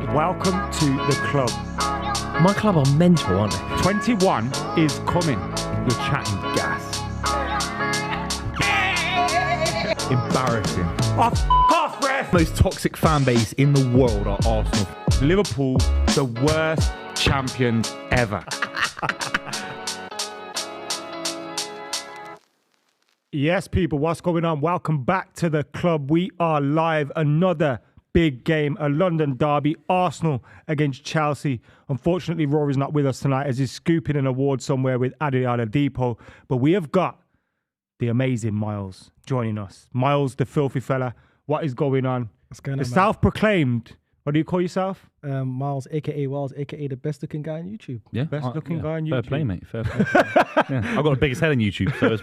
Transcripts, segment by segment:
Welcome to the club. My club are mental, aren't they? 21 is coming. You're chatting gas. Embarrassing. Off, ref! Most toxic fan base in the world are Arsenal. Liverpool, the worst champions ever. Yes, people, what's going on? Welcome back to the club. We are live. Another big game, a London derby. Arsenal against Chelsea. Unfortunately, Rory's not with us tonight as he's scooping an award somewhere with Adriana Depot. But we have got the amazing Miles joining us. Miles, the filthy fella. What is going on? What's going on, the man? Self-proclaimed. What do you call yourself? Miles, a.k.a. Wiles, a.k.a. the best-looking guy on YouTube. Yeah, Best-looking guy on YouTube. Fair play, mate. Fair play. Yeah. I've got the biggest head on YouTube, so it's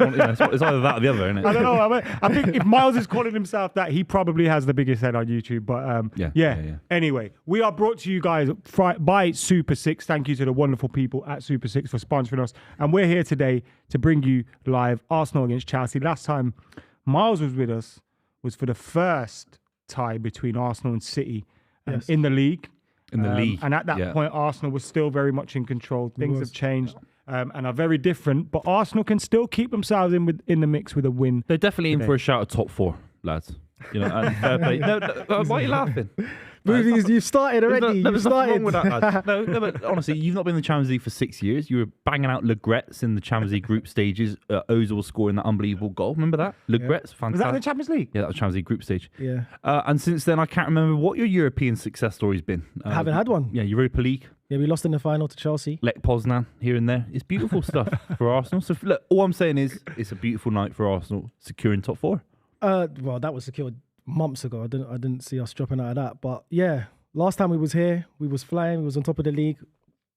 either that or the other, isn't it? I don't know. I think if Miles is calling himself that, he probably has the biggest head on YouTube. But yeah. Anyway, we are brought to you guys by Super 6. Thank you to the wonderful people at Super 6 for sponsoring us. And we're here today to bring you live Arsenal against Chelsea. Last time Miles was with us was for the first tie between Arsenal and City in the league. And at that point, Arsenal was still very much in control. Things have changed. And are very different, but Arsenal can still keep themselves in the mix with a win. They're definitely in for a shout of top four, lads. You know, and fair play. No, why are you laughing? Buvey, you've started already. There's nothing wrong with that, lads. No, but honestly, you've not been in the Champions League for 6 years. You were banging out Le Grets in the Champions League group stages. Ozil scoring that unbelievable goal. Remember that? Le Grets, fantastic. Was that in the Champions League? Yeah, that was Champions League group stage. Yeah. And since then, I can't remember what your European success story's been. I haven't had one. Yeah, Europa League. Yeah, we lost in the final to Chelsea. Lech Poznan here and there. It's beautiful stuff for Arsenal. So look, all I'm saying is it's a beautiful night for Arsenal securing top four. Well, that was secured months ago. I didn't see us dropping out of that. But yeah, last time we was here, we was flying. We was on top of the league.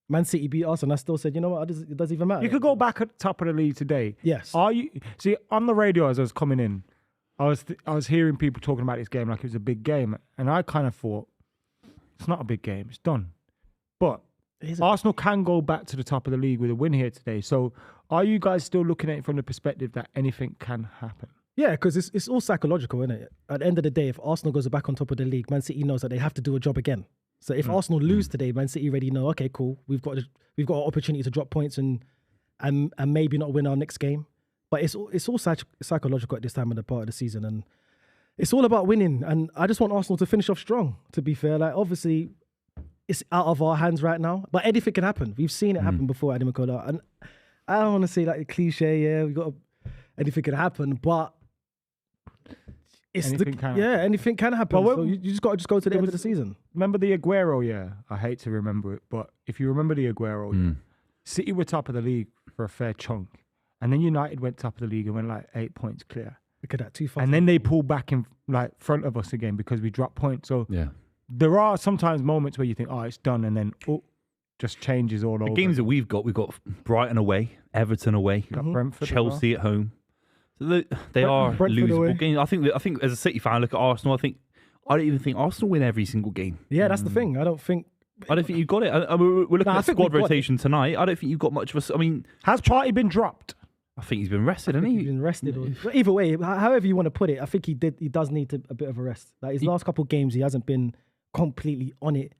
Man City beat us, and I still said, you know what? It doesn't even matter. You could go back at the top of the league today. Yes. Are you see on the radio as I was coming in? I was hearing people talking about this game like it was a big game, and I kind of thought it's not a big game. It's done. But Arsenal can go back to the top of the league with a win here today. So are you guys still looking at it from the perspective that anything can happen? Yeah, because it's all psychological, isn't it? At the end of the day, if Arsenal goes back on top of the league, Man City knows that they have to do a job again. So if Arsenal lose today, Man City already know, okay, cool, we've got an opportunity to drop points and maybe not win our next game. But it's all psychological at this time of the part of the season, and it's all about winning. And I just want Arsenal to finish off strong. To be fair, like obviously, it's out of our hands right now, but anything can happen. We've seen it happen before, Eddie McKola. And I don't want to say like a cliche, anything can happen, but anything can happen. Well, so you just got to go to the end of the season. Remember the Aguero year? I hate to remember it, but if you remember the Aguero year, City were top of the league for a fair chunk, and then United went top of the league and went like 8 points clear. Look at that, 2-5. And then they pulled back in like front of us again because we dropped points. So there are sometimes moments where you think, oh, it's done, and then just changes all over. The games that we've got Brighton away, Everton away, Brentford Chelsea at home. So they are losable games. I think as a City fan, I look at Arsenal. I don't even think Arsenal win every single game. Yeah, that's the thing. I don't think you've got it. We're looking at squad rotation tonight. I don't think you've got much of a. I mean, has Partey been dropped? I think he's been rested, hasn't he? He's been rested. But either way, however you want to put it, I think he does need a bit of a rest. Like his last couple of games, he hasn't been completely on it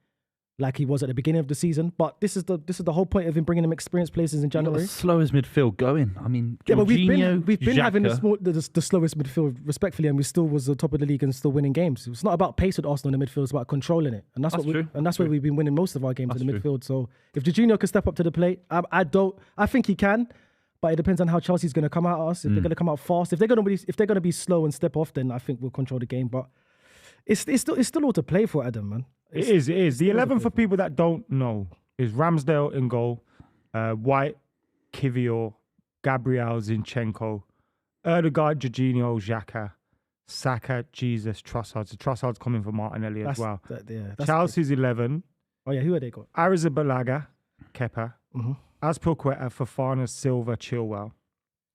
like he was at the beginning of the season. But this is the whole point of him bringing him experienced players in January. Slowest midfield going. I mean, yeah, but we've been Xhaka. having the slowest midfield, respectfully, and we still was the top of the league and still winning games. It's not about pace with Arsenal in the midfield; it's about controlling it, and that's where we've been winning most of our games in the midfield. So if Jorginho can step up to the plate, I think he can. But it depends on how Chelsea's going to come out at us. If they're going to come out fast, if they're going to be slow and step off, then I think we'll control the game. But it's still all to play for, Adam, man. It is. The 11 for people that don't know is Ramsdale in goal, White, Kivior, Gabriel, Zinchenko, Erdegaard, Jorginho, Xhaka, Saka, Jesus, Trossard. So Trossard's coming for Martinelli as well. Chelsea's 11. Oh yeah, who are they got? Arrizabalaga, Kepa. Azpilicueta, Fofana, Silva, Chilwell.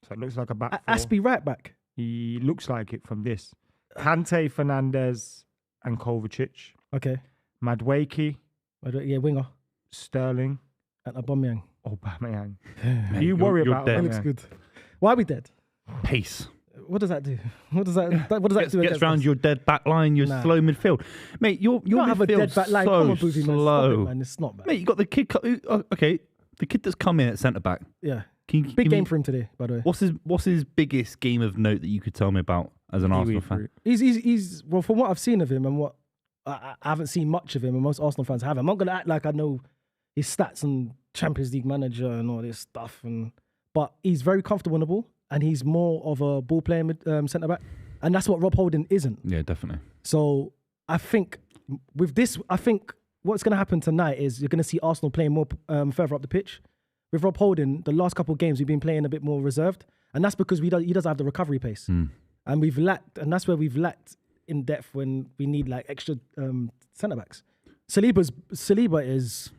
So it looks like a back four. Aspie right back. He looks like it from this. Kante, Fernandes, and Kovacic. Okay. Madueke. Yeah, winger. Sterling. And Aubameyang. You worry about that. Looks good. Why are we dead? Pace. What does that do? What does that do? Gets around your dead back line, your slow midfield. Mate, your you don't have a dead back line. Come on, Buvey, man. slow. Stop it, man. It's not bad. Mate, you got the kid. Okay, the kid that's come in at centre back. Yeah. Big game for him today, by the way. What's his biggest game of note that you could tell me about as an Arsenal fan? He's well, from what I've seen of him and what I haven't seen much of him, and most Arsenal fans have. I'm not gonna act like I know his stats and Champions League manager and all this stuff, but he's very comfortable in the ball, and he's more of a ball playing centre back, and that's what Rob Holding isn't. Yeah, definitely. So I think with this, what's going to happen tonight is you're going to see Arsenal playing more further up the pitch. With Rob Holding, the last couple of games we've been playing a bit more reserved, and that's because he doesn't have the recovery pace, and we've lacked, and that's where we've lacked in depth when we need like extra centre backs. Saliba is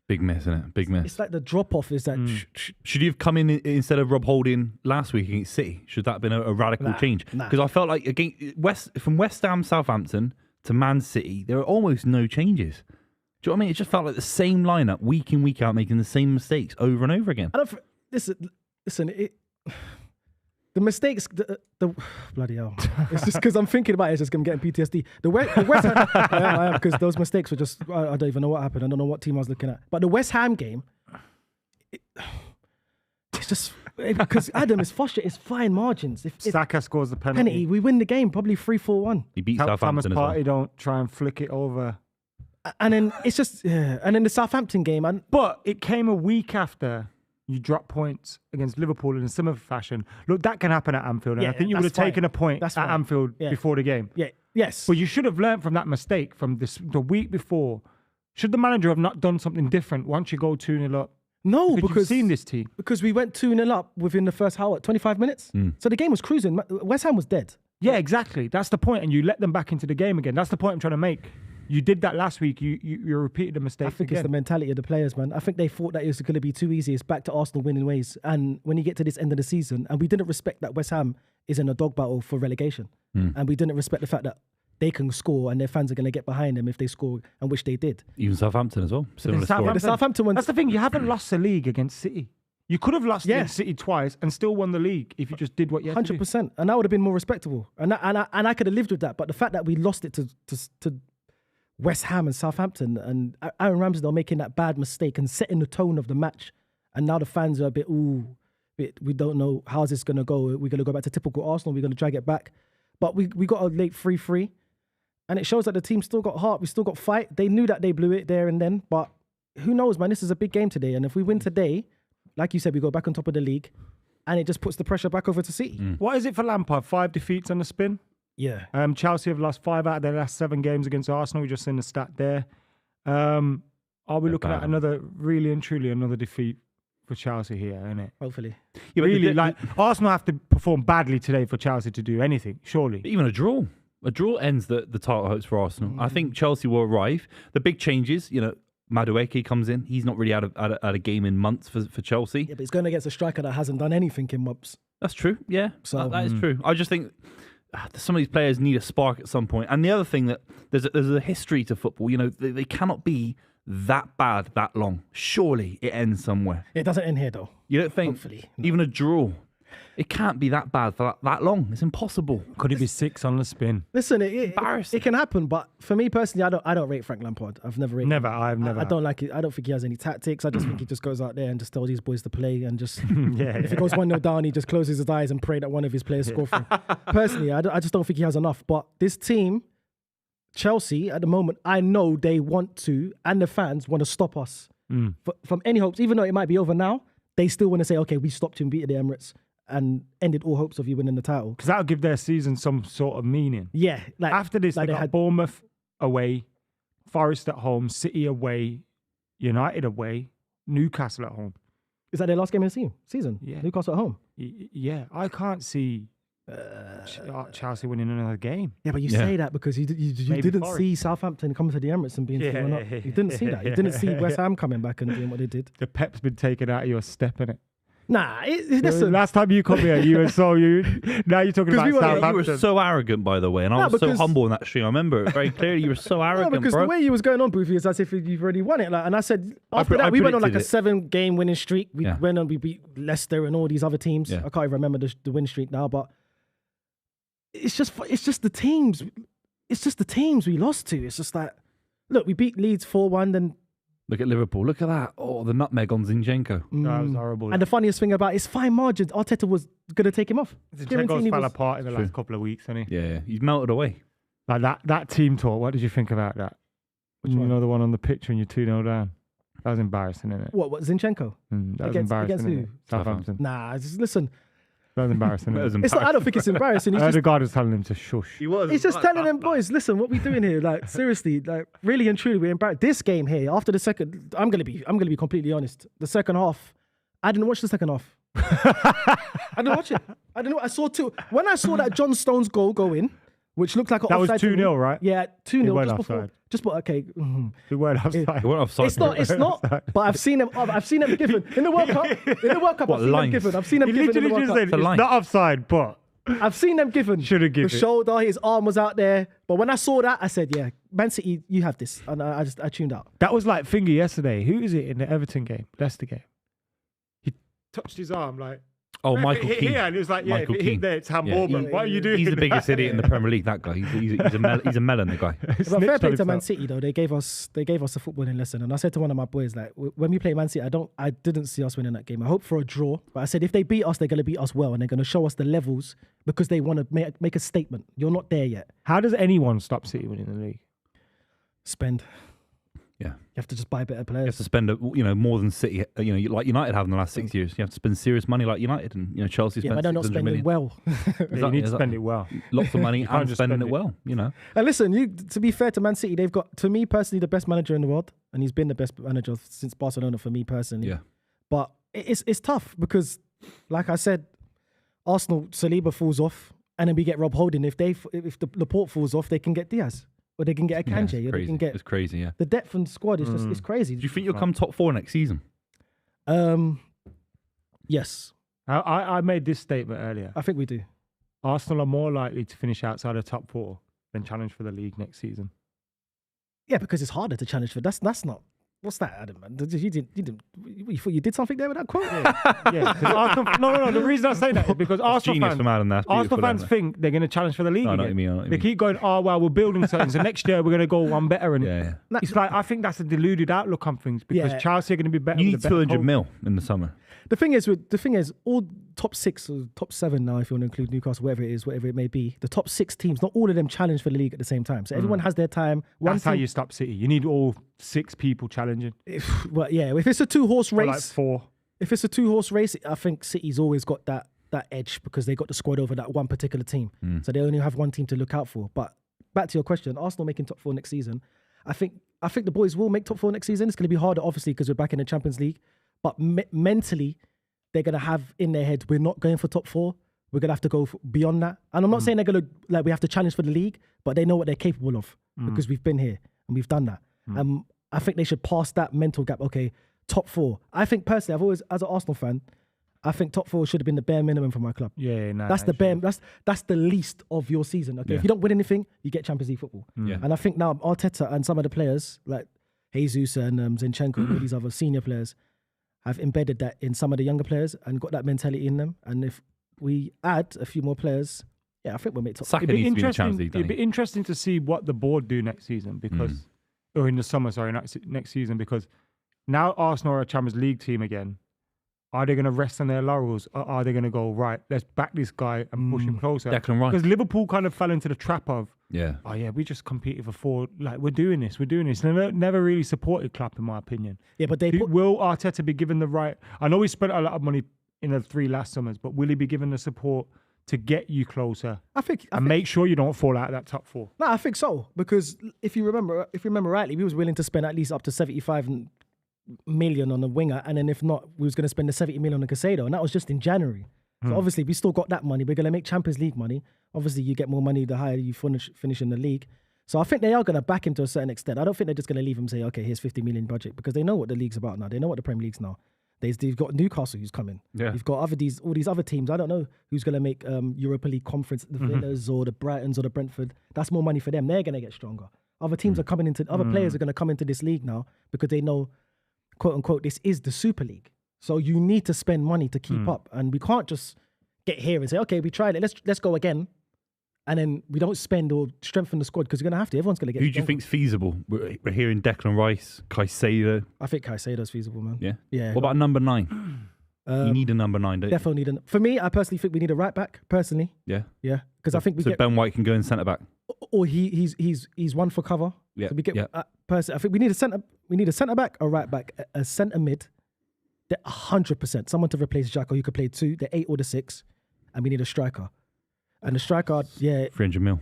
big miss, isn't it? Big miss. It's like the drop off is that. Should he have come in instead of Rob Holding last week against City? Should that have been a radical change? Because I felt like from West Ham, Southampton to Man City, there are almost no changes. Do you know what I mean? It just felt like the same lineup week in, week out, making the same mistakes over and over again. Listen. The mistakes, the bloody hell. It's just because I'm thinking about it, it's just I'm getting PTSD. The West Ham, I am, because those mistakes were just, I don't even know what happened. I don't know what team I was looking at. But the West Ham game, it's just, because Adam is frustrated, it's fine margins. If Saka scores the penalty, we win the game, probably 3-4-1. He beat Southampton Thomas Partey don't try and flick it over. And then it's just, and then the Southampton game. But it came a week after you drop points against Liverpool in a similar fashion. Look, that can happen at Anfield. And I think you would have taken a point at Anfield before the game. Yeah. Yes. But you should have learned from that mistake from the week before. Should the manager have not done something different once you go 2-0 up? No, because you've seen this team. Because we went 2-0 up within the first 25 minutes. So the game was cruising. West Ham was dead. Yeah, exactly. That's the point. And you let them back into the game again. That's the point I'm trying to make. You did that last week. You repeated the mistake. I think again. It's the mentality of the players, man. I think they thought that it was going to be too easy. It's back to Arsenal winning ways. And when you get to this end of the season, and we didn't respect that West Ham is in a dog battle for relegation. And we didn't respect the fact that they can score and their fans are going to get behind them if they score, and which they did. Even Southampton as well. The Southampton one. That's the thing. You haven't lost the league against City. You could have lost against City twice and still won the league if you just did what you had 100%. to do. And that would have been more respectable. And I could have lived with that. But the fact that we lost it to West Ham and Southampton, and Aaron Ramsdale making that bad mistake and setting the tone of the match, and now the fans are a bit, we don't know how's this going to go. We're going to go back to typical Arsenal. We're going to drag it back. But we got a late 3-3, and it shows that the team still got heart. We still got fight. They knew that they blew it there and then, but who knows, man? This is a big game today, and if we win today, like you said, we go back on top of the league, and it just puts the pressure back over to City. What is it for Lampard? 5 defeats on the spin? Yeah. Chelsea have lost 5 out of their last 7 games against Arsenal. We just seen the stat there. Are we looking at another defeat for Chelsea here, isn't it? Hopefully. Yeah, really, Arsenal have to perform badly today for Chelsea to do anything, surely. Even a draw. A draw ends the title hopes for Arsenal. I think Chelsea will arrive. The big changes, Madueke comes in. He's not really out of a game in months for Chelsea. Yeah, but he's going against a striker that hasn't done anything in months. That's true. Yeah, so that is true. I just think some of these players need a spark at some point. And the other thing that there's a history to football. They cannot be that bad that long. Surely it ends somewhere. It doesn't end here though. You don't think? Hopefully, no. Even a draw. It can't be that bad for that long. It's impossible. Could it be 6 on the spin? Listen, it can happen, but for me personally, I don't rate Frank Lampard. I've never rated him. I've never. I don't like it. I don't think he has any tactics. I just think he just goes out there and just tells these boys to play and just if it goes 1-0 down, he just closes his eyes and pray that one of his players score for him. Personally, I just don't think he has enough. But this team, Chelsea, at the moment, I know they want to, and the fans want to stop us from any hopes. Even though it might be over now, they still want to say, okay, we stopped you and beat the Emirates and ended all hopes of you winning the title. Because that'll give their season some sort of meaning. Yeah. After this, they got Bournemouth away, Forest at home, City away, United away, Newcastle at home. Is that their last game of the season? Yeah. Newcastle at home? Yeah. I can't see Chelsea winning another game. Yeah, but you say that because you didn't see Southampton come to the Emirates and being 2-1 up. You didn't see that. You didn't see West Ham coming back and doing what they did. The pep's been taken out of your step, innit? Nah, listen. Last time you come here, now you're talking about Southampton. You were so arrogant, by the way, and I was so humble in that stream. I remember it very clearly. You were so arrogant, because the way you was going on, Buvey, is as if you've already won it. And I said after that we went on like a 7-game winning streak. We went on, we beat Leicester and all these other teams. I can't even remember the win streak now, but it's just the teams. It's just the teams we lost to. It's just like, look, we beat Leeds 4-1, then. Look at Liverpool. Look at that. Oh, the nutmeg on Zinchenko. That was horrible. And the funniest thing about it's fine margins. Arteta was going to take him off. Zinchenko's fell apart in the last couple of weeks, hasn't he? Yeah, he's melted away. Like that team talk. What did you think about that? Which one? You know, the one on the picture and you're 2-0 down. That was embarrassing, isn't it? What Zinchenko? That was embarrassing. Against who? Southampton. Nah, just listen. That was embarrassing. It's not, I don't think it's embarrassing. I heard the guy was telling him to shush. He was. He's just telling them, boys, listen, what we doing here? Like, seriously, like, really and truly, we're embarrassed. This game here, after the second, I'm gonna be completely honest. The second half, I didn't watch the second half. I didn't watch it. I saw two. When I saw that John Stones goal go in, which looked like an offside. That was 2-0, right? Yeah, 2-0 just offside. before. Okay. It weren't offside. It weren't offside. It's not. But I've seen them given in the World Cup. In the World Cup, What, I've seen them lines? given. I've seen them He given in the literally World just Cup. said it's not offside, but I've seen them given. Should have given the it. shoulder. His arm was out there. But when I saw that, I said, "Yeah, Man City, you have this." And I tuned out. that was like Finger yesterday. Who is it in the Everton game, Leicester game? He touched his arm like. Oh, Michael Keane. Yeah, and it was like, Michael if it hit Keane. there, it's handball. Yeah. What are you doing? He's the biggest idiot in the Premier League. That guy. He's a melon. The guy. But fair play to Man City though. They gave us a footballing lesson. And I said to one of my boys, like, when we play Man City, I didn't see us winning that game. I hope for a draw. But I said if they beat us, they're going to beat us well, and they're going to show us the levels because they want to make a statement. You're not there yet. How does anyone stop City winning the league? Spend. Yeah. You have to just buy better You have players. to spend, more than City, like United have in the last 6 years. You have to spend serious money like United, and Chelsea spent. Yeah, but they're not 600 spending million. well. You need to spend it well. Lots of money can't and just spending spend it it. well. And listen, to be fair to Man City, they've got, to me personally, the best manager in the world, and he's been the best manager since Barcelona for me personally. Yeah. But it's tough because, like I said, Arsenal, Saliba falls off, and then we get Rob Holding. If the Laporte falls off, they can get Diaz, or they can get Akanji, or they can get. It's crazy. Yeah. The depth and squad is just it's crazy. Do you think you'll come top 4 next season? Yes, I made this statement earlier. I think we do. Arsenal are more likely to finish outside of top 4 than challenge for the league next season. Yeah, because it's harder to challenge for. That's not. What's that, Adam? Man? You thought you did something there with that quote? Yeah. Arsenal, no. The reason I say that is because Arsenal fans think they're going to challenge for the league again. They keep going, we're building something, so next year we're going to go one better. And it's like, I think that's a deluded outlook on things because Chelsea are going to be better. You need 200 mil in the summer. The thing is, all top 6 or top 7 now, if you want to include Newcastle, whatever it may be, the top 6 teams, not all of them challenge for the league at the same time. So everyone has their time. That's how you stop City. You need all 6 people challenging. If it's a 2-horse race, like 4. If it's a 2-horse race, I think City's always got that edge because they got the squad over that one particular team. So they only have one team to look out for. But back to your question, Arsenal making top 4 next season. I think the boys will make top 4 next season. It's going to be harder, obviously, because we're back in the Champions League. But mentally, they're going to have in their heads, we're not going for top 4. We're going to have to go beyond that. And I'm not saying they're going to, we have to challenge for the league, but they know what they're capable of because we've been here and we've done that. I think they should pass that mental gap. Okay, top 4. I think personally, I've always, as an Arsenal fan, I think top 4 should have been the bare minimum for my club. That's the bare. That's the least of your season. Okay, if you don't win anything, you get Champions League football. And I think now Arteta and some of the players like Jesus and Zinchenko and all these other senior players have embedded that in some of the younger players and got that mentality in them. And if we add a few more players, I think we'll make top. Saka needs to be in the Champions League. It'd be interesting to see what the board do next season because, or in the summer, next season, because now Arsenal are a Champions League team again. Are they going to rest on their laurels, or are they going to go, right, let's back this guy and push him closer? Because Liverpool kind of fell into the trap of, we just competed for 4. Like, we're doing this. Never really supported Klopp, in my opinion. Yeah, but will Arteta be given the right? I know he spent a lot of money in the 3 last summers, but will he be given the support to get you closer? I think make sure you don't fall out of that top 4. No, I think so, because if you remember rightly, we was willing to spend at least up to 75 million on a winger, and then if not, we was going to spend the 70 million on Casado, and that was just in January. So obviously we still got that money. We're going to make Champions League money. Obviously you get more money the higher you finish in the league. So I think they are going to back him to a certain extent. I don't think they're just going to leave him and say, okay, here's 50 million budget, because they know what the league's about now. They know what the Premier League's now. They've got Newcastle who's coming. Yeah. You've got all these other teams. I don't know who's going to make Europa League conference, the Villas or the Brightons or the Brentford. That's more money for them. They're going to get stronger. Other teams are coming into, other players are going to come into this league now because they know, quote unquote, this is the Super League. So you need to spend money to keep up. And we can't just get here and say, okay, we tried it. Let's go again. and then we don't spend or strengthen the squad because we're going to have to. Everyone's going to get. Who do you think's feasible? We're hearing Declan Rice, Caicedo. I think Caicedo's feasible, man. Yeah? Yeah. What about number 9? You need a number 9, don't you? Definitely need for me, I personally think we need a right back, personally. Yeah? Yeah. Because I think we get... Ben White can go in centre-back. Or he's one for cover. Yeah. So we get, personally, I think we need a centre-back, a right-back, a centre-mid. They're 100%. Someone to replace Xhaka who could play 2, the 8 or the 6. And we need a striker. And the striker, 300 mil.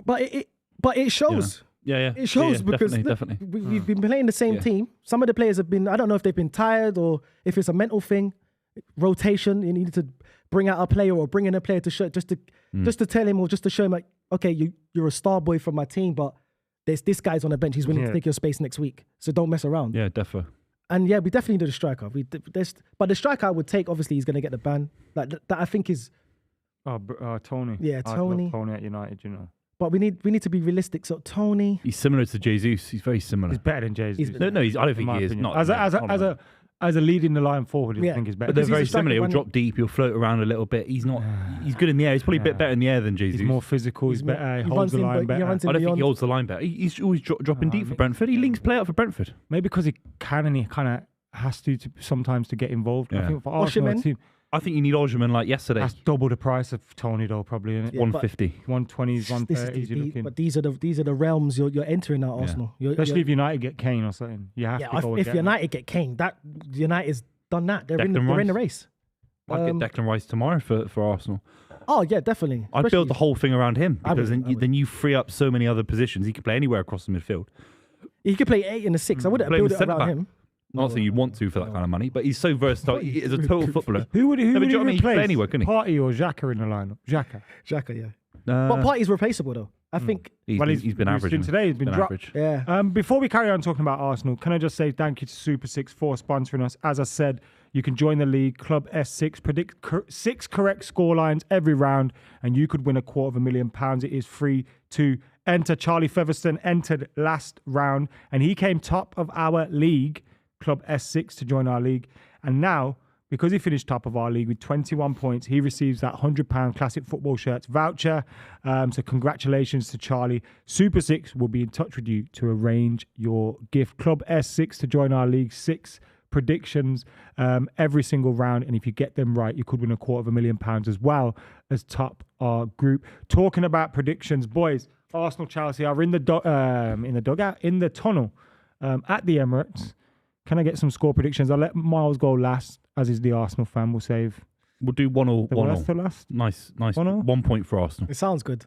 But it shows. Yeah. It shows because definitely. We've been playing the same team. Some of the players have been, I don't know if they've been tired or if it's a mental thing. Rotation, you need to bring out a player or bring in a player to show, just to tell him or just to show him like, okay, you're a star boy from my team, but this guy's on the bench. He's willing to take your space next week. So don't mess around. Yeah, defo. And we definitely need a striker. But the striker I would take, obviously, he's going to get the ban. Like that I think is... Tony. Yeah, Tony. Tony at United, But we need to be realistic. So Tony... He's similar to Jesus. He's very similar. He's better than Jesus. I don't think he is. Not as a leading the line forward, I think he's better. But they're very similar. He'll drop deep. He'll float around a little bit. He's not. He's good in the air. He's probably a bit better in the air than Jesus. He's more physical. He's better. He holds the line better. I don't think he holds the line better. He's always dropping deep for Brentford. He links play out for Brentford. Maybe because he can and he kind of has to sometimes to get involved. Yeah. I think for Arsenal team, I think you need Osimhen like yesterday. That's double the price of Tony though, probably, isn't it? 150, 120s, 130s. But these are the realms you're entering at Arsenal. Especially if United get Kane or something, you have to go if United get Kane, that United's done that. They're in the race. I'd get Declan Rice tomorrow for Arsenal. Oh yeah, definitely. I'd build the whole thing around him because then you free up so many other positions. He could play anywhere across the midfield. He could play 8 and a 6. I wouldn't build it around him. Not saying you'd want to for that kind of money, but he's so versatile. He's a total footballer. Who would he replace? Anywhere, couldn't he? Partey or Xhaka in the lineup? Xhaka, yeah. But Partey's replaceable though. I think. He's been average. Today he's been dropped. Average. Yeah. Before we carry on talking about Arsenal, can I just say thank you to Super 6 for sponsoring us. As I said, you can join the league, Club S6, predict 6 correct scorelines every round, and you could win £250,000. It is free to enter. Charlie Featherstone entered last round, and he came top of our league, Club S6, to join our league. And now, because he finished top of our league with 21 points, he receives that £100 Classic Football Shirts voucher. So congratulations to Charlie. Super 6 will be in touch with you to arrange your gift. Club S6 to join our league. 6 predictions every single round. And if you get them right, you could win £250,000 as well as top our group. Talking about predictions, boys, Arsenal-Chelsea are in the tunnel at the Emirates. Can I get some score predictions? I'll let Miles go last, as is the Arsenal fan. We'll do 1-1. The worst to last. Nice. 1 point for Arsenal. It sounds good.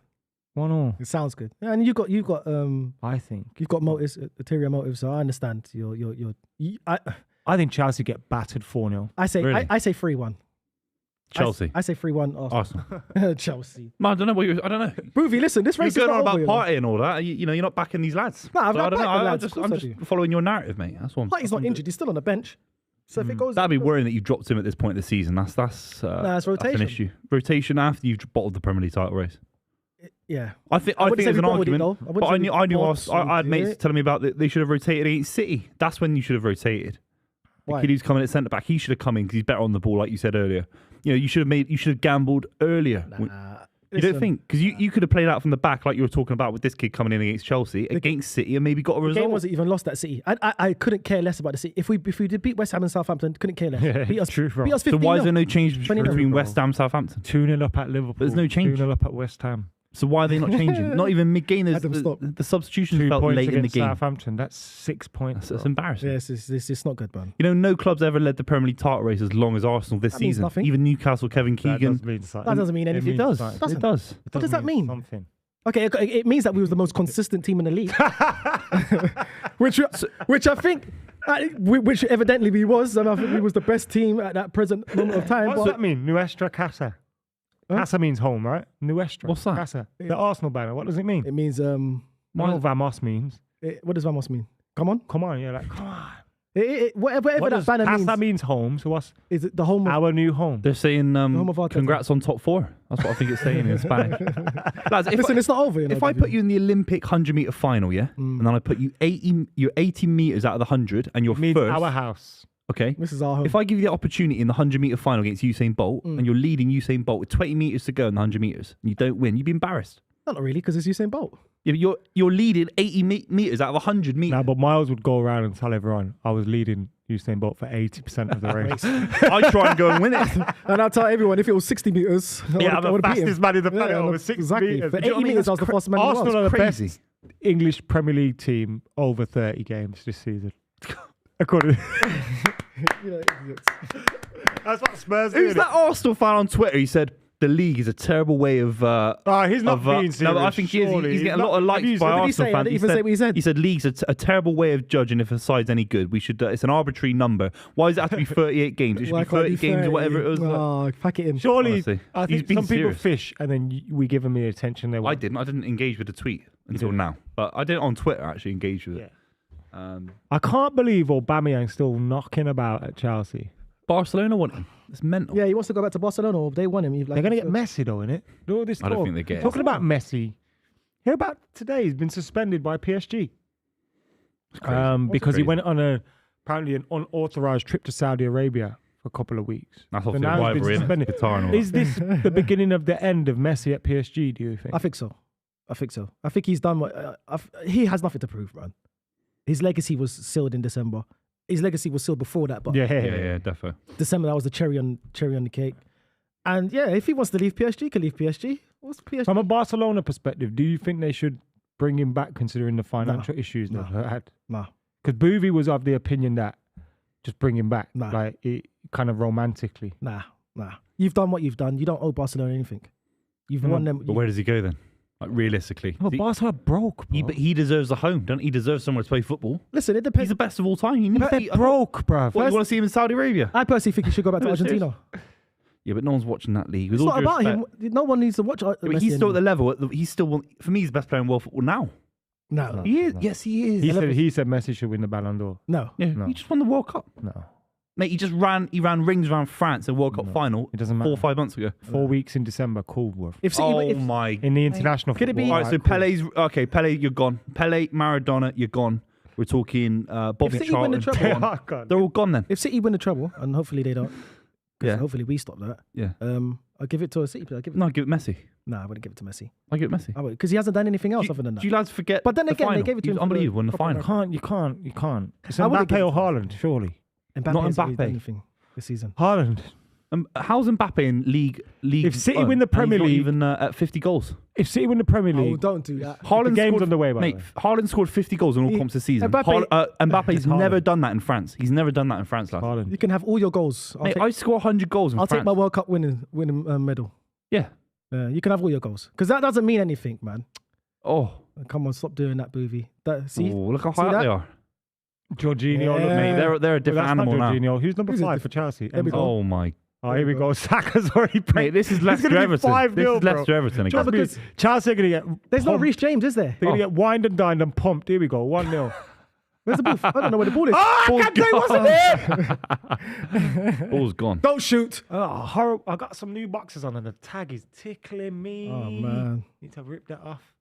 1-1. It sounds good. Yeah, and you've got. I think you've got motives, ulterior motives. So I understand. I think Chelsea get battered 4-0. I say 3-1. Chelsea. I say 3-1 Arsenal. Chelsea. Man, I don't know. Buvey, listen, this race is going not on about over, party and all that. You're not backing these lads. No, I'm not backing the lads. I'm just following your narrative, mate. That's one. Party's not injured. He's still on the bench. So if it goes, that'd be worrying that you dropped him at this point of the season. That's rotation. That's an issue. Rotation after you've bottled the Premier League title race. Yeah, I think there's an argument. But I had mates telling me about that they should have rotated against City. That's when you should have rotated. The kid who's coming at centre back, he should have come in because he's better on the ball, like you said earlier. You should have gambled earlier. You don't think? Because you could have played out from the back like you were talking about with this kid coming in against Chelsea, against City, and maybe got a result. The game wasn't even lost at City. I couldn't care less about the City. If we did beat West Ham and Southampton, couldn't care less. Beat us 15. So why is there no change between West Ham and Southampton? 2-0 up at Liverpool. There's no change. 2-0 up at West Ham. So why are they not changing? Not even mid-game. The substitutions felt late in the game. Southampton, that's 6 points. That's embarrassing. Yes, it's not good, man. No club's ever led the Premier League title race as long as Arsenal this season. Nothing. Even Newcastle, Kevin Keegan. That doesn't mean anything. It does. It does. What does that mean? Something. Okay, it means that we was the most consistent team in the league, which I think, which evidently we was, and I think we was the best team at that present moment of time. What does that mean? Nuestra Casa. Casa means home, right? Nuestra. What's that? Casa. The Arsenal banner. What does it mean? It means I know what Vamos means. What does Vamos mean? Come on. Yeah, like come on. Whatever that banner means. Casa means home. So what's is it? The home. Our new home. They're saying congrats on top 4. That's what I think it's saying in Spanish. Lads, listen, it's not over. If I put you in the Olympic 100-meter final, and then I put you 80 meters out of the 100, and you're means first. Our house. Okay. This is our home. If I give you the opportunity in the 100-meter final against Usain Bolt, and you're leading Usain Bolt with 20 meters to go in the 100 meters, and you don't win, you'd be embarrassed. Not really, because it's Usain Bolt. Yeah, you're leading 80 meters out of 100 meters. Nah, but Miles would go around and tell everyone I was leading Usain Bolt for 80% of the race. I try and go and win it. And I'll tell everyone, if it was 60 meters, I'm the fastest man in the planet over 60 meters. For 80 meters, I was the fastest man in the world. Arsenal are the crazy. best English Premier League team over 30 games this season. According That's what Spurs do. Who's that Arsenal fan on Twitter? He said, the league is a terrible way of... he's not being serious. No, but I think he is. He's getting a lot of likes by Arsenal fans. I didn't even say what he said. He said league's a terrible way of judging if a side's any good. We should. It's an arbitrary number. Why does it have to be 38 games? It should be 30 games or whatever it was. Oh, pack it in. Surely, Honestly. I think some people fish and then we give them the attention they want. I didn't engage with the tweet until now. But I did on Twitter, actually engage with it. I can't believe Aubameyang's still knocking about at Chelsea. Barcelona want him. It's mental. Yeah, he wants to go back to Barcelona, or they want him. They're going to get Messi, though, innit? All this I don't think they get Talking about Messi, hear about today, he's been suspended by PSG. Because he went on apparently an unauthorized trip to Saudi Arabia for a couple of weeks. That's obviously a rivalry in Qatar and all Is this the beginning of the end of Messi at PSG, do you think? I think so. I think he's done what... he has nothing to prove, man. His legacy was sealed in December. His legacy was sealed before that, but yeah, defo. December, that was the cherry on the cake. And yeah, if he wants to leave PSG, he can leave PSG. What's PSG? From a Barcelona perspective, do you think they should bring him back considering the financial issues they've had? Nah. Because Buvey was of the opinion that just bring him back, Nah. like it, kind of romantically. Nah. You've done what you've done. You don't owe Barcelona anything. You've won them. But where does he go then? Like realistically, Well, Barcelona broke, bro. But he deserves a home, don't he? Deserves somewhere to play football. Listen, it depends. He's the best of all time. He needs But to they're broke, bro. What, you want to see him in Saudi Arabia? I personally think he should go back to Argentina. Yeah, but no one's watching that league. With It's all not due about respect. him. No one needs to watch. Yeah, but he's still at the level. He's still for me. He's the best player in world football now. No. He is. Yes, he is. He said Messi should win the Ballon d'Or. No. Yeah, No. he just won the World Cup. No. Mate, he ran rings around France in World Cup final. It doesn't 4 or matter. 5 months ago. 4 weeks in December, Coldworth. If City, My! In the international Could it football. be- All right, so cool. Pele's okay. Pele, you're gone. Pele, Maradona, you're gone. We're talking Bobby City win the Charlton. treble- Go on. Oh, God. They're all gone then. if City win the treble, and hopefully they don't, 'cause Yeah. hopefully we stop that. Yeah. I'll give it to a City player. No, give it Messi. Nah, I wouldn't give it to Messi. I give it Messi. I would, because he hasn't done anything else Do other than that. you lads forget? But then the again, they final? gave it to He him was for unbelievable in the Copa final. You can't. It's I wouldn't Mbappe give or it to Haaland, surely. Mbappe Not hasn't really done Mbappe. anything this season. Haaland. How's Mbappe in league? If City one, win the and he's Premier not League- even at 50 goals. If City win the Premier Oh, League, don't do that. the game's on the way, by the Mate, way. Haaland scored 50 goals in all comps this season. Mbappe- Mbappe's Haaland. never done that in France. He's never done that in France, lad. Haaland. You can have all your goals. Mate, I score 100 goals in I'll France. take my World Cup winning medal. Yeah. You can have all your goals because that doesn't mean anything, man. Oh. Come on, stop doing that, Buvey. See, Oh, look how see high up that? they are. Jorginho, Yeah. look, Mate, they're a Well, different that's animal not now. Jorginho. Who's number Who's a 5 for Chelsea? There we go. Oh my. Oh, here we go. Saka's already Mate, played. this is Leicester gonna be Everton. 5-0, This is bro. Leicester Everton again. Trust me, because- Chelsea are going to get there's no pumped. Reece James, is there? They're going to get wined and dined and pumped. Here we go. 1-0. Where's the ball? I don't know where the ball is. I Ball's can't say gone. wasn't it? Ball's gone. Don't shoot. Oh, horrible. I got some new boxes on and the tag is tickling me. Oh, man. Need to rip that off.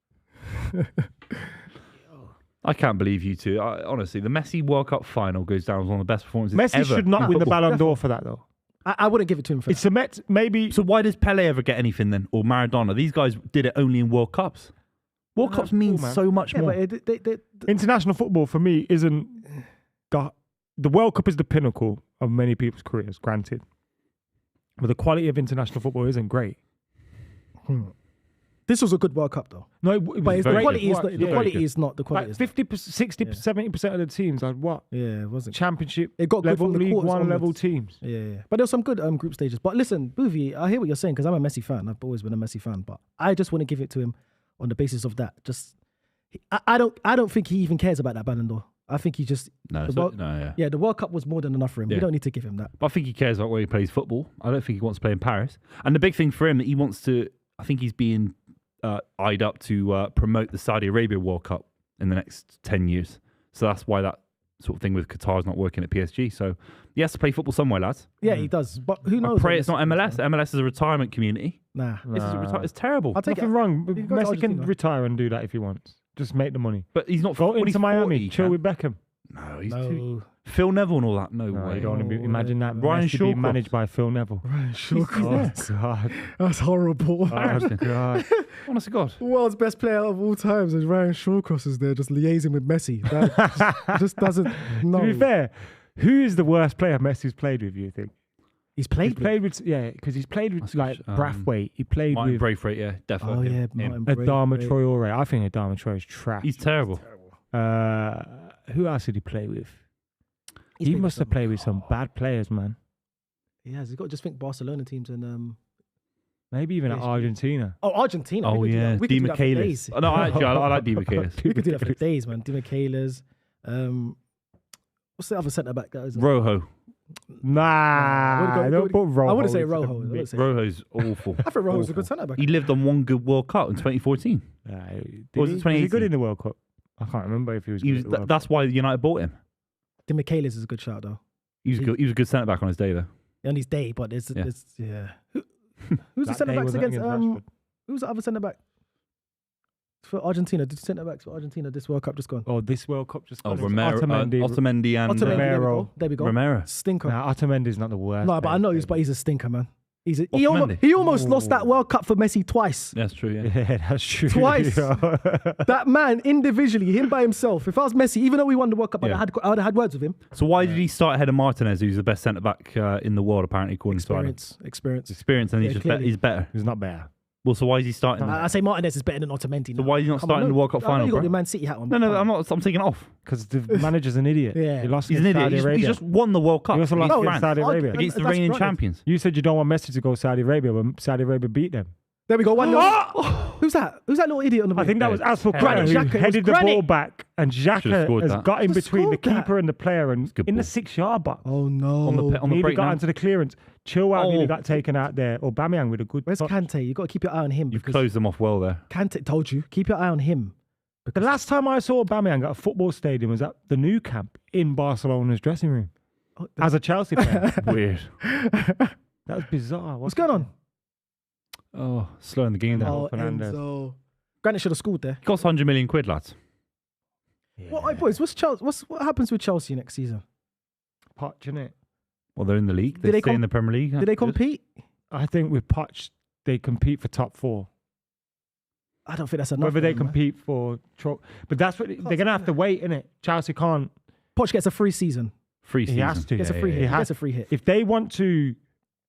I can't believe you two. Honestly, the Messi World Cup final goes down as one of the best performances Messi ever. should not win the Football. Ballon d'Or for that, though. I wouldn't give it to him for It's that. cement, maybe. So why does Pele ever get anything then? Or Maradona? These guys did it only in World Cups. World Cups means man. so much Yeah, more. but International football for me isn't. The World Cup is the pinnacle of many people's careers, granted. But the quality of international football isn't great. this was a good World Cup, though. No, But the very quality good. is not. Yeah. The quality is not. The quality like is 50, 60, 70% of the teams are what? Yeah, it wasn't. Championship It got good level, from the League quarters One level onwards. teams. Yeah. But there was some good group stages. But listen, Buvey, I hear what you're saying because I'm a Messi fan. I've always been a Messi fan. But I just want to give it to him on the basis of that. I don't think he even cares about that Ballon d'Or. I think he just No, the World- the World Cup was more than enough for him. Yeah. We don't need to give him that. But I think he cares about where he plays football. I don't think he wants to play in Paris. And the big thing for him, he wants to, I think he's being eyed up to promote the Saudi Arabia World Cup in the next 10 years. So that's why that sort of thing with Qatar's not working at PSG. So he has to play football somewhere, lads. Yeah, he does. But who I knows? pray it's not MLS. MLS is a retirement community. Nah. It's terrible. I'll take Nothing it. wrong. He can go to Messi can Argentina. retire and do that if he wants. Just make the money. But he's not Go when into he's Miami, 40, chill with Beckham. No, he's No. too... Phil Neville and all that. No No, way. you don't want to be. Imagine that. Ryan Messi being Shawcross. managed by Phil Neville. Ryan Shawcross. Oh God. That's horrible. Oh God. Honest to God. World's best player of all times, and Ryan Shawcross is there just liaising with Messi. That just doesn't. No. To be fair, who is the worst player Messi's played with? You think? He's played. With yeah, because he's played with That's like good. Braithwaite. He played Martin with Braithwaite, yeah, Oh definitely. yeah, him. Martin Adama Braithwaite. Traore. I think Adama Traore is trash. He's terrible. Who else did he play with? He's He played must with have played with some bad players, man. He has. He's got to just think Barcelona teams and Maybe even at PSG. Argentina. Argentina. Oh, we could do yeah. that. We could Di do that for Michelis. days. Oh, no, actually, I like Di Michelis. We could do that for days, man. Di Michelis. What's the other centre back? That is Rojo. Nah, don't put Rojo. I wouldn't say into the Rojo. I mix. wouldn't say- Rojo's awful. I think Rojo's a Awful. good centre back. He lived on one good World Cup in 2014. Did Was it he, was he 2018? good in the World Cup? I can't remember if he was He good. was, at the World that's why United bought him. Di Michelis is a good shout though. He was good. He was a good centre back on his day, though. On his day, but it's Yeah. yeah. Who's the That centre day backs wasn't against Rashford. who's the other centre back for Argentina? Did centre backs for Argentina this World Cup just gone? Oh, this World Cup just Oh, gone. Romero, Otamendi. Otamendi and Otamendi, there we Romero. go. There we go. Romero. Stinker. Nah, Otamendi's not the worst. No, but I know he's a stinker, man. He Otamendi. almost lost that World Cup for Messi twice. That's true, yeah. Yeah, that's true. Twice. Yeah. That man individually, him by himself. If I was Messi, even though we won the World Cup, Yeah. I would have had words with him. So why did he start ahead of Martinez, who's the best centre back in the world, apparently, according to Ireland? Experience. Experience, and Yeah, he's just clearly. he's better. He's not better. Well, so why is he starting? I say Martinez is better than Otamendi. So now. why is he not Come starting on, the World Cup I know final, you got bro? the Man City hat on. No, but I'm not. I'm taking it off. Because the manager's an idiot. Yeah. He lost He's an against idiot. Saudi He's Arabia. just won the World Cup He also lost against against France, Saudi Arabia. against the That's reigning granted. champions. You said you don't want Messi to go Saudi Arabia, but Saudi Arabia beat them. There we go. 1-0. Who's that? Who's that little idiot on the I think that was Yeah, Asfel Granit Xhaka who Xhaka, it headed the was ball Granit. back, and Should've Xhaka scored has that. got in Should've between the scored that. keeper and the player, and good in the ball. 6-yard box. Oh no. On the Nearly got breakdown. into the clearance. Chilwell nearly Oh. got taken out there. Or Aubameyang with a good Where's touch. Kante? You got to keep your eye on him. You've because closed them off well there. Kante told you, keep your eye on him. The last time I saw Aubameyang at a football stadium was at the Nou Camp in Barcelona's dressing room Oh, as a Chelsea player. Weird. That was bizarre. What's going on? Oh, slowing the game down. Oh, Fernandes. Enzo. Granit should have scored there. Cost 100 million quid, lads. What, boys? What happens with Chelsea next season? Poch, innit? Well, they're in the league. Did They they stay in the Premier League. Do they That's good. compete? I think with Poch, they compete for top 4. I don't think that's enough. Whether for they them, man. compete for... but that's what... They're going to have to wait, innit? Chelsea can't... Poch gets a free season. Free He season. has to. Gets a free hit. He He has- gets a free hit. If they want to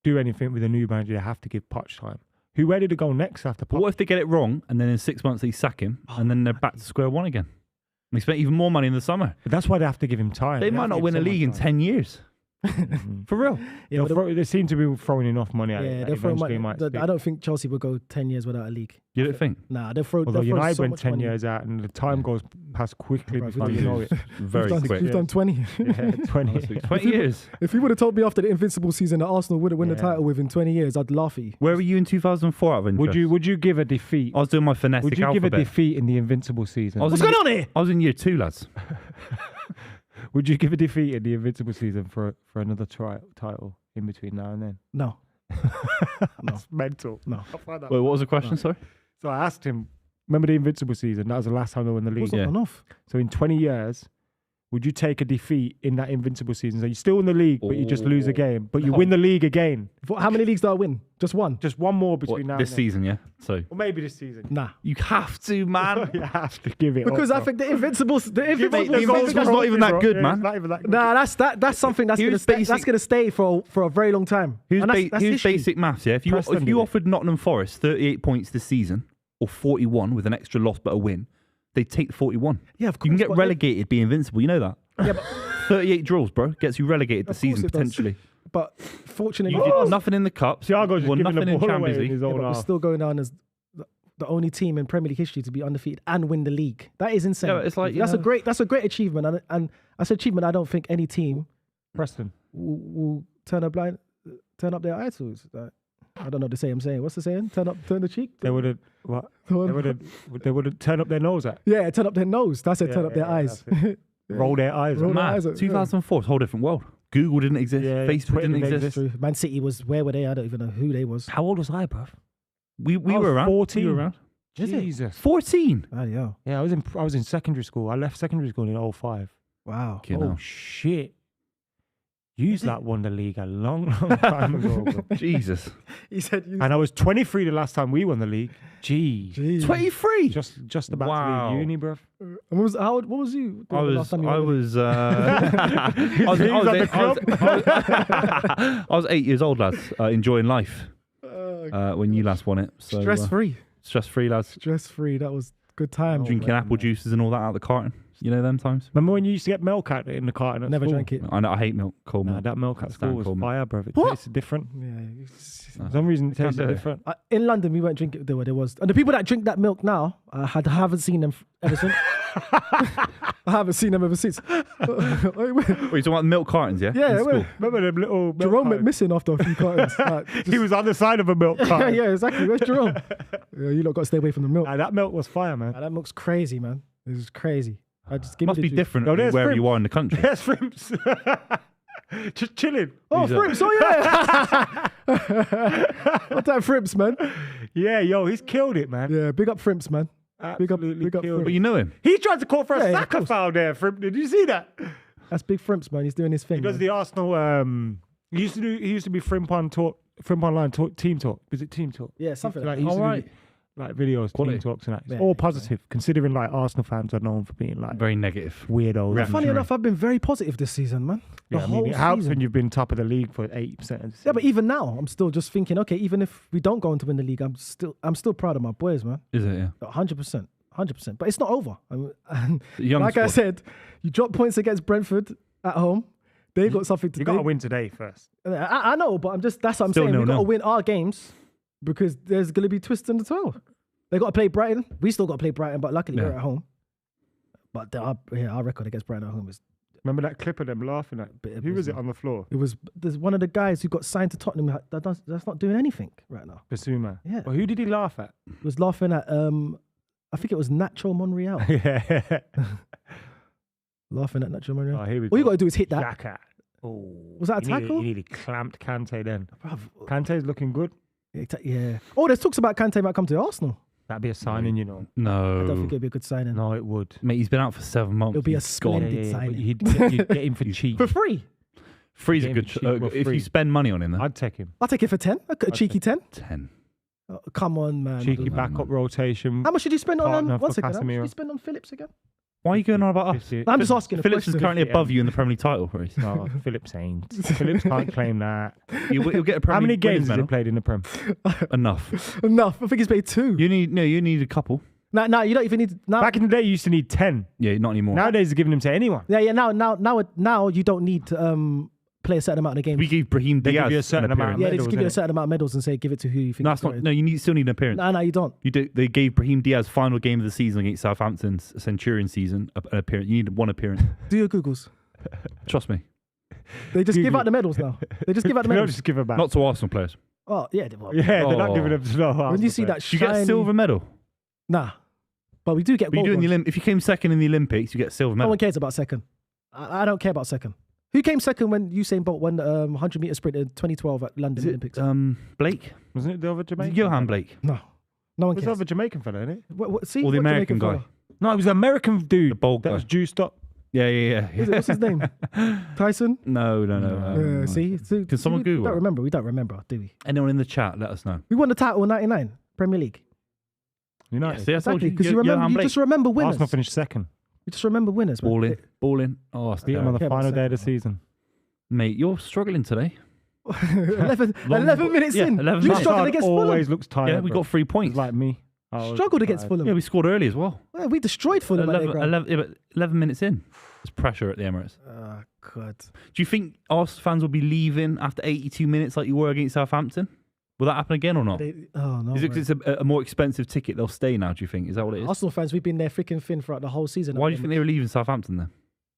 do anything with a new manager, they have to give Poch time. Who ready to go next after But Poch? what if they get it wrong and then in 6 months they sack him and then they're back to square one again? And they spent even more money in the summer. But that's why they have to give him time. They have might to not give win a someone league in time. 10 years. For real. Yeah, but They seem to be throwing enough money at it. yeah, that they'll throw eventually money. might stick. I don't think Chelsea will go 10 years without a league. You don't think? Nah, they'll throw. Although they'll throw United so went much 10 money. years out and the time goes past quickly Bro, before we you know it. Very We've quick. done 20. Yeah, 20. Honestly, 20 years. If you would have told me after the invincible season that Arsenal would have won the Yeah. title within 20 years, I'd laugh at you. Where were you in 2004 out of interest? Would you give a defeat? I was doing my phonetic Would you give a alphabet. defeat in the Invincible season? I was What's in going year- on here? I was in year 2, lads. Would you give a defeat in the Invincible season for another title in between now and then? No. That's mental. No. I find that- Wait, what was the question, sorry? So I asked him, remember the Invincible season? That was the last time they won the league. What's Yeah. on off? So in 20 years, would you take a defeat in that Invincible season? So you're still in the league, but you just lose a game. But you win the league again. How many leagues do I win? Just one? Just one more What, between now this and then. season, yeah? So Or maybe this season. Nah. you have to, man. You have to give it Because up, I bro. think the Invincible... The Mate, Invincible... the Invincible's not even that good, Yeah, man. It's not even that good. Nah, that's something that's Here's gonna stay. basic- That's gonna stay for a very long time. Here's, And that's here's history. basic maths, yeah? If you Preston did it. offered Nottingham Forest 38 points this season, or 41 with an extra loss but a win, they'd take the 41. Yeah, of You can course, get but- relegated, be invincible. You know that? Yeah, but 38 draws, bro. Gets you relegated Of this season, course it does. potentially. but fortunately, You did nothing in the Cups. Thiago's just won giving nothing the in ball away Champions in League. his yeah, own but we're half. still going down as the only team in Premier League history to be undefeated and win the league. That is insane. Yeah, it's like, that's you know- a great achievement, and that's an achievement I don't think any team Preston. will turn up their eyes to. Like, I don't know the saying. I'm saying, what's the saying? Turn the cheek. They would have what? They would have turned up their nose at. Yeah, turn up their nose. That's it. Yeah, turn up their yeah, eyes. that's Roll their eyes. Roll at. their Mad. eyes at- 2004 is a whole different world. Google didn't exist. Yeah, Facebook Twitter didn't didn't exist. True. Man City was, where were they? I don't even know who they was. How old was I, bruv? We I were was around. 14. We were around. Is it? Jesus. 14. Oh, yeah. Yeah, I was in secondary school. I left secondary school in 05. Wow. Oh, shit. You won the league a long time ago, bro. Jesus. He said, and I was 23 the last time we won the league. Jeez. 23? Just about to leave uni, bro. What was you? I was on the club. I was 8 years old, lads, enjoying life when you last won it. So, stress-free. Stress-free, lads. Stress-free. That was good time. Drinking apple juices and all that out of the carton. You know them times? Remember when you used to get milk out in the carton at Never school? drank it. I know, I hate milk, cold milk. That milk at school was fire, bro. It tasted different. Yeah. For some reason, it tasted different. In London, we weren't drinking. There was, and the people that drink that milk now, I haven't seen them ever since. I haven't seen them ever since. Wait, you're talking about milk cartons, yeah? Yeah, remember them little milk Jerome went cartons? missing after a few cartons. He was on the side of a milk carton. yeah, exactly. Where's Jerome? You lot got to stay away from the milk. That milk was fire, man. That milk's crazy, man. It was crazy. Must be different there's wherever Frimps. you are in the country. There's Frimps. Just chilling. Oh, Frimps. Oh, yeah. What's that, Frimps, man? Yeah, yo, he's killed it, man. Yeah, big up Frimps, man. Absolutely big up killed Frimps. But you know him. He tried to call for a Yeah, of Saka course. foul there, Frimp. Did you see that? That's big Frimps, man. He's doing his thing. He does man. the Arsenal. He used to be Frimp Online Team Talk. Was it Team Talk? Yeah, something like He that. used to All do, right. like videos, Quality. Team Talks and that. It's Yeah, all yeah, positive, considering like Arsenal fans are known for being like Very negative. weirdos. Yeah, Funny enough, I've been very positive this season, man. The Yeah, I whole mean, it helps season. when you've been top of the league for 80% of the season. Yeah, but even now, I'm still just thinking, okay, even if we don't go on to win the league, I'm still proud of my boys, man. Is it, yeah? 100%. But it's not over. Young Like I squad. said, you drop points against Brentford at home. They've got something to You do. got to win today first. I know, but that's what I'm Still saying. We've got to 0-0. win our games because there's going to be twists in the tail. They got to play Brighton. We still got to play Brighton, but luckily we're at home. But our record against Brighton at home is. Remember that clip of them laughing at? Who was it on the floor? There's one of the guys who got signed to Tottenham that's not doing anything right now. Basuma. Yeah. Well, who did he laugh at? Was laughing at I think it was Nacho Monreal. Yeah. Laughing at Nacho Monreal. Oh, here we All you go. got to do is hit that. Jackat. Oh. Was that a tackle? He nearly clamped Kante then. Bruv, Kante's looking good. yeah. Oh, there's talks about Kante might come to Arsenal. That'd be a signing, you know. No. I don't think it'd be a good signing. No, it would. Mate, he's been out for 7 months. It'll be a He's gone. splendid signing. But you'd get him for cheap. For free. Free's a Game good. cheap, well, If free. you spend money on him, then I'd take him. I'll take it for 10. A cheeky 10. 10. Oh, come on, man. Cheeky no, backup no. rotation. How much did you spend on Partner one for second? How much did Casemiro. you spend on Phillips again? Why are you going on about us? 50. I'm just asking. Phillips is currently above you in the Premier League title race. No, Phillips ain't. Phillips can't claim that. You'll get a Premier How many League games winners has he medal. played in the Prem? Enough. Enough. I think he's paid 2. You need a couple. No, you don't even need. Now, Back in the day, you used to need 10. Yeah, not anymore. Nowadays, they're giving them to anyone. yeah. Now you don't need to play a certain amount of games. We gave Brahim They Diaz give you a certain an amount of appearance. Yeah, they just medals, give you a innit? certain amount of medals and say give it to who you think. No, that's not. No, you still need an appearance. No, you don't. They gave Brahim Diaz final game of the season against Southampton's Centurion season an appearance. You need one appearance. Do your Googles. Trust me. They just give Google out the medals now. They just give out the They don't medals. just give them back. Not to Arsenal players. Oh yeah, Yeah, they're not Oh. giving them to no when you Arsenal see players. that Do you get a shiny- silver medal? Nah, but we do get But you gold do in the ones. if you came second in the Olympics, you get a silver No medal. one cares about second. I don't care about second. Who came second when Usain Bolt won the 100-meter sprint in 2012 at London Is it Olympics? Blake? Wasn't it the other Is Jamaican? it Johan Blake? No one It was the cares. other Jamaican fella, isn't it? See, Or the what American Jamaican guy? fella? No, it was the American dude The bald that guy. was juiced up. Yeah. What's his name? Tyson. No. See, Can someone we Google don't it? remember. We don't remember, do we? Anyone in the chat, let us know. We won the title in '99 Premier League. United. See, I told Exactly, because you Johan remember. You Blake. just remember winners. Arsenal finished second. You just remember winners, man. Balling. Oh, that's Beat them on the care about final day of the second. season. mate, you're struggling today. 11 minutes Yeah, in. 11 You minutes. struggled against Fulham. Always looks tired. Yeah, we bro. got 3 points. It's like me. I was Struggled against tired. Fulham. Yeah, we scored early as well. Yeah, we destroyed Fulham at their ground. 11 minutes in. There's pressure at the Emirates. Oh, God. Do you think Arsenal fans will be leaving after 82 minutes like you were against Southampton? Will that happen again or not? Oh, no. Is it 'cause it's a more expensive ticket? They'll stay now, do you think? Is that what it is? Arsenal fans, we've been there thick and thin throughout the whole season. Why do you think they were leaving Southampton then?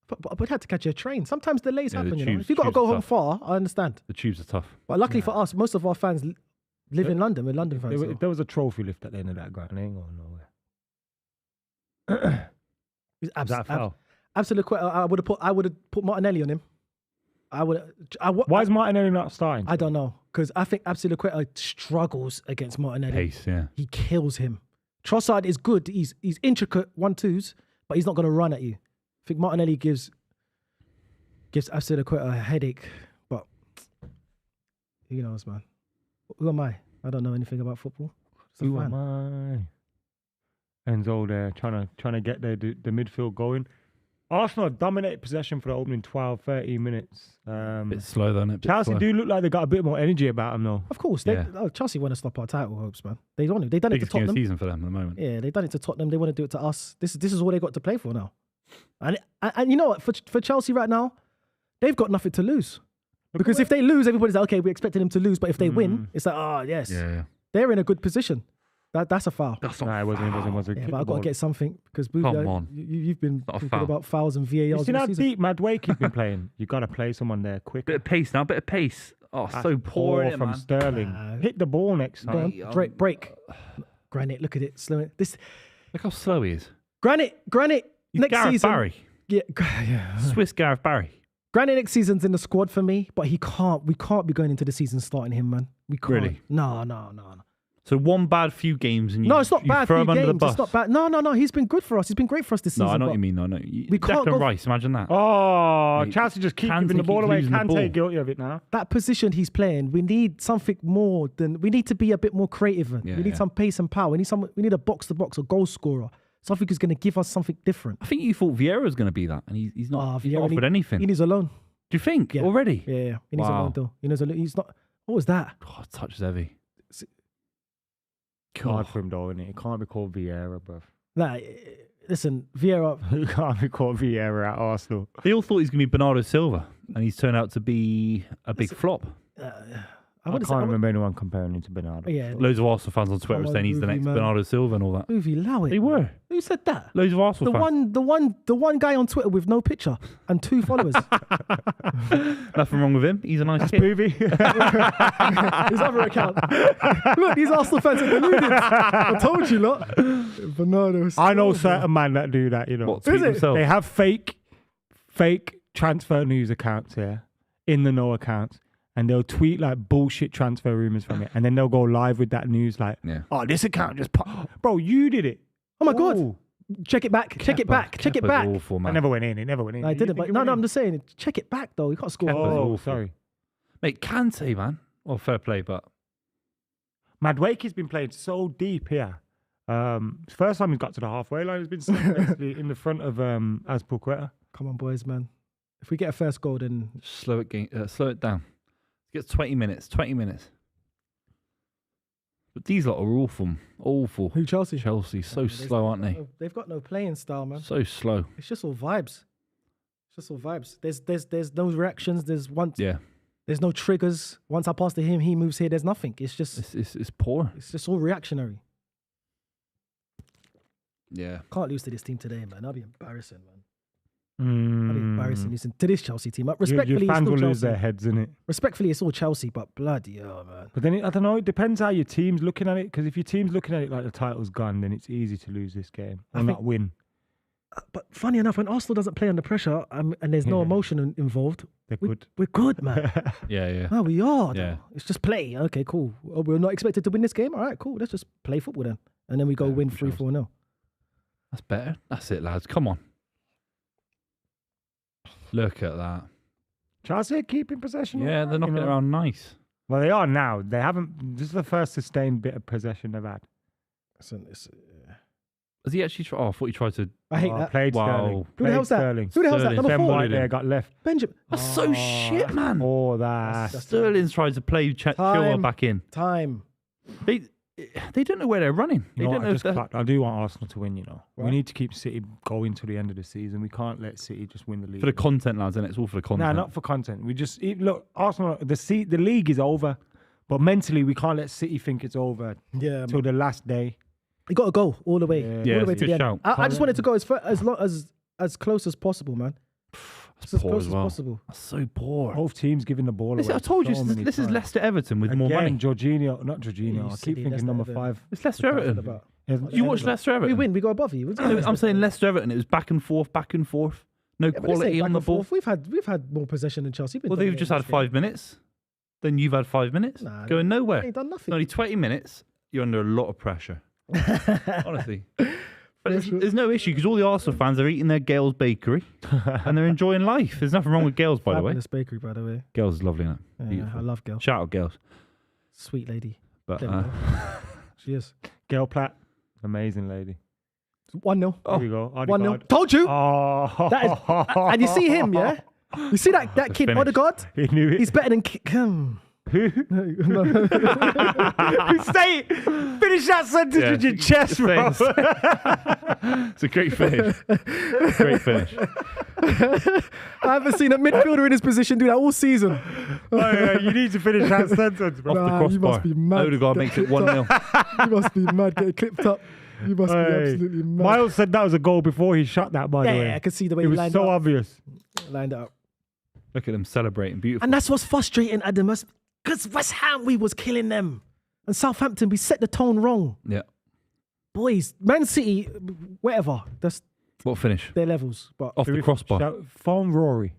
But we had to catch a train. Sometimes delays Yeah, the happen, you know. tubes- If you've got to tubes go are home tough. far, I understand. The tubes are tough. But luckily for us, most of our fans live in London. We're London fans. If there was a trophy lift at the end of that ground, they ain't going nowhere. That foul. Absolutely. I would have put Martinelli on him. Why is Martinelli not starting? I don't know, because I think Absolute struggles against Martinelli. Pace, yeah. He kills him. Trossard is good. He's intricate 1-2s, but he's not going to run at you. I think Martinelli gives gives Aspilicueta a headache, but who knows, man? Who am I? I don't know anything about football. Who am I? Enzo there trying to get the midfield going. Arsenal dominated possession for the opening 12, 13 minutes. Bit slow though, isn't it? Chelsea do look like they got a bit more energy about them though. Of course, Chelsea want to stop our title hopes, man. They done it to Biggest game of Tottenham. season for them at the moment. Yeah, they done it to Tottenham. They want to do it to us. This is all they got to play for now. And you know what? For Chelsea right now, they've got nothing to lose. Because if they lose, everybody's like, okay, we expected them to lose. But if they win, it's like, oh yes, they're in a good position. That's a foul. That's not. It wasn't. Yeah, but I've got to get something because Buvey, you've been talking about fouls and VAR. You see how deep Madueke's been playing? You got to play someone there quick. Bit of pace now, bit of pace. Oh, That's so poor from man. Sterling. Hit the ball next time. Break. Granite, look at it. Slow it. Look how slow he is. Granite. He's Next Gareth season. Barry. Yeah. Swiss Gareth Barry. Granite next season's in the squad for me, but we can't be going into the season starting him, man. We can't. Really? No. So one bad few games and No, it's not bad. throw him under the Games. bus. It's not bad. No. He's been good for us. He's been great for us this season. No, I know what you mean. I know. We can't Declan go. Rice, imagine that. Oh, Mate, Chelsea just keep Kante giving the ball keeps away. losing the ball. Kante guilty of it now. That position he's playing, we need something more than. We need to be a bit more creative. We need some pace and power. We need a box to box, a goal scorer. Something who's going to give us something different. I think you thought Vieira was going to be that, and he's not. He's not offered anything. He needs a loan. Do you think already? Yeah. He needs a loan though. He needs a loan. He's not. What was that? Oh, touch is heavy. Hard for him though, isn't it? It can't be called Vieira, bruv. Nah, listen, Vieira. It can't be called Vieira at Arsenal. They all thought he was going to be Bernardo Silva, and he's turned out to be a big flop. I can't remember anyone comparing him to Bernardo. Yeah, loads of Arsenal fans on Twitter were saying he's the next Bernardo Silva and all that. Buvey, allow it. They were. Who said that? Loads of Arsenal fans. The one guy on Twitter with no picture and 2 followers. Nothing wrong with him. He's a nice kid. Buvey. His other account. Look, these Arsenal fans are deluded. I told you, lot. Bernardo. I know certain man that do that. You know, What, tweet themselves? They have fake transfer news accounts here, in the know accounts. And they'll tweet like bullshit transfer rumors from it. And then they'll go live with that news like, oh, this account just bro, you did it. Oh my God. Check it back. Check it back. Awful, man. It never went in. I didn't. But no, I'm just saying, check it back though. You can't score. Oh, sorry. Mate, Kante, man. Well, fair play, but Madueke's been playing so deep here. First time he's got to the halfway line, he's been sitting basically in the front of Aspilicueta. Come on, boys, man. If we get a first goal, then slow it down. Get 20 minutes. But these lot are awful. Who, Chelsea? Chelsea, so slow, aren't they? They've got no playing style, man. So slow. It's just all vibes. There's no reactions. There's no triggers. Once I pass to him, he moves here. There's nothing. It's just it's poor. It's just all reactionary. Yeah. Can't lose to this team today, man. That'd be embarrassing, man. That'd be embarrassing losing to this Chelsea team. Respectfully, your fans will Chelsea. lose their heads, innit? Respectfully, it's all Chelsea, but bloody hell, man. But then I don't know. It depends how your team's looking at it. Because if your team's looking at it like the title's gone, then it's easy to lose this game or not win. But funny enough, when Arsenal doesn't play under pressure and there's no emotion involved, we're good, man. Yeah. No, we are. Yeah. It's just play. Okay, cool. Oh, we're not expected to win this game. All right, cool. Let's just play football then, and then we go win 3-4-0. That's better. That's it, lads. Come on. Look at that. Chelsea keeping possession. Yeah, they're knocking it around nice. Well, they are now. They haven't. This is the first sustained bit of possession they've had. Has he actually tried? Oh, I thought he tried to. I hate that. Played Sterling. Who the hell's that? Sterling. Who the hell's that? Number Ben 4. White there got left. Benjamin. That's so shit, man. Oh, that. Sterling's tried to play Chilwell back in. Time. They don't know where they're running. They don't know. I do want Arsenal to win, you know. Right. We need to keep City going to the end of the season. We can't let City just win the league. For the content, lads, and it's all for the content. No, not for content. We just look, Arsenal, the league is over, but mentally we can't let City think it's over till the last day. You got to go all the way. Yeah, all the way it's to a the good end. shout. I just wanted to go as close as possible, man. That's as poor close as as well. possible. That's so poor. Both teams giving the ball away. I told you, so many this is times. Leicester Everton with more money. Jorginho, not Jorginho. I keep thinking number 5. It's Leicester Everton. You watch Leicester Everton? We win. We go above you. I'm saying Leicester Everton. It was back and forth. No quality on the ball. We've had more possession than Chelsea. Well, they've just had 5 minutes. Then you've had 5 minutes. Going nowhere. Ain't done nothing. Only 20 minutes. You're under a lot of pressure. Honestly. But there's no issue because all the Arsenal fans are eating their Gales bakery and they're enjoying life. There's nothing wrong with Gales, by the way. Fabulous bakery, by the way. Gales is lovely, isn't it? Yeah, I love Gales. Shout out Gales. Sweet lady. But she is. Gail Platt, amazing lady. 1-0. Here we go. 1-0. Told you. Oh. That is, and you see him, yeah? You see that kid, finished. Odegaard? He knew it. He's better than... Who? No. Say, finish that sentence with your chest, bro. It's a great finish. Great finish. I haven't seen a midfielder in his position do that all season. Oh, yeah, you need to finish that sentence, bro. Off the crossbar. You must be mad. Odegaard makes it 1-0. You must be mad. Get it clipped up. You must be absolutely mad. Miles said that was a goal before he shot that, by the way. Yeah, I could see the way it he was lined so up. obvious. Lined it up. Look at them celebrating. Beautiful. And that's what's frustrating, Adam. Because West Ham, we was killing them. And Southampton, we set the tone wrong. Yeah. Boys, Man City, whatever. That's What finish? their levels. But Off the crossbar. Phone Rory.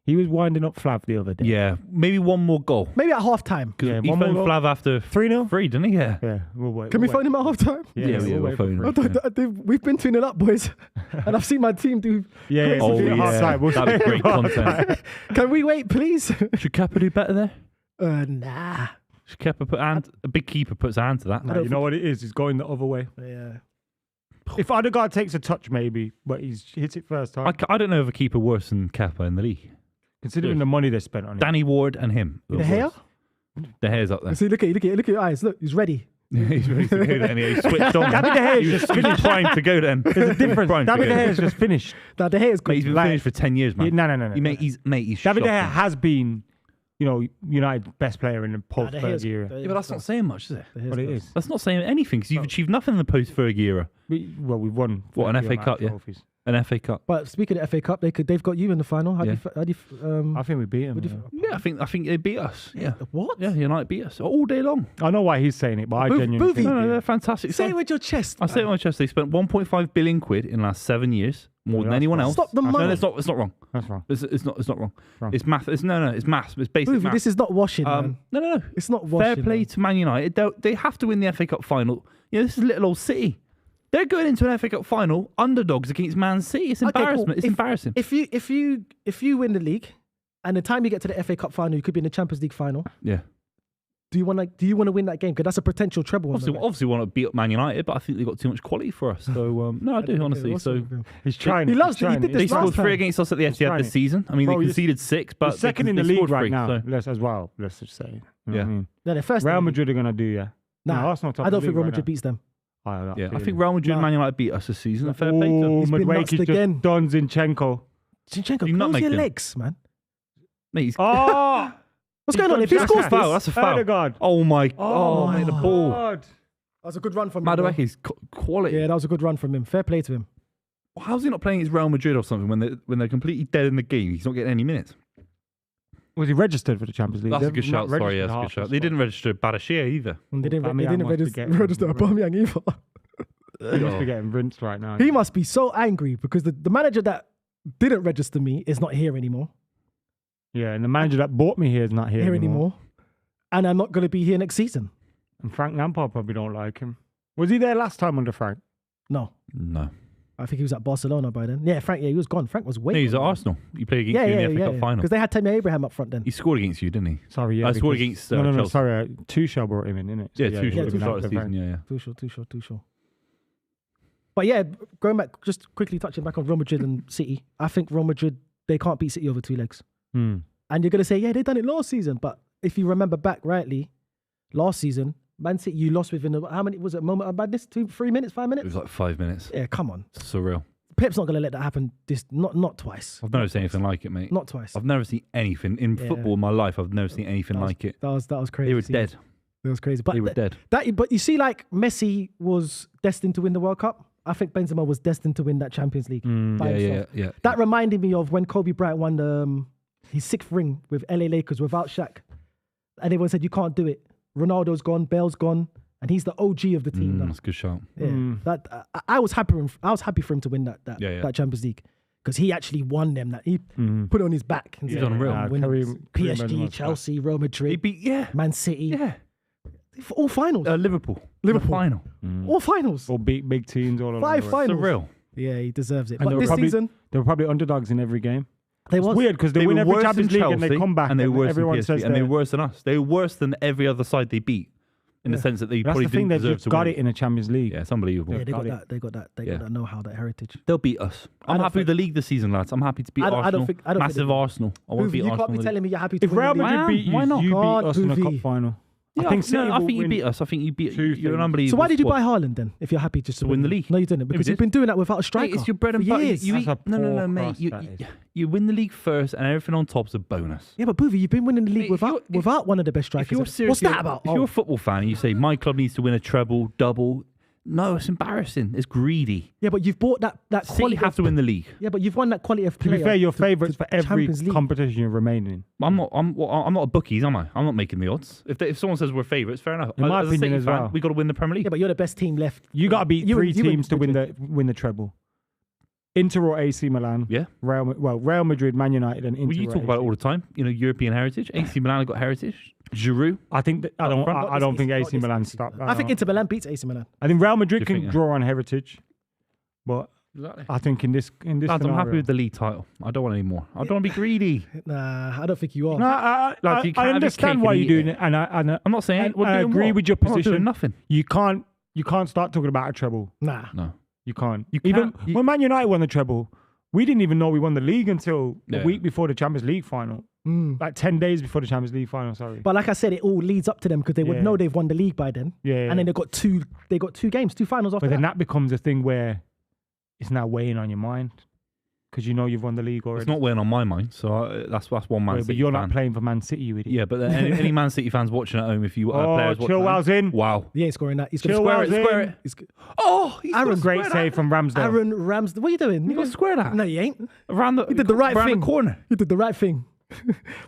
He was winding up Flav the other day. Yeah. Maybe one more goal. maybe at half time. Because Yeah, he one more phoned goal. Flav after 3-0? 3, didn't he? Yeah. Yeah, we'll wait. Can we phone him at half time? Yeah, we'll we'll wait for phone three. him. We've been 2-0 up, boys. And I've seen my team do. Yeah, crazy Oh, things. yeah. Half time. We'll That'd be say great half content. Can we wait, please? Should Kepa do better there? Nah. Should Kepa put a big keeper puts a hand to that? No, you know what it is? He's going the other way. Yeah. If Odegaard takes a touch, maybe, but he's hit it first time. I don't know of a keeper worse than Kepa in the league. Considering the money they spent on it. Danny Ward and him. The hair? The hair's up there. See, look at your eyes. Look, he's ready. He's ready to go then. He's switched on. David De Gea is He was just finished. primed to go then. There's a difference. Primed to David go. De Gea is just finished. Now, the hair is good. Mate, he's been Like- finished for 10 years, man. No. Mate, he's David De Gea shocking. has been, United's best player in the post-Ferg era. Yeah, but that's not saying much, is it? But it is. That's not saying anything because you've achieved nothing in the post-Ferg era. We've won. What, an 30 FA Cup, yeah? trophies. An FA Cup. But speaking of FA Cup, they've got you in the final. How do you I think we beat him. Yeah, I think they beat us. Yeah. What? Yeah, United beat us all day long. I know why he's saying it, but I Buvey- genuinely think No, they're fantastic. Say it with your chest. I say it on my chest. They spent 1.5 billion quid in the last 7 years, more than that's anyone fine. else. Stop the money. No, it's not wrong. that's wrong. It's not wrong. Wrong. It's math. It's math. It's basic Buvey, math. this is not washing, man. No. It's not washing. Fair play man. to Man United. They have to win the FA Cup final. This is little old City. They're going into an FA Cup final underdogs against Man City. It's Okay, cool. embarrassment. It's embarrassing. If you win the league, and the time you get to the FA Cup final, you could be in the Champions League final. Yeah. Do you want to win that game? Because that's a potential treble. Obviously want to beat up Man United, but I think they've got too much quality for us. So no, I do honestly. So He's trying. He loves he's trying. it. He did they this scored last 3 time. against us at the Etihad trying this it. season. I mean, Bro, they conceded 6, but He's second they in the scored league right 3, now. so- Let's as well. Let's just say. You know what I mean? No, they're first. Real in the league. Madrid are gonna do, yeah. Nah, No, Arsenal top I don't of the think league Real right Madrid beats them. now. Yeah, I think Real Madrid and Man United beat us this season. A fair play to them. Oh, He's been Madwake nuts is again. just done Zinchenko. Zinchenko, You close nutmegged your him. legs, man. Mate, he's Oh, What's going on? If he That's scores a this, foul. That's a foul. Odegaard. Oh my! Oh, mate, the ball. God. that was a good run from him. bro. Madueke's quality. Yeah, that was a good run from him. Fair play to him. How's he not playing against Real Madrid or something when they're completely dead in the game? He's not getting any minutes. Was he registered for the Champions League? That's a They've good not shout. Sorry, registered that's a half good shout. the They squad. didn't register Badakhshia either. And they didn't Aubameyang must be getting- register Aubameyang either. He must be getting rinsed right now. He must be so angry because the manager that didn't register me is not here anymore. Yeah, and the manager that bought me here is not here anymore. And I'm not going to be here next season. And Frank Lampard probably don't like him. Was he there last time under Frank? No. No. I think he was at Barcelona by then. Yeah, Frank, he was gone. Frank was way No, he's at gone. Arsenal. He played against you in the FA Cup final. Because they had Tammy Abraham up front then. He scored against you, didn't he? Sorry, yeah. I scored because- against no, Chelsea. sorry. Tuchel brought him in, innit? So, Yeah, he Tuchel. would've At the been start out of the for season, Frank. yeah. Too sure. But yeah, going back, just quickly touching back on Real Madrid and City, I think Real Madrid, they can't beat City over 2 legs. Hmm. And you're going to say, yeah, they done it last season. But if you remember back rightly, last season, Man City, you lost within, how many, was it a moment of madness? 2, 3 minutes, 5 It minutes? was like 5 minutes. Yeah, come on. It's surreal. Pep's not going to let that happen not twice. I've never seen anything like it, mate. Not twice. I've never seen anything in football in my life. I've never seen anything like it. That was crazy. They were dead. It was crazy. But They were dead. But you see, like Messi was destined to win the World Cup. I think Benzema was destined to win that Champions League by himself. Yeah. That reminded me of when Kobe Bryant won his 6th ring with LA Lakers without Shaq, and everyone said you can't do it. Ronaldo's gone, Bale's gone, and he's the OG of the team now. That's a good shout. Yeah, that I was happy. I was happy for him to win that Champions League because he actually won them. That he put it on his back. And He's said, unreal. "I'm winning Karim PSG, Benzema's Chelsea, Real He Madrid, beat, Man City. yeah. All finals. Liverpool final. All finals. Or beat big teams all along 5 the way. finals. Surreal. Yeah, he deserves it. And But this season, they were probably underdogs in every game. it's Weird because they win were every worse Champions than League and they Chelsea, come back and they were worse everyone than says PSG, and they were worse than us. They were worse than every other side they beat. In the sense that they That's probably the thing, didn't they've deserve just to got win. it in a Champions League. Yeah, it's unbelievable. yeah, they got got that know-how, that heritage. They'll beat us. I I'm don't happy with the league this season, lads. I'm happy to beat Arsenal. I don't think Massive they- Arsenal. I want to beat You Arsenal. can't be in the telling me you're happy to If win Real the league. Madrid beat you, Why not? you beat God, us in a cup Buvey. final. Yeah, I think City I will think you win beat us. I think you beat. two You're an things. unbelievable. So why did you squad. buy Haaland then? If you're happy just to win the league? No, you didn't, because did. you've been doing that without a Mate, striker. it's your bread and for butter. years. You That's eat, a no, poor mate. crust, that is. You win the league first, and everything on top's a bonus. Yeah, but Buvey, you've been winning the league Mate, without one of the best strikers. If you're What's seriously, that about? If you're a football fan and you say my club needs to win a treble, double, no, it's embarrassing. It's greedy. Yeah, but you've bought that City quality. have to win the league. Yeah, but you've won that quality of To player. be fair, you're favourites for every Champions League. competition you're remaining in. I'm not a bookies, am I? I'm not making the odds. If someone says we're favourites, fair enough. In my As a opinion City as fan, well. we got to win the Premier League. Yeah, but you're the best team left. You got to beat You three and- you and teams to win Madrid. the treble. Inter or AC Milan. Yeah. Real Madrid, Man United, and Inter. Well, you or talk about it AC. all the time. You know, European heritage. AC Milan have got heritage. Giroud. I think that, I don't think AC Milan stop. I think Inter Milan beats AC Milan. I think Real Madrid You can think, yeah. draw on heritage, but Exactly. I think in this Lads, I'm scenario, happy with the league title. I don't want any more. I don't want to be greedy. Nah, I don't think you are. No, Lads, you I can't have your understand cake why and you're eat doing it. it, and I'm not saying and we're I doing agree what? with your I'm not position. doing nothing. you can't start talking about a treble. Nah. No. You can't. You Even can't- you- when Man United won the treble, we didn't even know we won the league until Yeah. a week before the Champions League final. Like 10 days before the Champions League final. Sorry. But like I said, it all leads up to them because they would Yeah. know they've won the league by then. Yeah. And then they got two games, 2 finals after But then that. that becomes a thing where it's now weighing on your mind because you know you've won the league already. It's not weighing on my mind, so that's one Man Yeah, City but you're fan. not playing for Man City, you idiot. Yeah, but any Man City fans watching at home, if you players watching at Chilwell's home, in. wow. He ain't scoring that. He's going to Chilwell's square it. in. Square it. Oh, he's Aaron, got Great square save that. from Ramsdale. Aaron Rams. What are you doing? You got to square that. No, you ain't. Around the, You did the right around thing. the corner. You did the right thing.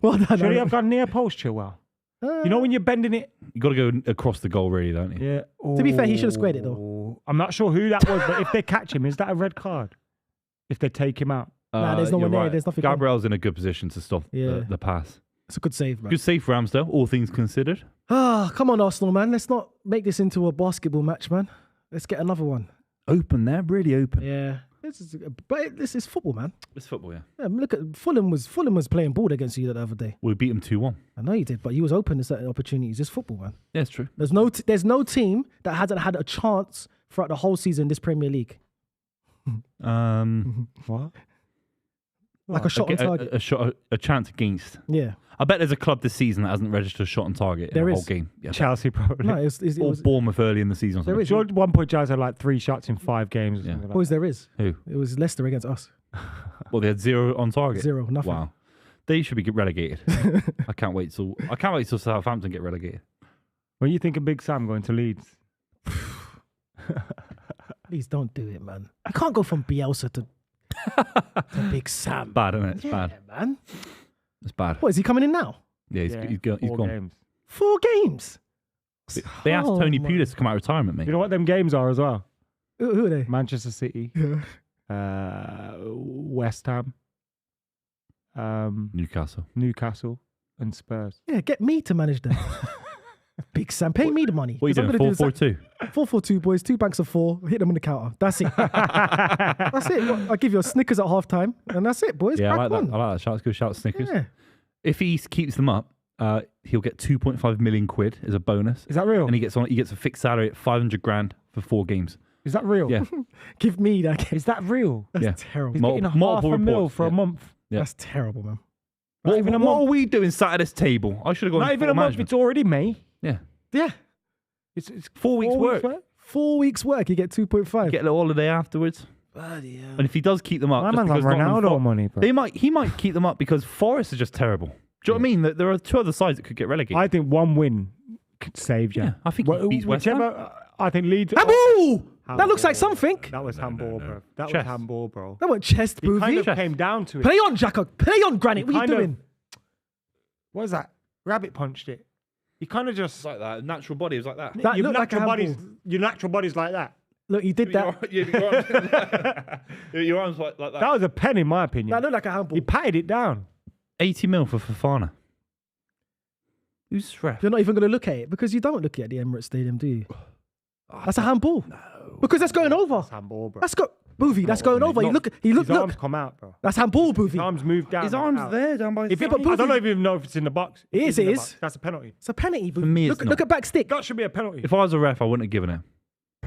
Well done. Should he Aaron. have gone near post, Chilwell? You know when you're bending it? You got to go across the goal, really, don't you? Yeah. To be fair, he should have squared it, though. I'm not sure who that was, but if they catch him, is that a red card? If they take him out? Nah, there's no you're one there. right. There's nothing on. Gabriel's in a good position to stop Yeah. the pass. It's a good save, man. Good save for Ramsdale, all things considered. Come on, Arsenal, man. Let's not make this into a basketball match, man. Let's get another one. Open there, really open. Yeah. This is football, man. It's football, yeah. Yeah, look at Fulham was playing ball against you the other day. We beat him 2-1. I know you did, but he was open to certain opportunities. It's football, man. Yeah, it's true. There's no team that hasn't had a chance throughout the whole season in this Premier League. What? Like a shot on target. A chance against. Yeah. I bet there's a club this season that hasn't registered a shot on target in There the whole is. game. Yeah, Chelsea probably. No, it or was. Bournemouth early in the season. Or There something. is. Sure, at one point, Chelsea had like 3 shots in 5 games. Or Yeah. something like Boys, that. there is. Who? It was Leicester against us. Well, they had 0 on target. 0, nothing. Wow. They should be relegated. I can't wait till Southampton get relegated. When you think of Big Sam going to Leeds, Please don't do it, man. I can't go from Bielsa to Big Sam. Bad, isn't it? It's Yeah, bad. man. It's bad. What, is he coming in now? Yeah, he's 4 gone. games. 4 games. They asked Oh, Tony my- Pulis to come out of retirement, mate. You know what them games are as well? Who are they? Manchester City, West Ham, Newcastle. Newcastle, and Spurs. Yeah, get me to manage them. Big Sam, pay me the money. What are you doing? 4-4-2? 4-4-2, boys. 2 banks of 4. Hit them in the counter. That's it. That's it. I'll give you a Snickers at half time, and that's it, boys. Yeah, I Crack like that. on. I like that. Shout, good shout, Snickers. Yeah. If he keeps them up, he'll get 2.5 million quid as a bonus, Is that real? and he gets a fixed salary at 500 grand for 4 games. Is that real? Yeah, Give me that. Is that real? That's yeah. terrible. He's Multiple- getting half a multiple mil reports, for a yeah. month. Yeah. That's terrible, man. Not even a What month. are we doing sat at this table? I should have gone. Not even a month. management. It's already May. Yeah, Yeah. It's 4 weeks work. 4 weeks work, you get 2.5. Get a little holiday afterwards. Bloody hell. And if he does keep them up, My just man's on because Nottingham Ronaldo Fo- money, bro. he might keep them up because Forest are just terrible. Do you know what I mean? There are 2 other sides that could get relegated. I think 1 win could save you. Yeah, I think he beats West Ham. whichever. I think Leeds. Handball! That looks like something. That was handball, bro. That was Chest. handball, bro. That went chest, He kind Buvey. of came down to it. Play on, Jacko. Play on, Granite. What are you kind of- doing? What is that? Rabbit punched it. He kind of just. like that. Natural body was like that. That your looked like a natural body's. handball. Your natural body's like that. Look, he did that. Your arms like that. That was a pen, in my opinion. That looked like a handball. He patted it down. 80 mil for Fofana. Who's this ref? You're not even going to look at it because you don't look at the Emirates Stadium, do you? That's a handball. No. Because that's going over. That's handball, bro. That's Buvey, that's going over. His arms come out, bro. That's handball, Buvey. His arms move down. His arms out. there, down by his I don't even know if it's in the box. It is. That's a penalty. It's a penalty, Buvey. For me, look at back stick. That should be a penalty. If I was a ref, I wouldn't have given it.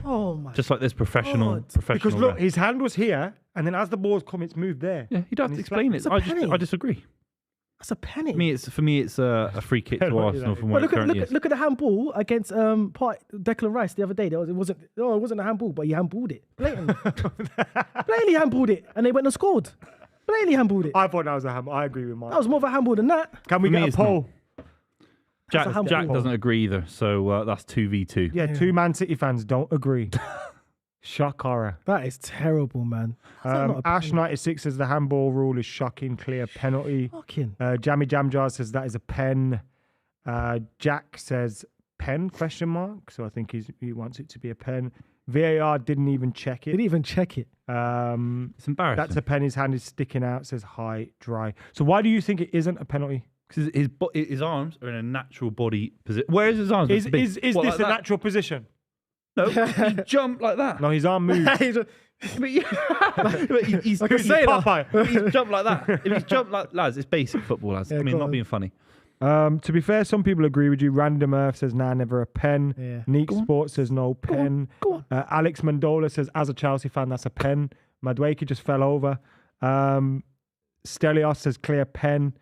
Oh my! Just like this professional. Because look, ref. his hand was here, and then as the ball's come, it's moved there. Yeah, you'd have to explain it. I disagree. That's a penalty. For me, it's a free kick to Arsenal from where it currently is. Look at the handball against Declan Rice the other day. It wasn't a handball, but he handballed it. Blatantly handballed it, and they went and scored. Blatantly handballed it. I thought that was a handball. I agree with Mike. That was more of a handball than that. Can we get a poll? Jack doesn't agree either, so that's 2v2. Yeah, two Man City fans don't agree. Shock horror. That is terrible, man. Ash 96 says the handball rule is shocking, clear penalty. Fucking. Jammy Jamjar says that is a pen. Jack says pen ? So I think he wants it to be a pen. VAR didn't even check it. Didn't even check it. It's embarrassing. That's a pen. His hand is sticking out. Says high, dry. So why do you think it isn't a penalty? Because his arms are in a natural body position. Where is his arms? Is this a natural position? No, he jumped like that. No, his arm moved. He's Popeye. He's jumped like that. If he's jumped like lads, it's basic football, lads. Yeah, not being funny. To be fair, some people agree with you. Random Earth says nah, never a pen. Yeah. Neek Sports says no pen. Go on. Alex Mandola says as a Chelsea fan, that's a pen. Madweke just fell over. Stelios says clear pen.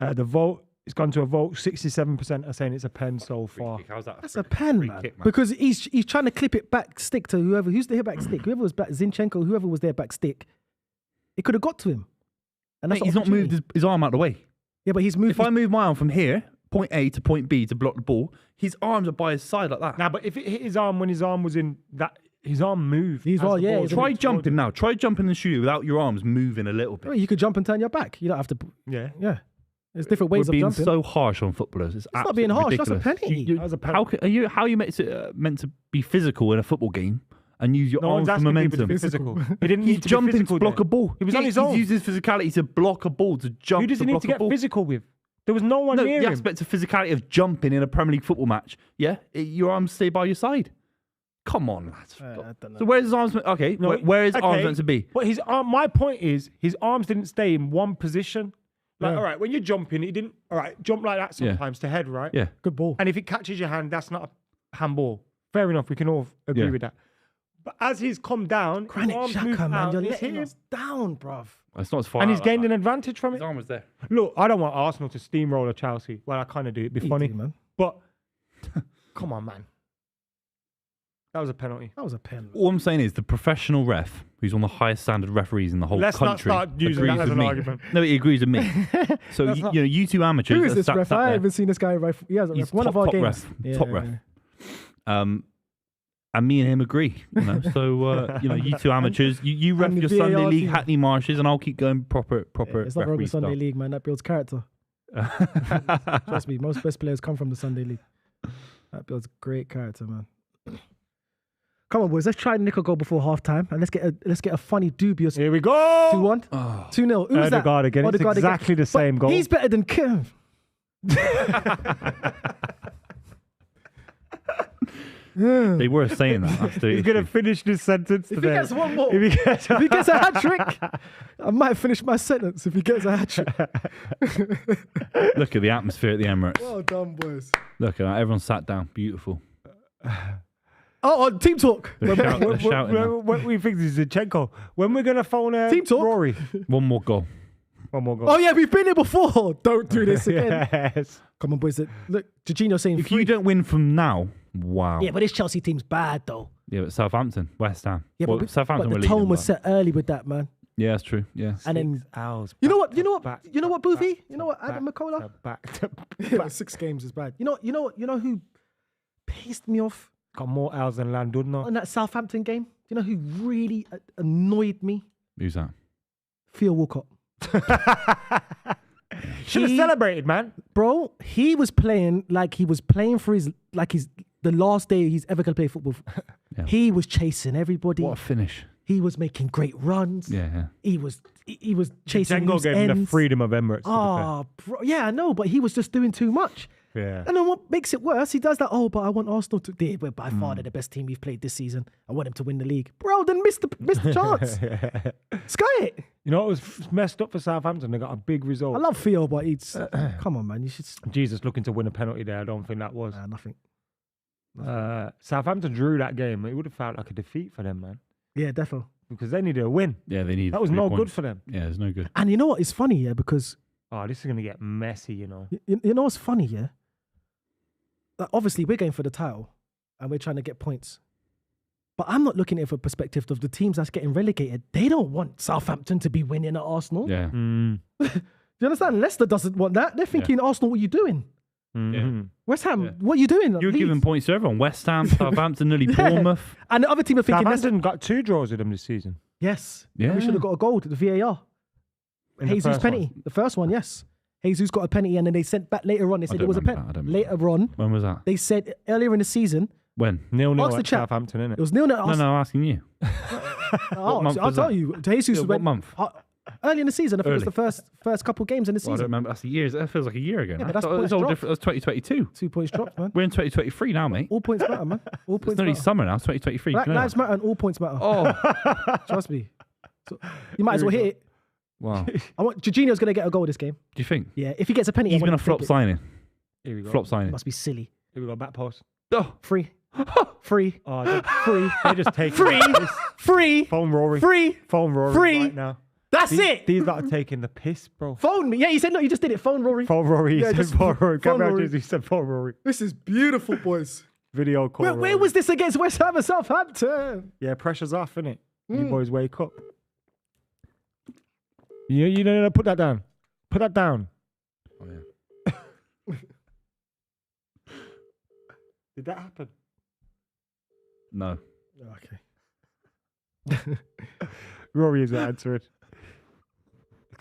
The vote. It's gone to a vote. 67% are saying it's a pen so far. How's that? That's a pen, man. Kick, man. Because he's trying to clip it back stick to who's there back stick. Whoever was back, Zinchenko, whoever was there back stick. It could have got to him. And he's not moved his arm out of the way. Yeah, but he's moved. If I move my arm from here, point A to point B to block the ball, his arms are by his side like that. Nah, but if it hit his arm when his arm was in that, his arm moved. Try jumping now. Try jumping and shooting without your arms moving a little bit. Well, you could jump and turn your back. You don't have to. Yeah. There's different ways of jumping. We're being so harsh on footballers. It's not being harsh. Ridiculous. That's a penalty. That was a penalty. How are you meant to be physical in a football game and use your arms for momentum? To be physical. He didn't need to jump be in to block a ball. He was on his own. He used his physicality to block a ball, to jump. Who does he need to get physical with? There was no one near him. The aspect of physicality of jumping in a Premier League football match. Yeah, your arms stay by your side. Come on, lads. So where's his arms? Okay, where is arms meant to be? But his arm. My point is, his arms didn't stay in one position. Like, all right, when you're jumping, he didn't. All right, jump like that sometimes to head, right? Yeah, good ball. And if it catches your hand, that's not a handball. Fair enough. We can all agree with that. But as he's come down, Granit his arms Xhaka, moved man, out, you're letting us down, bruv. It's not as far. And he's gained an advantage from it. His arm was there. Look, I don't want Arsenal to steamroller Chelsea. Well, I kind of do. It'd be funny, man. But come on, man. That was a penalty. That was a pen. All I'm saying is the professional ref, who's on the highest standard referees in the whole country, not start using that as an argument. No, he agrees with me. So you two amateurs. Who is this ref? I haven't seen this guy ref. He has He's one top, of our top games. Top ref. And me and him agree. So you two amateurs, you ref your Sunday League Hackney Marshes, and I'll keep going proper. It's not wrong with Sunday League, man. That builds character. Trust me, most best players come from the Sunday League. That builds great character, man. Come on, boys. Let's try and nick a goal before half time, and let's get a funny dubious. Here we go. 2-1, 2-0. Who's that? Odegaard again. It's exactly the same goal. He's better than Kim. They were saying that. He's going to finish this sentence today. If he gets one more, if he gets a hat-trick, I might finish my sentence if he gets a hat-trick. Look at the atmosphere at the Emirates. Well done, boys. Look at that. Everyone sat down. Beautiful. Team talk. They're shouting what we think is Zinchenko. When we're going to phone Team talk? Rory? One more goal. Oh, yeah, we've been here before. Don't do this again. Yes. Come on, boys. Look, Jorginho saying if you don't win from now, wow. Yeah, but this Chelsea team's bad, though. Yeah, but Southampton, West Ham. Yeah, but Southampton the tone was set early with that, man. Yeah, that's true. Yeah. And then hours. You know what, Buvey? You know what, Adam McKola? Back. 6 games is bad. You know who pissed me off? Got more hours than Landudno. On that Southampton game? You know who really annoyed me? Who's that? Theo Walcott. Should have celebrated, man. Bro, he was playing like he was playing for the last day he's ever going to play football. Yeah. He was chasing everybody. What a finish. He was making great runs. Yeah. He was chasing Django gave him the freedom of Emirates. Oh, bro, yeah, I know, but he was just doing too much. Yeah. And then what makes it worse, he does that, oh, but I want Arsenal to... We're by far they're the best team we've played this season. I want them to win the league. Bro, then miss the chance. Sky it. You know, it was messed up for Southampton. They got a big result. I love Theo, but it's... come on, man. You should... Jesus looking to win a penalty there. I don't think that was. Nah, nothing. Southampton drew that game. It would have felt like a defeat for them, man. Yeah, definitely. Because they needed a win. Yeah, they need. That was no good for them. Yeah, it's no good. And you know what? It's funny, yeah, because... Oh, this is going to get messy, you know. You know what's funny, yeah? Like, obviously, we're going for the title and we're trying to get points. But I'm not looking at it from a perspective of the teams that's getting relegated. They don't want Southampton to be winning at Arsenal. Yeah. Do you understand? Leicester doesn't want that. They're thinking, Arsenal, what are you doing? Mm-hmm. Yeah. West Ham, what are you doing? You're giving points to everyone. West Ham, Southampton, nearly Bournemouth. And the other team are thinking... Southampton got 2 draws with them this season. Yes. Yeah. We should have got a goal to the VAR. Jesus penalty. The first one, yes. Jesus got a penalty and then they sent back later on. They said it was a penalty. Later on. When was that? They said earlier in the season. When? 0-0 at Southampton, innit? It was 0-0. No, I'm asking you. I'll tell you. Jesus what month? Early in the season. I think it was the first couple games in the season. I don't remember. That's a year. That feels like a year ago. Yeah, now. but that's all different. That's 2022. 2 points dropped, man. We're in 2023 now, mate. All points matter, man. All points it's nearly summer now. It's 2023. Black lives matter and all points matter. Oh, trust me. So, you might as well hit it. Wow. Jorginho's going to get a goal this game. Do you think? Yeah. If he gets a penalty, he's going to flop signing. Here we go. Flop signing. Must be silly. Here we go. Back post. Oh, Free. Free. Oh, Free. they just take Free. Phone Rory. Free. Phone Rory. Free. Right now. That's it. These lot are taking the piss, bro. Phone me. Yeah, you said no. You just did it. Phone Rory. Phone Rory. Yeah, He said phone Rory. phone Gabriel Rory. Jesus said phone Rory. This is beautiful, boys. Video call. Where was this against West Ham and Southampton? Yeah, pressure's off, innit? You boys wake up. You know, put that down. Put that down. Oh, yeah. Did that happen? No. Okay. Rory is answering.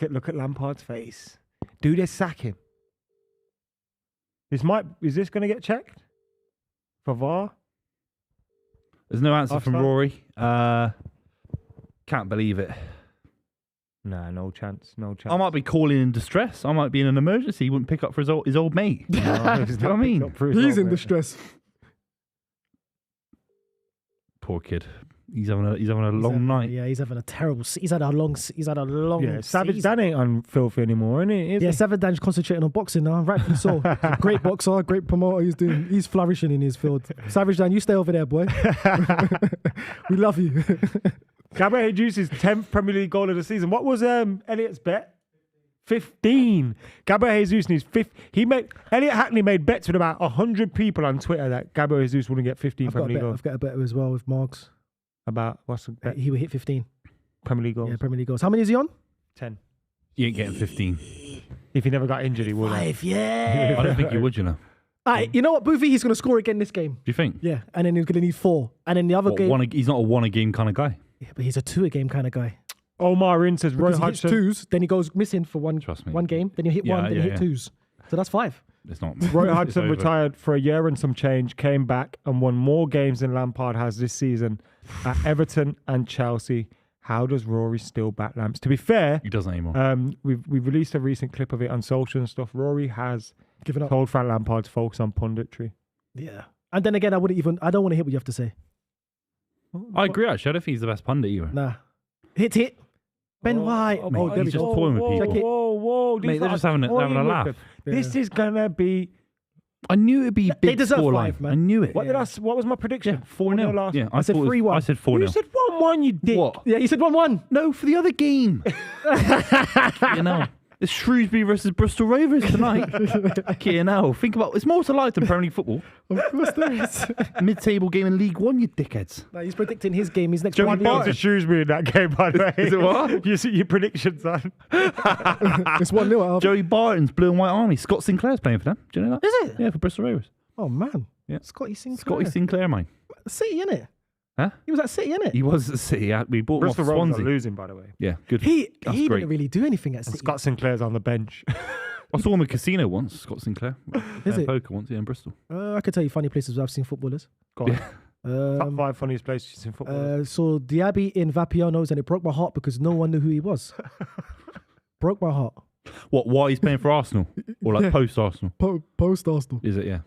Look at Lampard's face. Do they sack him? Is this going to get checked for VAR? There's no answer Offside? from Rory. Can't believe it. Nah, no chance. No chance. I might be calling in distress. I might be in an emergency. He wouldn't pick up for his old mate. No, Do you know what I mean? He's in distress. Poor kid. He's having a long night. Yeah, he's having a terrible. He's had a long. Yeah, Savage season. Dan ain't on filthy anymore, innit? Yeah, Savage Dan's concentrating on boxing now. Rightfully so. Great boxer, great promoter. He's flourishing in his field. Savage Dan, you stay over there, boy. We love you. Gabriel Jesus' 10th Premier League goal of the season. What was Elliot's bet? 15. Gabriel Jesus needs 5. Elliot Hackney made bets with about 100 people on Twitter that Gabriel Jesus wouldn't get 15 Premier League goals. I've got a bet as well with Margs. About what's the bet? He would hit 15 Premier League goals. Yeah, Premier League goals. How many is he on? 10. You ain't getting 15. If he never got injured, he would. 5, yeah. I don't think you would, you know. You know what, Buvey? He's going to score again this game. Do you think? Yeah, and then he's going to need 4. And then the other game... He's not a one-a-game kind of guy. Yeah, but he's a 2-a-game kind of guy. Omar in says Roy Because he hits Hodgson. 2s, then he goes missing for one game, then you hit 1, then you hit 2s. So that's 5. It's not. Roy Hodgson retired for a year and some change, came back and won more games than Lampard has this season at Everton and Chelsea. How does Rory still back Lamps? To be fair, he doesn't anymore. We've released a recent clip of it on social and stuff. Rory has given up. Told Frank Lampard to focus on punditry. Yeah, and then again, I don't want to hear what you have to say. I agree. Actually, I don't think he's the best pundit either. Nah, hit. Ben White. Mate, he's just toying with people. Whoa. Mate, they're just having a laugh. This is gonna be. I knew it'd be big. They deserve scoreline. 5, man. I knew it. What was my prediction? 4-0. Yeah, I said 3-1. I said 4-0. You said 1-1, you dick. What? Yeah, you said 1-1. No, for the other game. You know, it's Shrewsbury versus Bristol Rovers tonight. Okay, now think about it's more to life than Premier League football. Of course there is. Mid-table game in League One, you dickheads. No, he's predicting his game. His next Joey 1 Barton to Shrewsbury in that game, by the way. Is it what? You see your predictions on. It's 1-0. Joey Barton's Blue and White Army. Scott Sinclair's playing for them. Do you know that? Is it? Yeah, for Bristol Rovers. Oh man. Yeah. Scotty Sinclair. Scotty Sinclair, mine. City, innit? Huh? He was at City, innit? He was at City. We bought him off Bristol Rovers Swansea. are losing, by the way. Yeah, good. He That's didn't great. really do anything at And City. Scott Sinclair's on the bench. I saw him at Casino once, Scott Sinclair. Is it? Poker once, yeah, in Bristol. I could tell you funny places where I've seen footballers. Go on. Top 5 funniest places in football. So Diaby in Vapiano's, and it broke my heart because no one knew who he was. Broke my heart. What? Why he's playing for Arsenal or like post Arsenal? Post Arsenal. Is it? Yeah.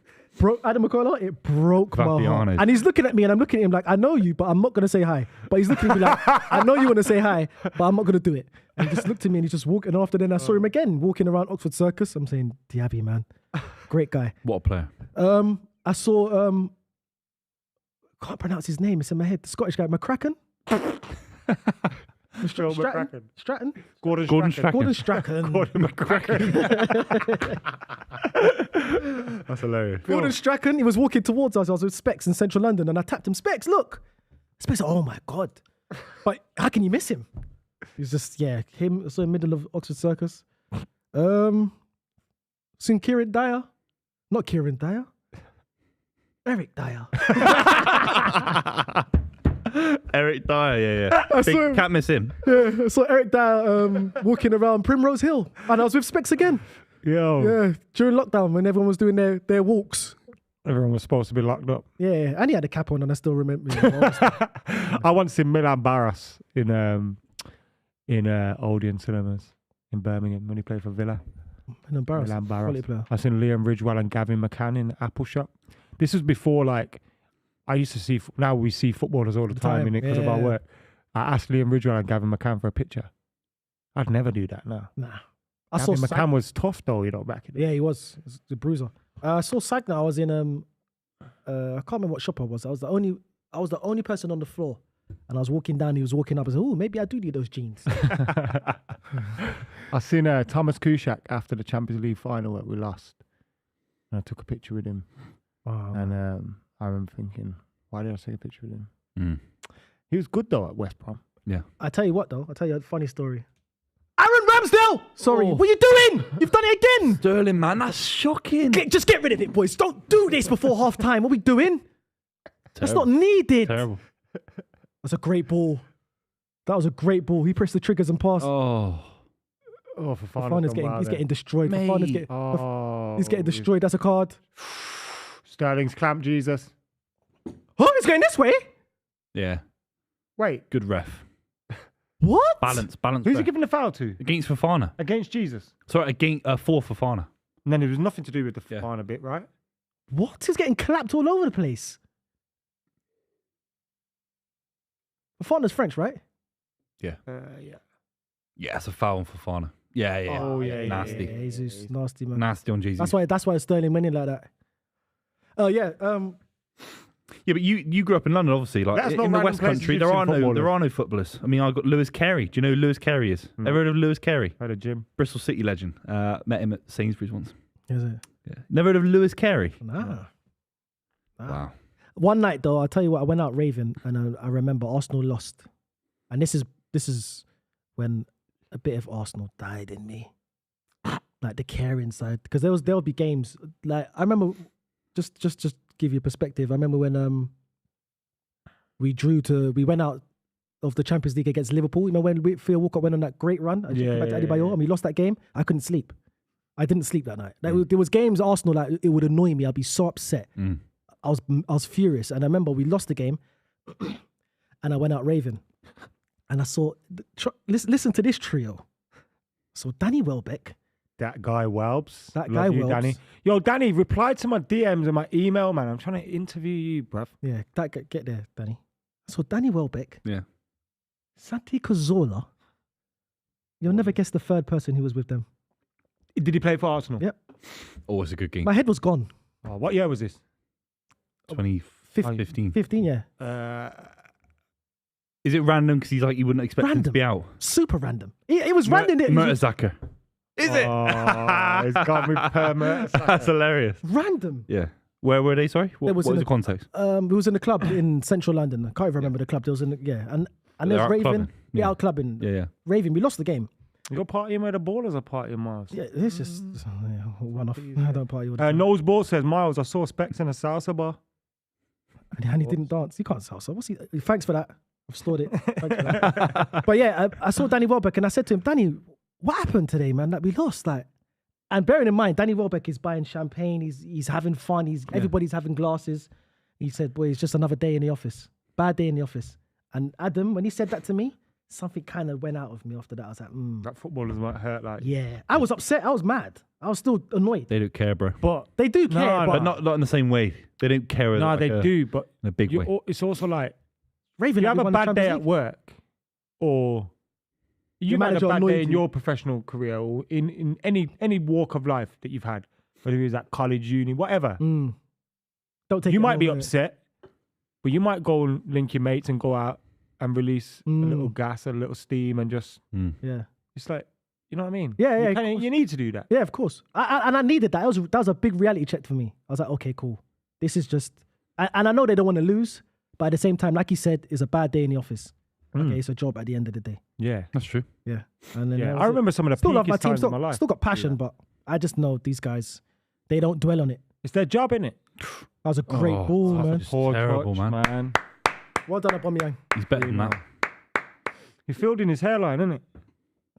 Adam McKola, it broke my heart. Vapiano's. And he's looking at me and I'm looking at him like, I know you, but I'm not going to say hi. But he's looking at me like, I know you want to say hi, but I'm not going to do it. And he just looked at me and he's just walking. And after then I saw him again walking around Oxford Circus. I'm saying, Diaby, man. Great guy. What a player. I saw, can't pronounce his name. It's in my head. The Scottish guy, McCracken. Stratton? Gordon Strachan. Gordon McCracken. That's hilarious. Gordon Strachan, he was walking towards us. I was with Specs in central London and I tapped him. Specs, look. Specs, oh my God. But how can you miss him? He's just, him, so in the middle of Oxford Circus. Seen Kieran Dyer. Not Kieran Dyer. Eric Dyer. Eric Dyer, yeah. Can't miss him. Yeah, I saw Eric Dyer walking around Primrose Hill. And I was with Specs again. Yeah, during lockdown when everyone was doing their walks. Everyone was supposed to be locked up. Yeah, and he had a cap on and I still remember. I once seen Milan Barras in Odeon Cinemas in Birmingham when he played for Villa. Milan Barras. I seen Liam Ridgewell and Gavin McCann in Apple Shop. This was before, like, I used to see, now we see footballers all the time in it because of our work. I asked Liam Ridgewell and Gavin McCann for a picture. I'd never do that now. Nah. Gavin McCann was tough though, back in the day. Yeah, he was the bruiser. I saw Sagna. I was in I can't remember what shop I was. I was the only person on the floor, and I was walking down. He was walking up. I said, "Oh, maybe I do need those jeans." I seen Thomas Kuszak after the Champions League final that we lost, and I took a picture with him. Wow. And I remember thinking, why did I take a picture with him? He was good though at West Brom. Yeah. I tell you what though. I'll tell you a funny story. Aaron Ramsdale! Sorry, what are you doing? You've done it again! Sterling, man, that's shocking. Just get rid of it, boys. Don't do this before half time. What are we doing? That's not needed. Terrible. That's a great ball. That was a great ball. He pressed the triggers and passed. Fofana's he's getting destroyed. He's getting destroyed. That's a card. Sterling's clamped Jesus. Oh, he's going this way? Yeah. Wait. Good ref. What? Balance. Who's he giving the foul to? Against Fofana. Against Jesus. Sorry, for Fofana. And then it was nothing to do with the Fofana bit, right? What? He's getting clapped all over the place. Fofana's French, right? Yeah. Yeah. Yeah, it's a foul on Fofana. Yeah. Oh, yeah. Nasty. Yeah, Jesus, nasty, man. Nasty on Jesus. That's why Sterling went in like that. Oh, yeah. Yeah, but you grew up in London, obviously. Like in the West Country, there are no footballers. I mean, I got Lewis Carey. Do you know who Lewis Carey is? Ever heard of Lewis Carey? Heard of Jim. Bristol City legend. Met him at Sainsbury's once. Is it? Yeah. Never heard of Lewis Carey? Nah. Wow. One night though, I'll tell you what, I went out raving and I remember Arsenal lost. And this is when a bit of Arsenal died in me. Like the caring side. Because there'll be games. Like I remember just give you a perspective. I remember when we went out of the Champions League against Liverpool. You know when Theo Walcott went on that great run and we lost that game? I couldn't sleep. I didn't sleep that night. Like, there was games Arsenal, like it would annoy me. I'd be so upset. I was furious. And I remember we lost the game and I went out raving. And I saw, listen to this trio. So Danny Welbeck. That guy Welbs. Danny. Yo, Danny, reply to my DMs and my email, man. I'm trying to interview you, bruv. Yeah, get there, Danny. So Danny Welbeck. Yeah. Santi Cazorla. You'll never guess the third person who was with them. Did he play for Arsenal? Yep. Oh, it's a good game. My head was gone. Oh, what year was this? 2015. 15, yeah. Is it random because he's like you wouldn't expect him to be out? Super random. It was random. Mertesacker. Is it? Oh, it's got me per Mertesacker. That's hilarious. Random. Yeah. Where were they? Sorry. What was the context? It was in a club in central London. I can't even remember the club. There was and there's Raven. Out clubbing. Yeah. Raven. We lost the game. You got partying where the ballers are partying, Miles. Yeah, it's just one off. I don't party with Nose Ball says, Miles, I saw Specs in a salsa bar. And he didn't dance. He can't salsa. What's he? Thanks for that. I've stored it. Thanks for that. But yeah, I saw Danny Welbeck and I said to him, Danny, what happened today, man? That we lost. And bearing in mind, Danny Welbeck is buying champagne. He's having fun. Everybody's having glasses. He said, boy, it's just another day in the office. Bad day in the office. And Adam, when he said that to me, something kind of went out of me after that. I was like, That footballers might hurt. Like, yeah. I was upset. I was mad. I was still annoyed. They don't care, bro. but They do care, But not in the same way. They don't care. no, like they do. But in a big way. it's also like Raven, you have a won the bad day Champions at League. work, or you might have manager a bad annoyed day in you. your professional career, or in any walk of life that you've had, whether it's at college, uni, whatever. Don't take. You it might be wrong, innit? upset, but you might go and link your mates and go out and release a little gas, a little steam, and just Yeah. it's like, you know what I mean? Yeah, You need to do that. Yeah, of course. And I needed that. That was a big reality check for me. I was like, okay, cool. This is just, and I know they don't want to lose, but at the same time, like you said, it's a bad day in the office. Okay, it's a job at the end of the day. Yeah, That's true. Yeah. And then yeah. that was I it. remember some of the Still love my peakiest team. times of my life. Still got passion, but I just know these guys, they don't dwell on it. It's their job, innit? That was a great ball, tough. man. It's terrible, man. Well done, Aubameyang. He's better than that. He filled in his hairline, innit?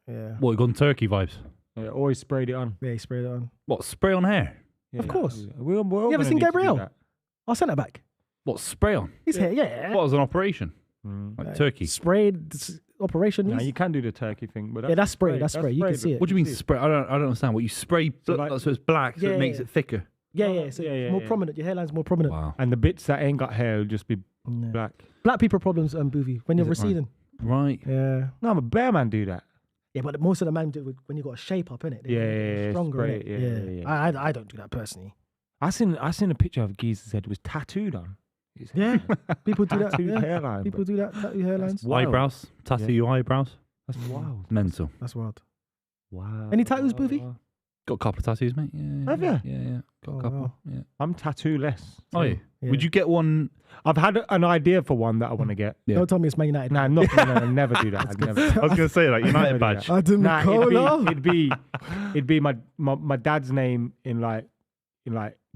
Yeah. What, gone turkey vibes? Yeah, always sprayed it on. Yeah, he sprayed it on. What, spray on hair? Yeah, Of course. We're all You ever gonna seen need to do Gabriel? that. I'll send it back. What, spray on? His hair, yeah. What was an operation? Like turkey? Sprayed operation. No, you can do the turkey thing, but Yeah, that's spray. That's spray. You can see it. What do you mean spray? I don't understand. What, you spray so, like- so it's black, so Yeah, it makes yeah. it thicker? Yeah. So more prominent. Your hairline's more prominent. Wow. And the bits that ain't got hair will just be Yeah. black. Black people problems, Buvey, when you're Is it right? receding. Right. Yeah. No, I'm a bear man. Do that. Yeah, but most of the men do it when you got a shape up, innit? Yeah, Stronger, spray innit? it, yeah. I don't do that personally. I seen a picture of Geezer's head was tattooed on. His head. Yeah. People do that. Tattooed Yeah. hairline. People do that. Tattoo hairlines. Wild. Eyebrows. Tattoo your eyebrows. That's wild. Mental. That's wild. Wow. Any tattoos, Buvey? Got a couple of tattoos, mate. Yeah. Have ya? Yeah. Got Oh, a couple. wow. Yeah. I'm tattoo-less. Oh, yeah. Yeah. Would you get one? I've had an idea for one that I want to get. Yeah. Don't tell me it's Man United. Nah, no, I'd never do that. I'd never. I was going to say, like, United badge. I didn't Nah, McKola. it'd be my dad's name in like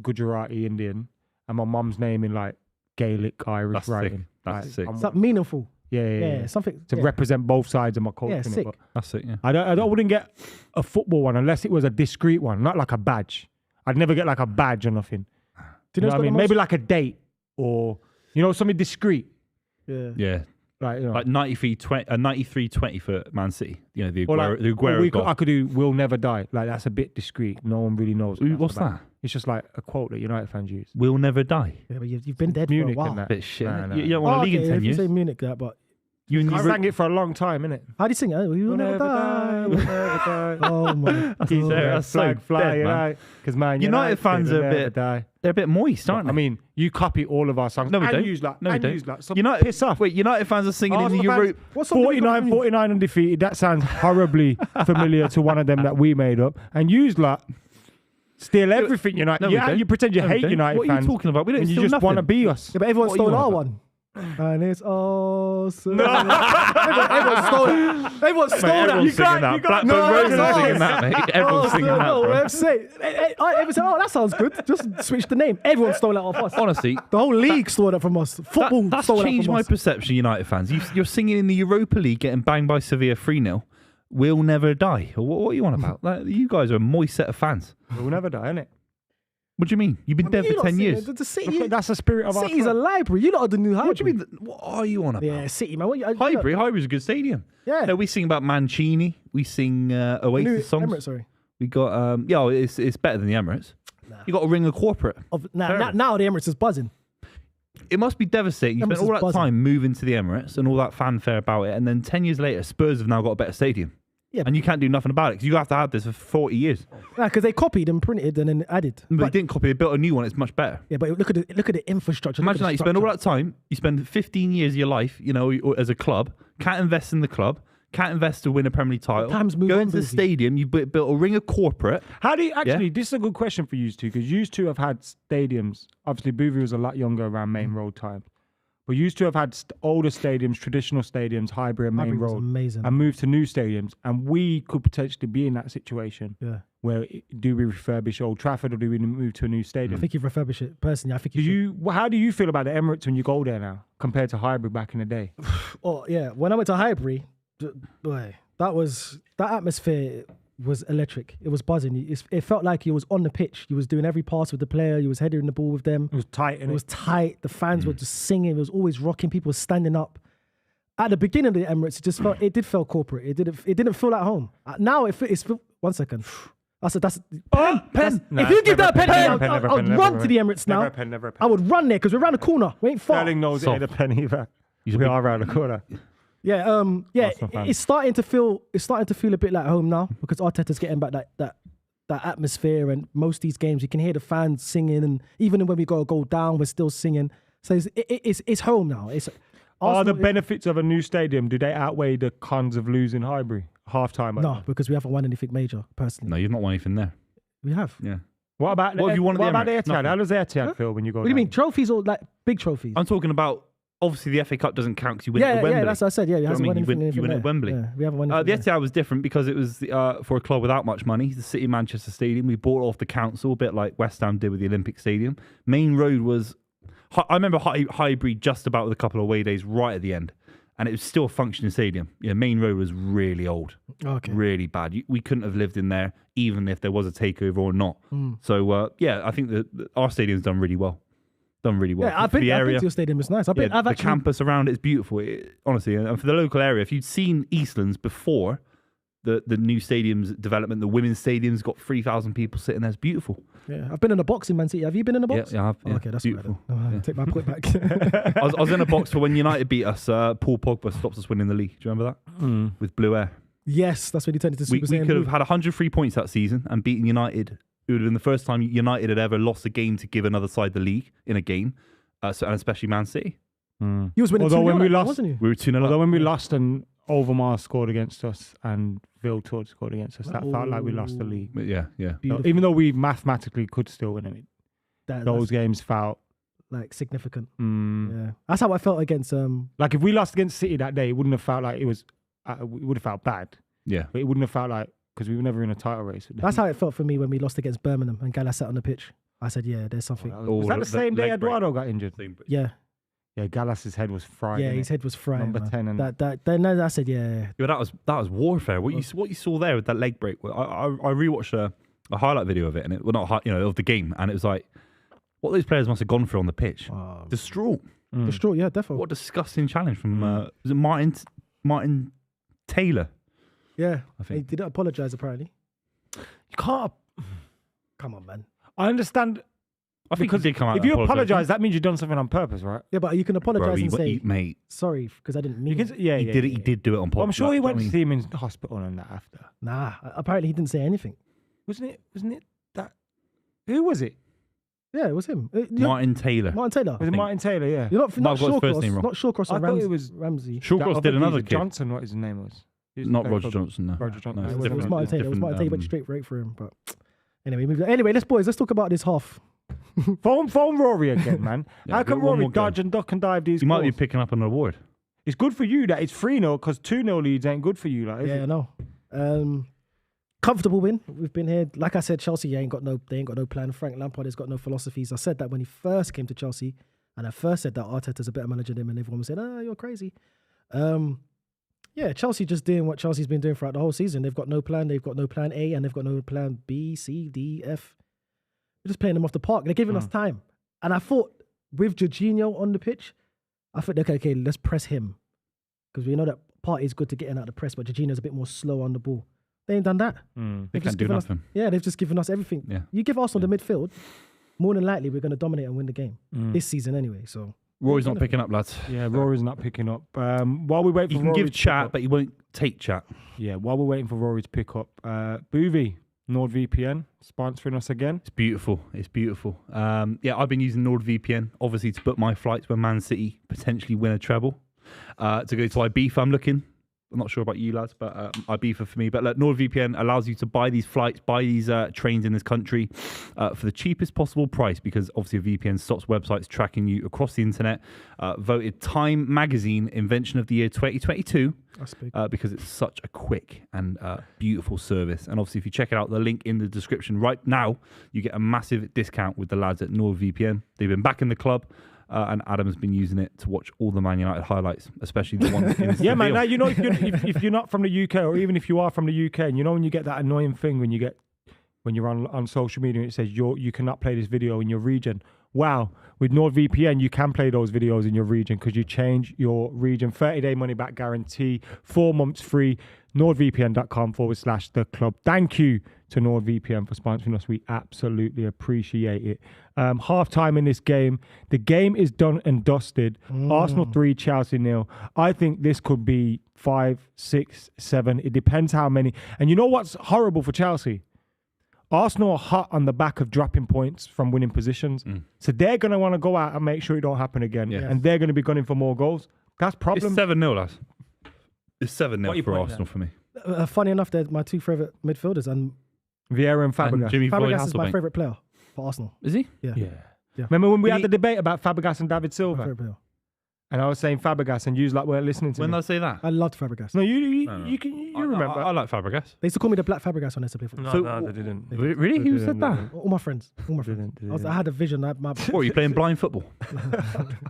Gujarati Indian, and my mum's name in like Gaelic Irish That's sick. writing. That's Like, sick. I'm- Something meaningful. yeah. Something. To yeah. represent both sides of my culture. Yeah, innit? sick. But That's it, yeah. I wouldn't get a football one unless it was a discreet one, not like a badge. I'd never get like a badge or nothing. Do You know what I what's mean? got the Maybe most- like a date or something discreet. Yeah. Yeah. Like, Like 93-20 for Man City. You know, the or like, Aguero goal. I could do "Will Never Die." Like that's a bit discreet. No one really knows. Ooh, that's what's about. that? It's just like a quote that United fans use. We'll never die. Yeah, but you've been dead Munich for a while. and that. Bit shit. Nah, innit? nah. You don't want a league in 10 if years. you say Munich, that, but You and I you sang it for a long time, innit? how do you sing it? We will never die. We'll never die. Oh my He's God. there. That's so Flag fly, dead, man. Because man, United fans will are a never bit- Die. They're a bit moist, aren't they? I mean, you copy all of our songs. No, we and don't. Use like, No, we and don't. use like. So United, piss off. Wait, United fans are singing in the Arsenal Euro. fans, What song have you got 49 undefeated. That sounds horribly familiar to one of them that we made up. And use like steal everything United. No, we don't. You pretend you No, we hate don't. United What are you fans. talking about? We don't and you steal just nothing. want to be us. Yeah, but everyone What are you stole on our about? one. And it's awesome. Everyone stole it. Everyone stole that. Everyone's singing that. Blackburn Rovers are singing that, mate. Everyone's singing that, bro. Everyone said, oh, that sounds good. Just switch the name. Everyone stole that off us. Honestly, The whole league stole that from us. Football that's stole that changed from my us. perception of United fans. You're singing in the Europa League, getting banged by Sevilla 3-0. We'll never die. What are you on about? Like, you guys are a moist set of fans. We'll never die, innit? What do you mean? You've been dead for 10 years. The City, That's the spirit of our City's a club. library. You lot are the new Highbury. What do you mean? What are you on about? Yeah, City, man. What you, Highbury's a good stadium. Yeah. No, we sing about Mancini. We sing New Oasis songs. Emirates, sorry. We got it's better than the Emirates. Nah. You got a ring of corporate. Now the Emirates is buzzing. It must be devastating. You Emirates spent all is that buzzing. time moving to the Emirates and all that fanfare about it, and then 10 years later, Spurs have now got a better stadium. Yeah, And you can't do nothing about it because you have to have this for 40 years. because they copied and printed and then added. But they didn't copy. They built a new one. It's much better. Yeah, but look at the infrastructure. look at Imagine the that. You spend all structure. that time. You spend 15 years of your life, as a club. Can't invest in the club. Can't invest to win a Premier League title. Times move Go on, into the Boozy. stadium. You built a ring of corporate. How do you actually? This is a good question for you two because you two have had stadiums. Obviously, Buvey was a lot younger around Main Road time, but you two have had older stadiums, traditional stadiums, Highbury and Main Highbury was Road, amazing. and moved to new stadiums. And we could potentially be in that situation Yeah, where do we refurbish Old Trafford or do we move to a new I stadium? think you refurbish it personally. I think Do you. how do you feel about the Emirates when you go there now compared to Highbury back in the day? Oh yeah, when I went to Highbury, boy, that atmosphere was electric. It was buzzing. It felt like you was on the pitch. You was doing every pass with the player. You was heading the ball with them. It was tight, It was tight. The fans were just singing. It was always rocking. People were standing up. At the beginning of the Emirates, it did feel corporate. It didn't feel at home. Now it's 1 second. I said that's pen. If you give that a pen, I would run to the Emirates now. Never a pen. I would run there because we're around the corner. We ain't far. Sterling knows it ain't a pen either. We are around the corner. Yeah, it's starting to feel a bit like home now because Arteta's getting back that atmosphere, and most of these games you can hear the fans singing, and even when we go down, we're still singing. So it's home now. Are the benefits of a new stadium, do they outweigh the cons of losing Highbury half-time? No, because we haven't won anything major, personally. No, you've not won anything there. We have. Yeah. What about the Etihad? How does the Etihad feel when you go? What do you mean? Trophies or like big trophies? I'm talking about, obviously the FA Cup doesn't count because you win at Wembley. Yeah, that's what I said. Yeah, you win at Wembley. Yeah, we haven't won anything the Etihad was different because it was for a club without much money. The City Manchester Stadium. We bought it off the council, a bit like West Ham did with the Olympic Stadium. Main Road was... I remember Highbury just about with a couple of away days right at the end. And it was still a functioning stadium. Yeah, Main Road was really old. Okay. Really bad. We couldn't have lived in there even if there was a takeover or not. So, I think that our stadium's done really well. Yeah, I've been to your stadium. It's nice. The campus around it is beautiful. Honestly, and for the local area, if you'd seen Eastlands before the new stadium's development, the women's stadium's got 3,000 people sitting there. It's beautiful. Yeah, I've been in a box in Man City. Have you been in a box? Yeah, I have. Yeah. Okay, that's beautiful. Take my point back. I was in a box for when United beat us. Paul Pogba stopped us winning the league. Do you remember that? With Blue Air. Yes, that's when he turned into Super Saiyan. We could have had 103 points that season and beaten United. It would have been the first time United had ever lost a game to give another side the league in a game, and especially Man City. You was winning 2-0, wasn't you? We were 2-0. Although when we lost and Overmars scored against us and Viltord scored against us, that felt like we lost the league. But yeah. So even though we mathematically could still win it, those games felt like significant. Yeah, that's how I felt against. Like if we lost against City that day, it wouldn't have felt like it was. It would have felt bad. Yeah, but it wouldn't have felt like because we were never in a title race. That's how it felt for me when we lost against Birmingham and Gallas sat on the pitch. I said, "Yeah, there's something." Was that the same day Eduardo got injured? Yeah. Yeah, Gallas's head was fried. Yeah, his head was fried. Number 10 and I said, yeah. That was warfare. What you saw there with that leg break. I rewatched a highlight video of it, and it of the game, and it was like what those players must have gone through on the pitch. Distraught. Distraught, yeah, definitely. What a disgusting challenge from was it Martin Taylor? Yeah, I think he didn't apologise. Apparently, you can't. Come on, man. I understand. I think he did come out. If you apologise, that means you've done something on purpose, right? Yeah, but you can apologise and say, mate, sorry, because I didn't mean it. He did do it on purpose. Well, I'm sure he went to see him in hospital and that after. Nah, apparently he didn't say anything. Wasn't it that? Who was it? Yeah, it was him. Martin Taylor. Was it Martin Taylor? Yeah. You're not Shawcross. Not Shawcross. I thought it was Ramsey. Shawcross did another kid. Johnson, what his name was. Not Roger Johnson. No. Roger Johnson. No, it was Martin Taylor. It was Martin Taylor. Went straight for him. But anyway, let's talk about this half. phone Rory again, man. How come Rory dodge and duck and dive these? You might be picking up an award. It's good for you that it's 3-0 because 2-0 leads ain't good for you. Like, I know. Comfortable win. We've been here. Like I said, Chelsea they ain't got no plan. Frank Lampard has got no philosophies. I said that when he first came to Chelsea, and I first said that Arteta's a better manager than him, and everyone was saying, you're crazy. Chelsea just doing what Chelsea's been doing throughout the whole season. They've got no plan. They've got no plan A, and they've got no plan B, C, D, F. We're just playing them off the park. They're giving us time. And I thought with Jorginho on the pitch, I thought, okay, let's press him. Because we know that Partey's good to get in out of the press, but Jorginho's a bit more slow on the ball. They ain't done that. They can't do nothing. They've just given us everything. Yeah. You give Arsenal the midfield, more than likely we're going to dominate and win the game. This season anyway. So Rory's not picking up, lads. Yeah, Rory's not picking up. While we wait for Rory, you can give chat, but you won't take chat. Yeah, while we're waiting for Rory to pick up, Buvey, NordVPN, sponsoring us again. It's beautiful. I've been using NordVPN, obviously, to book my flights when Man City potentially win a treble. To go to Ibiza, I'm looking. I'm not sure about you lads, but Ibiza for me. But NordVPN allows you to buy these flights, buy these trains in this country for the cheapest possible price, because obviously a VPN stops websites tracking you across the internet. Voted Time Magazine Invention of the Year 2022 because it's such a quick and beautiful service. And obviously if you check it out, the link in the description right now, you get a massive discount with the lads at NordVPN. They've been back in the club. And Adam has been using it to watch all the Man United highlights, especially the ones in Yeah, man. Now, if you're not from the UK, or even if you are from the UK, and when you get that annoying thing when you're on social media and it says you cannot play this video in your region, Wow. With NordVPN, you can play those videos in your region because you change your region. 30-day money-back guarantee, 4 months free. NordVPN.com/the club. Thank you to NordVPN for sponsoring us. We absolutely appreciate it. Half time in this game. The game is done and dusted. Arsenal 3, Chelsea 0. I think this could be 5, 6, 7. It depends how many. And you know what's horrible for Chelsea? Arsenal are hot on the back of dropping points from winning positions. So they're going to want to go out and make sure it don't happen again. Yeah. And they're going to be gunning for more goals. That's problem. It's 7-0, lads. It's 7-0 for Arsenal for me. Funny enough, they're my 2 favourite midfielders. And Vieira and Fabregas. And Jimmy Fabregas is my favourite player for Arsenal. Is he? Yeah. Remember when we had the debate about Fabregas and David Silva? My favourite player. And I was saying Fabregas and you weren't listening to me. When did I say that? I loved Fabregas. No, you remember. I like Fabregas. They used to call me the Black Fabregas when I used to play football. No, they didn't. Really? Who said that? All my friends. I had a vision. What, are you playing blind football?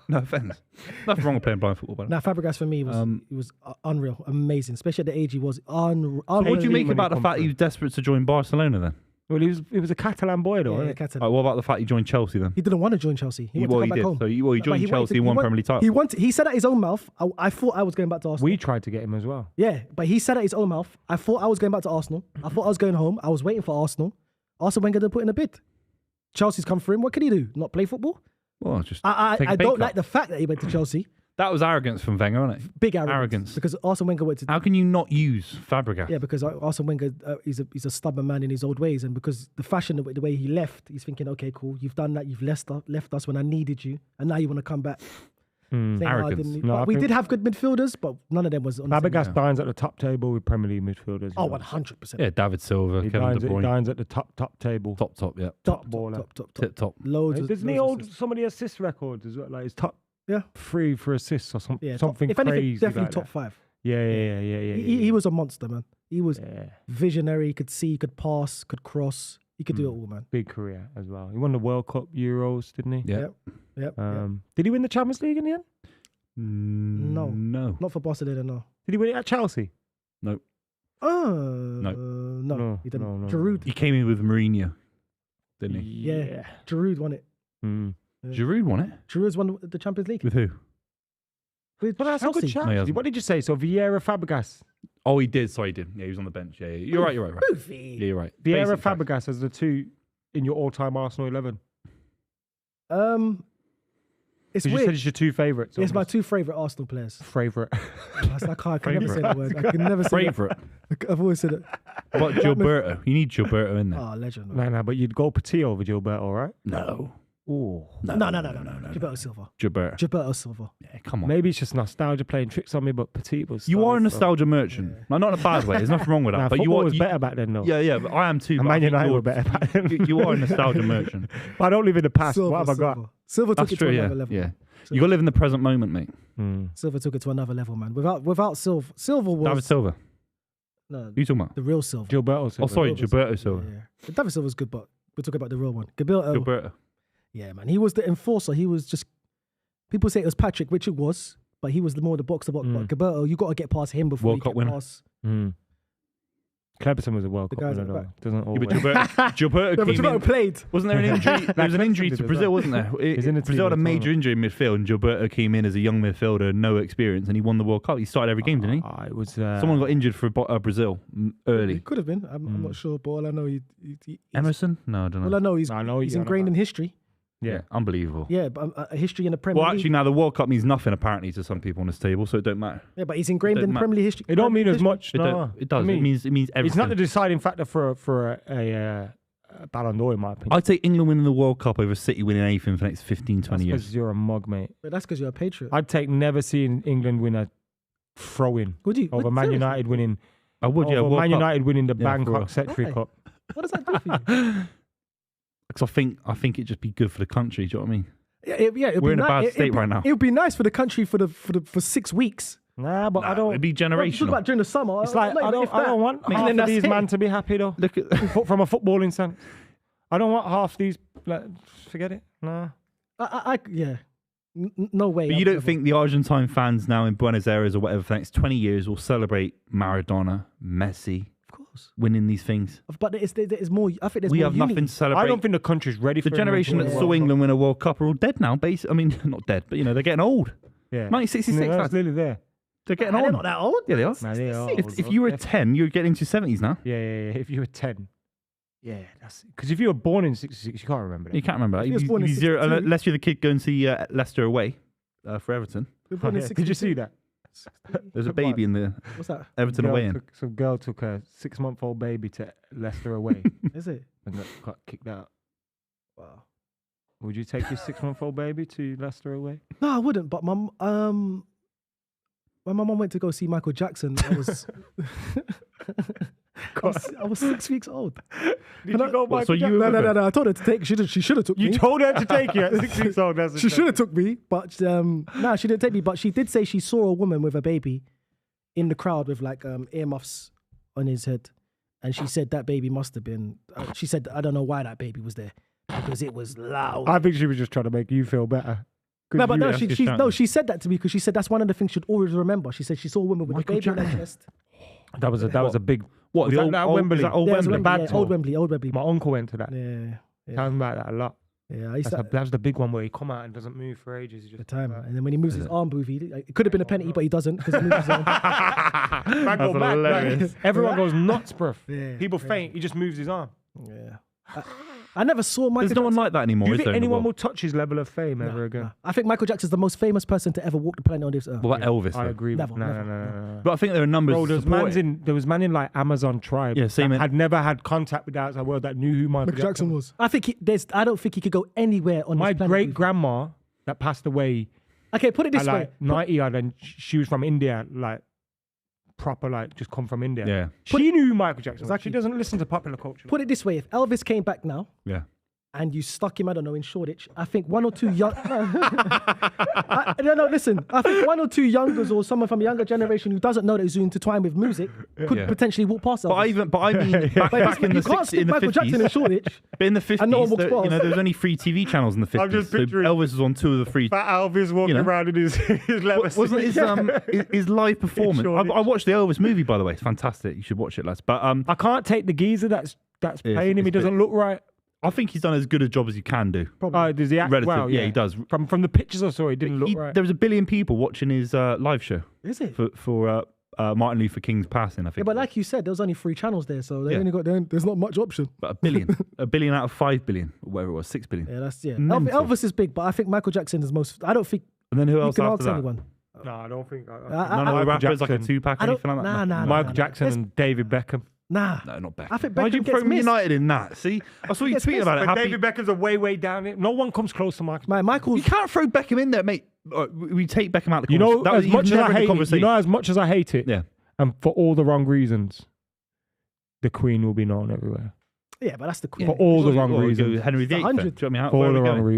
No offence. Nothing wrong with playing blind football. Now, Fabregas for me was unreal, amazing, especially at the age he was. What do you make about the fact he was desperate to join Barcelona then? Well, he was a Catalan boy, though. Yeah, Catalan. What about the fact he joined Chelsea then? He didn't want to join Chelsea. He wanted to come back home. So he joined Chelsea and won Premier League title. He said at his own mouth, I thought I was going back to Arsenal. We tried to get him as well. Yeah, but he said at his own mouth, I thought I was going back to Arsenal. I thought I was going home. I was waiting for Arsenal. Arsene Wenger didn't put in a bid. Chelsea's come for him. What can he do? Not play football? Well, just I don't like the fact that he went to Chelsea. That was arrogance from Wenger, wasn't it? Big arrogance. Because Arsene Wenger went to... How can you not use Fabregas? Yeah, because Arsene Wenger, he's a stubborn man in his old ways. And because the fashion, the way he left, he's thinking, okay, cool, you've done that. You've left us when I needed you. And now you want to come back. Arrogance. We did have good midfielders, but none of them was... Fabregas dines at the top table with Premier League midfielders. Oh, 100%. Yeah, David Silva, Kevin De Bruyne. He dines at the top table. Top, yeah. Top baller. Top. Loads of... Doesn't he hold some of the assist records as well? Like his top... Yeah, 3 for assists or something. Yeah, something if anything, crazy. definitely like top that. 5. Yeah. He was a monster, man. He was visionary. He could see, he could pass, could cross. He could do it all, man. Big career as well. He won the World Cup, Euros, didn't he? Yeah. Yep. Did he win the Champions League in the end? No. Not for Barcelona, no. Did he win it at Chelsea? No. No. He didn't. No. Giroud. He came in with Mourinho, didn't he? Yeah. Giroud won it. Giroud won it? Giroud's won the Champions League. With who? With But that's a good Chelsea. chance. What did you say? So Vieira, Fabregas. Oh, he did. Sorry, he did. Yeah, he was on the bench. Yeah. You're right. Buvey. Yeah, you're right. Vieira, Fabregas as the 2 in your all-time Arsenal 11. It's You weird. said it's your 2 favourites. It's my 2 favourite Arsenal players. Favourite. I can never say that word. I can never say Favourite. that. I've always said it. What, Gilberto? You need Gilberto in there. Oh, legend. Man. No, but you'd go Petit over Gilberto, right? No. Oh. No. Gilberto Silva. Gilberto. Silva. Yeah, come on. Maybe it's just nostalgia playing tricks on me, but Petit was. You are a nostalgia merchant. No, not in a bad way. There's nothing wrong with that. Nah, but football was better back then, though. Yeah, but I am too. And Man United were better back then. You are a nostalgia merchant. But I don't live in the past. Silva, What have I got? Silva took That's it true, to yeah. another level. Yeah. You got to live in the present moment, mate. Silva took it to another level, man. Without Silva was... David Silva. No, Who you talking about? the real Silva. Gilberto Silva. Oh, sorry, Gilberto Silva. Yeah. David Silva's good, but we're talking about the real one. Gilberto. Yeah, man. He was the enforcer. He was just... People say it was Patrick, which it was, but he was more the box-to-box. But Gilberto, you got to get past him before World you Cup get winner. past... Cleberson was a World The Cup guys winner, at the though. Doesn't Yeah, always. but Gilberto No, but came Gilberto in. played. Wasn't there an injury? There was an injury to Brazil, wasn't there? He's in the team Brazil had a as well. major injury in midfield, and Gilberto came in as a young midfielder, no experience, and he won the World Cup. He started every game, didn't he? It was. Someone got injured for Brazil He early. could have been. I'm not sure, but all I know, he's... Emerson? No, I don't know. All I know, he's he's ingrained in history. Yeah, unbelievable. Yeah, but a history in the Premier Well, League. actually, now the World Cup means nothing apparently to some people on this table, so it don't matter. Yeah, but he's ingrained in Premier League history. It don't mean as history. much. It, No, it does. I mean, it means everything. it's not the deciding factor for a Ballon d'Or, in my opinion. I'd take England winning the World Cup over City winning anything for the next 15, 20 years. Because you're a mug, mate. But that's because you're a patriot. I'd take never seeing England win a throw-in Would you? over Man United winning. I would, yeah. Over World Man Cup. United winning the Yeah, for Bangkok real. Century Why? Cup. What does that do for you? Because I think it'd just be good for the country. Do you know what I mean? It'd We're be in a bad state right now. It would be nice for the country for 6 weeks. Nah, but I don't. It'd be Talk generational. about during the summer. It's like I don't want And half then of that's these it. man to be happy though. Look at From a footballing sense, I don't want half these. Like, forget it. Nah. Yeah. No way. But you don't think the Argentine fans now in Buenos Aires or whatever for the next 20 years will celebrate Maradona, Messi, course. winning these things. But there's more. I think there's We more have unity. nothing to celebrate. I don't think the country's ready for the generation that saw England win a World Cup are all dead now. I mean, not dead, but they're getting old. Yeah. 1966. No, that's literally there. They're getting They're on. not that old. Yeah, they are. No, they are. If you were 10, you're getting into your 70s now. Yeah. If you were 10. Yeah, that's because if you were born in 66, you can't remember that. You can't remember that. He was born in Zero, 62. unless you're the kid going to see Leicester away for Everton. We're born in Did you 62. see that? There's a baby in the What's that? Everton away in. Some girl took a 6-month-old baby to Leicester away Is it? and got kicked out. Wow. Would you take your 6-month-old baby to Leicester away? No, I wouldn't. But when my mum went to go see Michael Jackson, I was I was 6 weeks old. Did you go so you were No. I told her to take. She should have took me. You told her to take you at 6 weeks old. That's She should have took me, but no, she didn't take me. But she did say she saw a woman with a baby in the crowd with like earmuffs on his head, and she said that baby must have been. She said I don't know why that baby was there because it was loud. I think she was just trying to make you feel better. No, but no, that's just she shouting. she said that to me because she said that's one of the things she'd always remember. She said she saw a woman with Michael a baby on her Jackson. chest. That was a big. What, Was the that old Wembley? is that old Yeah, it was Wembley? Bad yeah, tour. old Wembley. My uncle went to that. Yeah. Tells me about that a lot. Yeah, I used That to was the big one where he come out and doesn't move for ages. He just the time, and then when he moves his arm, Buvey, it could have been a penalty, but he doesn't because he moves his arm. Man go That's mad, hilarious. like, everyone goes nuts, bruv. Yeah, People crazy. faint. He just moves his arm. Yeah, I never saw Michael. There's no one Jackson. like that anymore, Do you is think there? in the anyone will world? touch his level of fame ever again? No. I think Michael Jackson's the most famous person to ever walk the planet on this earth. What about Elvis? I though? agree. Never, with No. But I think there are numbers. Bro, to support it. there was man in like Amazon tribe. Yeah, same that in- had never had contact with the outside world that knew who Michael Jackson was. I think I don't think he could go anywhere on My this planet. great grandma that passed away Okay, put it at this way. like 90 odd, and she was from India, like proper, like just come from India. Yeah. She knew who Michael Jackson was. Exactly. She doesn't listen to popular culture. Put it this way: if Elvis came back now Yeah. and you stuck him, I don't know, in Shoreditch, I think one or two young. No, listen. I think one or two youngers or someone from a younger generation who doesn't know that he's intertwined with music could Yeah. potentially walk past Elvis. But I mean, back in you the can't 60s, stick in the Michael Jackson in 50s. Shoreditch. But in the 50s, And no one walks past. there was only 3 TV channels in the 50s. I'm just so picturing- Elvis was on 2 of the 3. Fat Elvis walking around in his leather Wasn't his live performance? Shoreditch. I watched the Elvis movie, by the way. It's fantastic. You should watch it, lads. But I can't take the geezer that's playing him. it's He doesn't look right. I think he's done as good a job as you can do. Does he act Relative, well? yeah, he does. From the pictures I saw, he didn't look right. There was 1 billion people watching his live show Is it? for Martin Luther King's passing, I think. Yeah, but like you said, there was only 3 channels there, so they Yeah. only got there's not much option. But 1 billion. 1 billion out of 5 billion, or whatever it was, 6 billion. Yeah, that's yeah. Mental. Elvis is big, but I think Michael Jackson is most. I don't think And then who you else can after ask that? anyone. No, I don't think. None of Michael the rappers, like a Jackson. Tupac, I don't. anything like that? Nah. Michael Jackson and David Beckham. Nah. No, not Beckham. I think Why'd you Beckham throw gets missed. United in that? See, I saw you Gets tweeting missed. about it. But Happy- David Beckham's a way down it. No one comes close to Michael. Man, Michael's. You can't throw Beckham in there, mate. We take Beckham out of the You know, conversation. That was as much as never I in the hate it, conversation. you know, as much as I hate it, Yeah. and for all the wrong reasons, the Queen will be known everywhere. Yeah, but that's the Queen. For all the Well, wrong we go reasons. Henry VIII. 100. Do you know what I mean? For Where all are we the wrong going?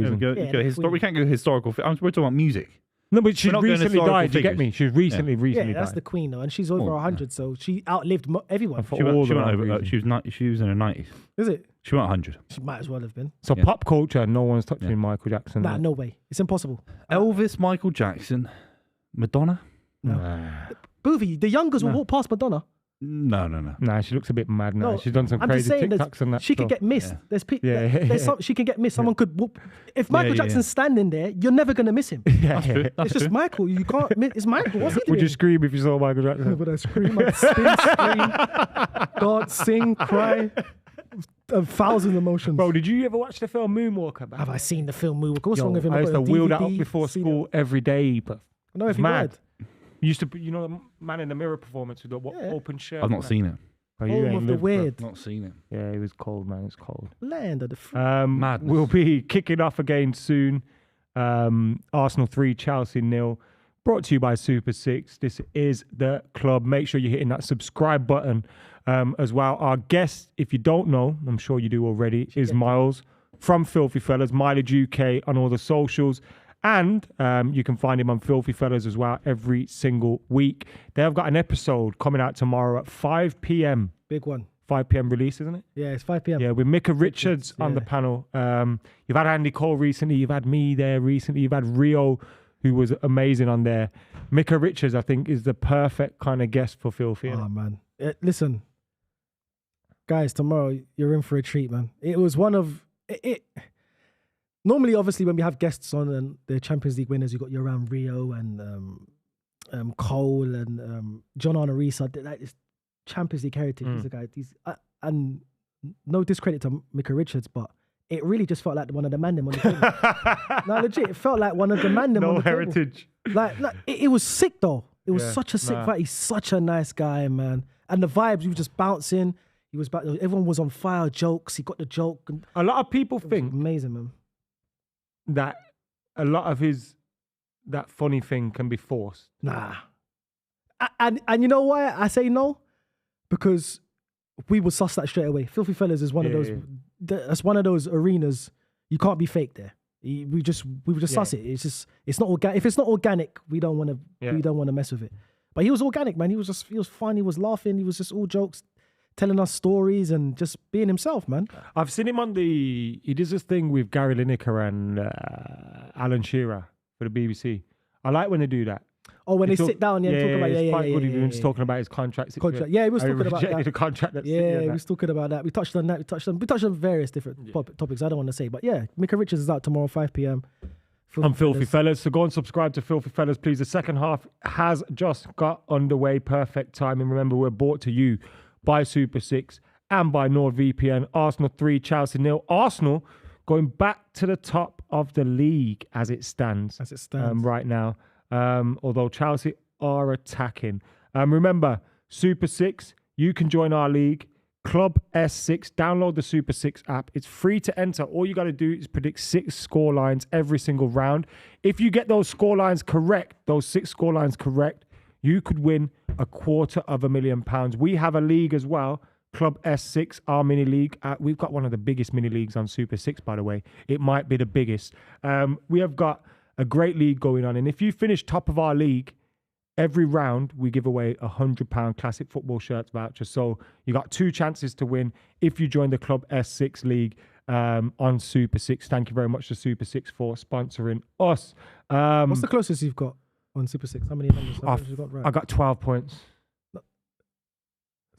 reasons. Yeah, We can't go historical. We're talking about music. No, but she's not going recently historical died. You get figures. me? She's recently Yeah, that's died. the Queen though, and she's over Oh, 100, so she outlived everyone. For She all went the wrong over. reasons. She was in her 90s. Is it? She went 100. She might as well have been. So Yeah. pop culture, no one's touching Yeah. Michael Jackson. Nah, no way. It's impossible. Elvis, Michael Jackson, Madonna. Buvey, the youngers will walk past Madonna. No. Nah, she looks a bit mad now. No, She's done some I'm just crazy saying, TikToks and that. she could stuff. get missed. Yeah. There's people. Yeah. There's she can get missed. Someone could whoop. If Michael yeah, Jackson's standing there, you're never gonna miss him. Yeah. That's true. That's It's just true. Michael. You can't miss. It's Michael. What's he doing? Would you scream if you saw Michael Jackson? Would I scream? I'd spin, scream, dance, sing, cry. 1,000 emotions. Bro, did you ever watch the film Moonwalker? Have I seen the film Moonwalker? What's Yo, wrong with him? I used to wheel that up DVD, before seen school every day, but I know if it's you mad. would. You used to, you know, the Man in the Mirror performance with the Yeah. open shirt. I've not seen it. Oh, you Home ain't of the lived, bro. weird. Not seen it. Yeah, it was cold, man. It's cold. Land of the free. Madness. We'll be kicking off again soon. Arsenal 3, Chelsea 0. Brought to you by Super 6. This is the club. Make sure you're hitting that subscribe button as well. Our guest, if you don't know, I'm sure you do already, is Miles from Filthy Fellas, Mileage UK on all the socials. And you can find him on Filthy Fellas as well every single week. They have got an episode coming out tomorrow at 5 p.m. Big one. 5 p.m. release, isn't it? Yeah, it's 5 p.m. Yeah, with Micah Richards on the panel. You've had Andy Cole recently. You've had me there recently. You've had Rio, who was amazing on there. Micah Richards, I think, is the perfect kind of guest for Filthy. Oh, man. Listen, Guys, tomorrow you're in for a treat, man. It was one of it. Normally, obviously, when we have guests on and the Champions League winners, you got your Rio and Cole and John Arnorisa. Like this Champions League heritage. These are guys. And no discredit to Micah Richards, but it really just felt like one of the man them on the table. No, legit, it felt like one of the man them on the heritage. Table. Like it was sick though. It was such a sick fight. He's such a nice guy, man. And the vibes, he was just bouncing. He was back. Everyone was on fire. Jokes. He got the joke. And a lot of people think amazing, man. That a lot of that funny thing can be forced. Nah. And you know why I say no? Because we would suss that straight away. Filthy Fellas is one of those. That's one of those arenas you can't be fake there. We would just suss it. It's not organic. If it's not organic, we don't want to mess with it. But he was organic, man. He was fun. He was laughing. He was just all jokes, telling us stories and just being himself, man. I've seen him he does this thing with Gary Lineker and Alan Shearer for the BBC. I like when they do that. Oh, when they sit down and talk about it's quite good. He was talking about his contract. Yeah, he was talking about that. The contract. He was talking about that. We touched on that. We touched on various different topics. I don't want to say, but yeah, Micah Richards is out tomorrow, 5 p.m. I'm Filthy Fellas. So go and subscribe to Filthy Fellas, please. The second half has just got underway. Perfect time. And remember, we're brought to you by Super 6 and by NordVPN. Arsenal 3, Chelsea 0. Arsenal going back to the top of the league as it stands. Right now. Although Chelsea are attacking. Remember, Super 6, you can join our league. Club S6, download the Super 6 app. It's free to enter. All you got to do is predict 6 score lines every single round. If you get those score lines correct, those 6 score lines correct, you could win £250,000. We have a league as well, Club S6, our mini league. We've got one of the biggest mini leagues on Super 6, by the way. It might be the biggest. We have got a great league going on. And if you finish top of our league, every round we give away £100 classic football shirts voucher. So you got 2 chances to win if you join the Club S6 league on Super 6. Thank you very much to Super 6 for sponsoring us. What's the closest you've got on Super 6? How many numbers have you got right? I got 12 points.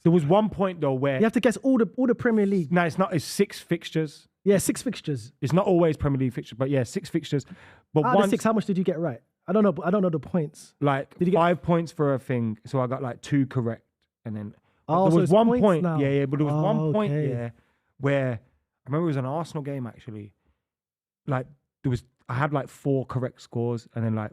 There was one point though where you have to guess all the Premier League. No, it's not. It's 6 fixtures. Yeah, 6 fixtures. It's not always Premier League fixtures, but yeah, 6 fixtures. But out of 6, how much did you get right? I don't know the points. Like, did you get 5 points for a thing? So I got like 2 correct, and then there was one point. Now. Yeah, but there was one point where I remember it was an Arsenal game actually. Like I had like 4 correct scores, and then like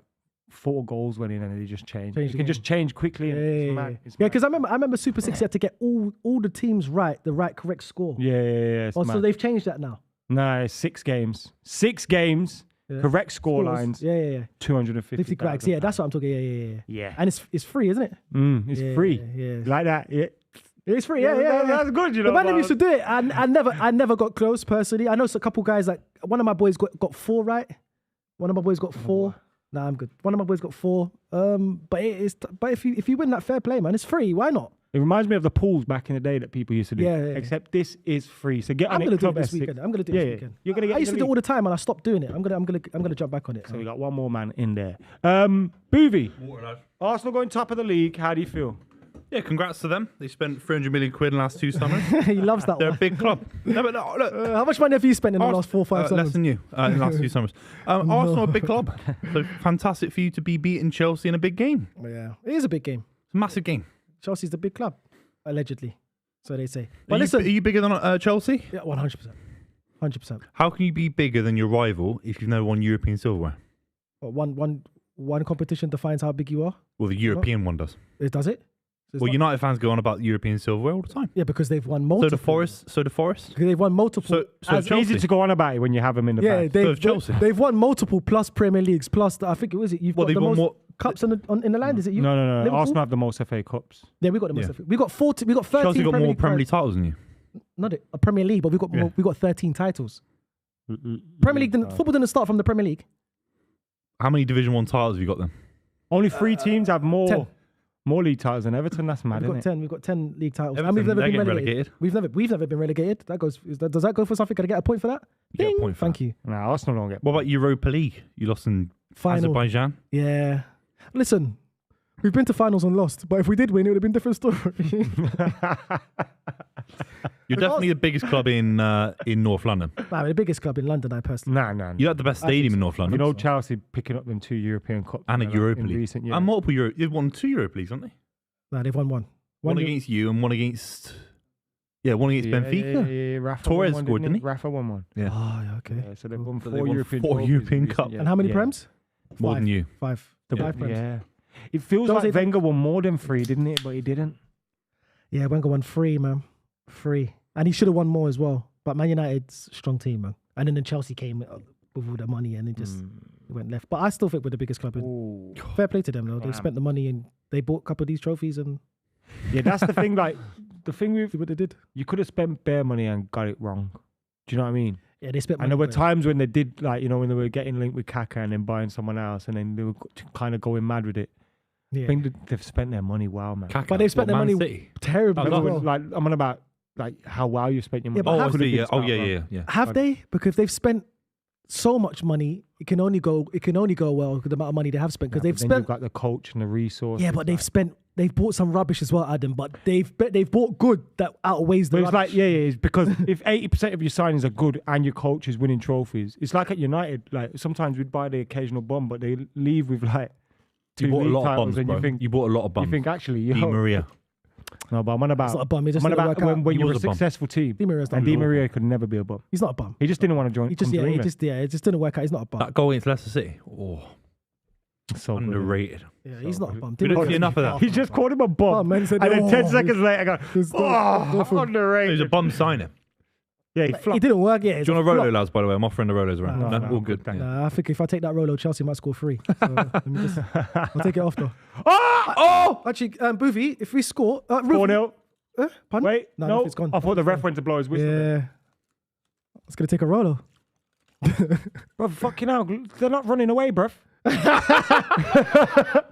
4 goals went in, and they just changed. It can just change quickly. Yeah, because I remember Super 6 you had to get all the teams right, the right correct score. Yeah. So they've changed that now. No, it's 6 games. 6 games. Yeah. Correct score lines. Yeah. 250 cracks. Yeah, that's what I'm talking. Yeah. And it's free, isn't it? It's free. Yeah. Like that. Yeah. It's free. Yeah. That's good, you know. The man used to do it, and I never got close personally. I know a couple guys, like one of my boys got 4 right. One of my boys got 4. Nah, I'm good. One of my boys got 4. But if you win that, fair play, man. It's free. Why not? It reminds me of the pools back in the day that people used to do. Yeah. Except this is free. So get on it. I'm gonna do it this weekend. I'm gonna do it this weekend. You're gonna get. I used to do it all the time, and I stopped doing it. I'm gonna jump back on it. So we got one more man in there. Buvey. Arsenal going top of the league. How do you feel? Yeah, congrats to them. They spent 300 million quid in the last 2 summers. He loves that They're one. a big club. No, but no, look. How much money have you spent in the last 4 or 5 summers? Less than you in the last 2 summers. Arsenal a big club. So fantastic for you to be beating Chelsea in a big game. Yeah, it is a big game. It's a massive game. Chelsea's the big club, allegedly. So they say. But listen, are you bigger than Chelsea? Yeah, 100%. 100%. How can you be bigger than your rival if you've never won European silverware? Well, one competition defines how big you are? Well, the European one does. It does it? Well, United fans go on about European silverware all the time. Yeah, because they've won multiple. So the Forest. They've won multiple. So it's easy to go on about it when you have them in the bag. They've won multiple plus Premier Leagues plus. I think it was it. You've got the most more cups in the land. Is it you? No. Liverpool? Arsenal have the most FA Cups. Yeah, we got the most. FA. We got 40. We got 13. Chelsea got more Premier League titles than you. Not a Premier League, but we got 13 titles. Premier League. Football didn't start from the Premier League. How many Division 1 titles have you got then? Only 3 teams have more. 10. More league titles than Everton. That's mad, isn't it? 10. We've got 10 league titles. Everton, and we've never been relegated. We've never been relegated. Does that go for something? Can I get a point for that? You get a point for Thank that. you. No, Arsenal don't get. What about Europa League? You lost in Azerbaijan. Yeah. Listen, we've been to finals and lost, but if we did win, it would have been a different story. You're definitely the biggest club in North London. Nah, the biggest club in London, I personally. Nah. You had the best stadium in North London. You know, Chelsea picking up them 2 European Cups. And a Europa League. Recent years. And multiple Europe. They've won 2 Europa Leagues, haven't they? Nah, they've won one. One against you and one against... Yeah, one against Benfica. Yeah, Rafa Torres won one, scored, didn't he? Rafa won one. Yeah. Oh, yeah, okay. Yeah, so they've won So 4 they won European 4 trophies European in recent Cup. years. And how many Yeah. Prems? More than you. 5. Yeah. 5 Prems. Yeah. It feels Those like are- Wenger won more than 3, didn't it? But he didn't. Yeah, Wenger won 3, man. 3. And he should have won more as well. But Man United's a strong team, man. And then Chelsea came with all the money and it just went left. But I still think we're the biggest club. Ooh. Fair play to them, though. They spent the money and they bought a couple of these trophies and Yeah, that's the thing. Like, the thing with see what they did. you could have spent bare money and got it wrong. Do you know what I mean? Yeah, they spent money. And there were but- times when they did, like, you know, when they were getting linked with Kaka and then buying someone else and then they were kind of going mad with it. I Yeah. think that they've spent their money well, man. Kaka. But they've spent What, their Man money City? terribly Oh, as No, well. like, I'm on about like how well you spent your money. Yeah, but Oh, I have- Could have see. been Yeah. Oh, spent well. yeah. Have they? Because they've spent so much money. It can only go well with the amount of money they have spent. Because Yeah, they've but then spent. you've got the coach and the resources. Yeah, but like- they've bought some rubbish as well, Adam. But they've bought good that outweighs the But it's rubbish. like, it's because if 80% of your signings are good and your coach is winning trophies, it's like at United. Like sometimes we'd buy the occasional bomb, but they leave with like You 2 bought a league lot of titles, bums, and bro. you think You bought a lot of bums. you think actually, Di Maria. no, but I'm on about. It's not a bum. It just I'm on didn't about work out. when He you're a was a bum. successful team. Di Maria's not And a Di bum. Maria could never be a bum. He's not a bum. He just didn't want to join. He just come to England. it just didn't work out. He's not a bum. That goal against Leicester City. Oh, So good. underrated. Yeah, he's not a bum. We don't see enough of that. He just called him a bum. Oh, man said, and then 10 "Oh, seconds later, I There's go, no- no from- It was underrated. a bum signing. Yeah, he It flopped. didn't work. Yeah, Do you want a Rolo, lads, by the way? I'm offering the Rolos around. No, No, no, all I'm good. good, thank Yeah. Nah, I think if I take that Rolo, Chelsea might score 3. So let me just, I'll take it off though. Oh! Actually, Buvey, if we score, 4-0. pardon? Wait, no. it's gone. I thought the ref went to blow his whistle. Yeah, it's gonna take a Rolo. Bro, fucking hell. They're not running away, bruv. I